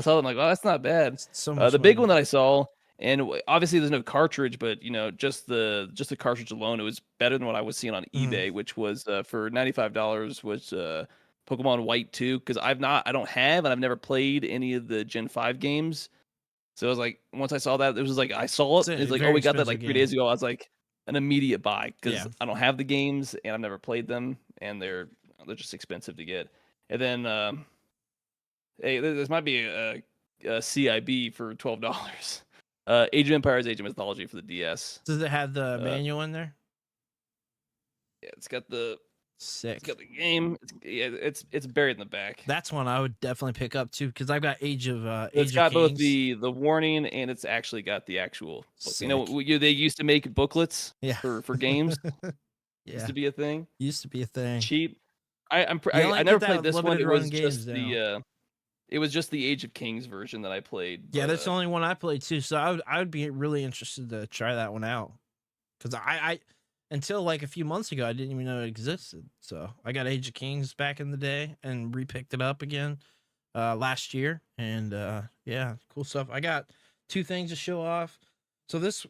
saw them like, oh, that's not bad. So much the big one that I saw, and obviously there's no cartridge, but just the cartridge alone, it was better than what I was seeing on eBay, which was for $95 was Pokemon White 2, because I don't never played any of the Gen 5 games. So I was like, once I saw that, it was like I saw it. It's like, oh, we got that like 3 days ago. I was like, an immediate buy because I don't have the games and I've never played them, and they're just expensive to get. And then hey, this might be a CIB for $12. Age of Empires: Age of Mythology for the DS. Does it have the manual in there? Yeah, it's got the Sick. It's got the game. It's buried in the back. That's one I would definitely pick up too, because I've got Age of It's got Kings. both the warning and it's actually got the actual book. Sick. You know, they used to make booklets for games. Used to be a thing. Cheap. I never played this one. It was just it was just the Age of Kings version that I played. Yeah, that's the only one I played too. So I would be really interested to try that one out, because I until like a few months ago I didn't even know it existed. So I got Age of Kings back in the day and repicked it up again last year, and yeah, cool stuff. I got 2 things to show off. So this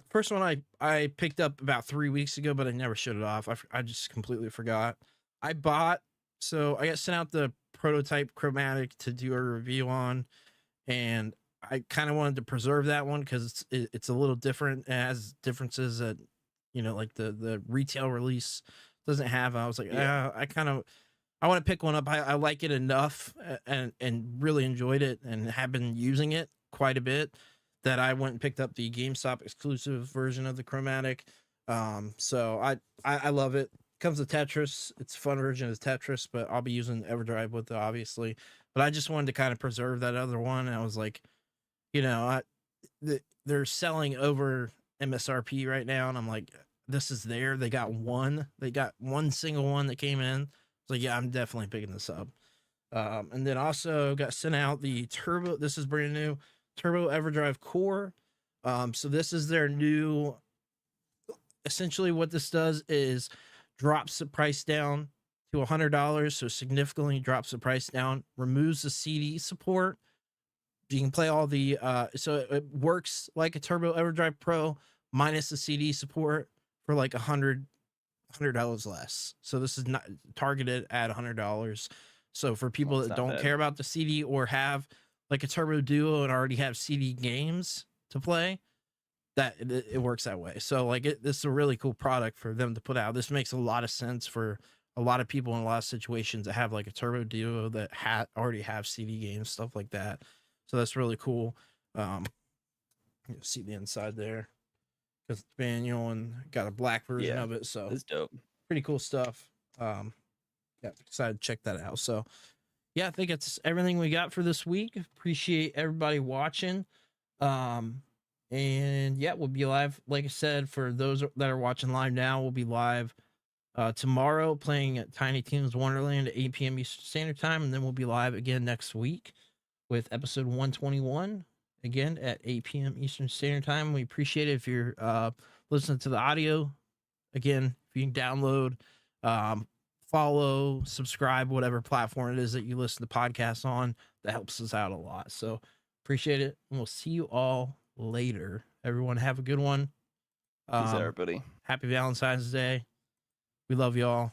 first one I picked up about 3 weeks ago, but I never showed it off. I just completely forgot. I got sent out the prototype chromatic to do a review on, and I kind of wanted to preserve that one because it's a little different. It has differences that, you know, like the retail release doesn't have. I was like, I want to pick one up. I like it enough and really enjoyed it and have been using it quite a bit that I went and picked up the GameStop exclusive version of the chromatic. So I love it. Comes with Tetris. It's a fun version of Tetris, but I'll be using Everdrive with it, obviously. But I just wanted to kind of preserve that other one. And I was like, you know, they're selling over MSRP right now, and I'm like, this is there. They got one single one that came in. So yeah, I'm definitely picking this up. And then also got sent out the Turbo. This is brand new Turbo Everdrive Core. So this is their new. Essentially, what this does is drops the price down to $100, so significantly drops the price down, removes the CD support. You can play all the so it works like a Turbo Everdrive Pro minus the CD support for like $100 less. So this is not targeted at $100. So for people that don't care about the CD or have like a Turbo Duo and already have CD games to play, that it works that way. So like this is a really cool product for them to put out. This makes a lot of sense for a lot of people in a lot of situations that have like a Turbo Duo that already have CD games, stuff like that. So that's really cool. You see the inside there, because it's manual and got a black version of it. So it's dope. Pretty cool stuff. Yeah, excited to check that out. So yeah, I think it's everything we got for this week. Appreciate everybody watching. And yeah, we'll be live. Like I said, for those that are watching live now, we'll be live tomorrow playing at Tiny Tina's Wonderland at 8 p.m. Eastern Standard Time. And then we'll be live again next week with episode 121, again at 8 p.m. Eastern Standard Time. We appreciate it if you're listening to the audio. Again, if you can download, follow, subscribe, whatever platform it is that you listen to podcasts on, that helps us out a lot. So appreciate it. And we'll see you all later. Everyone have a good one. Peace out, everybody. Happy Valentine's Day. We love y'all.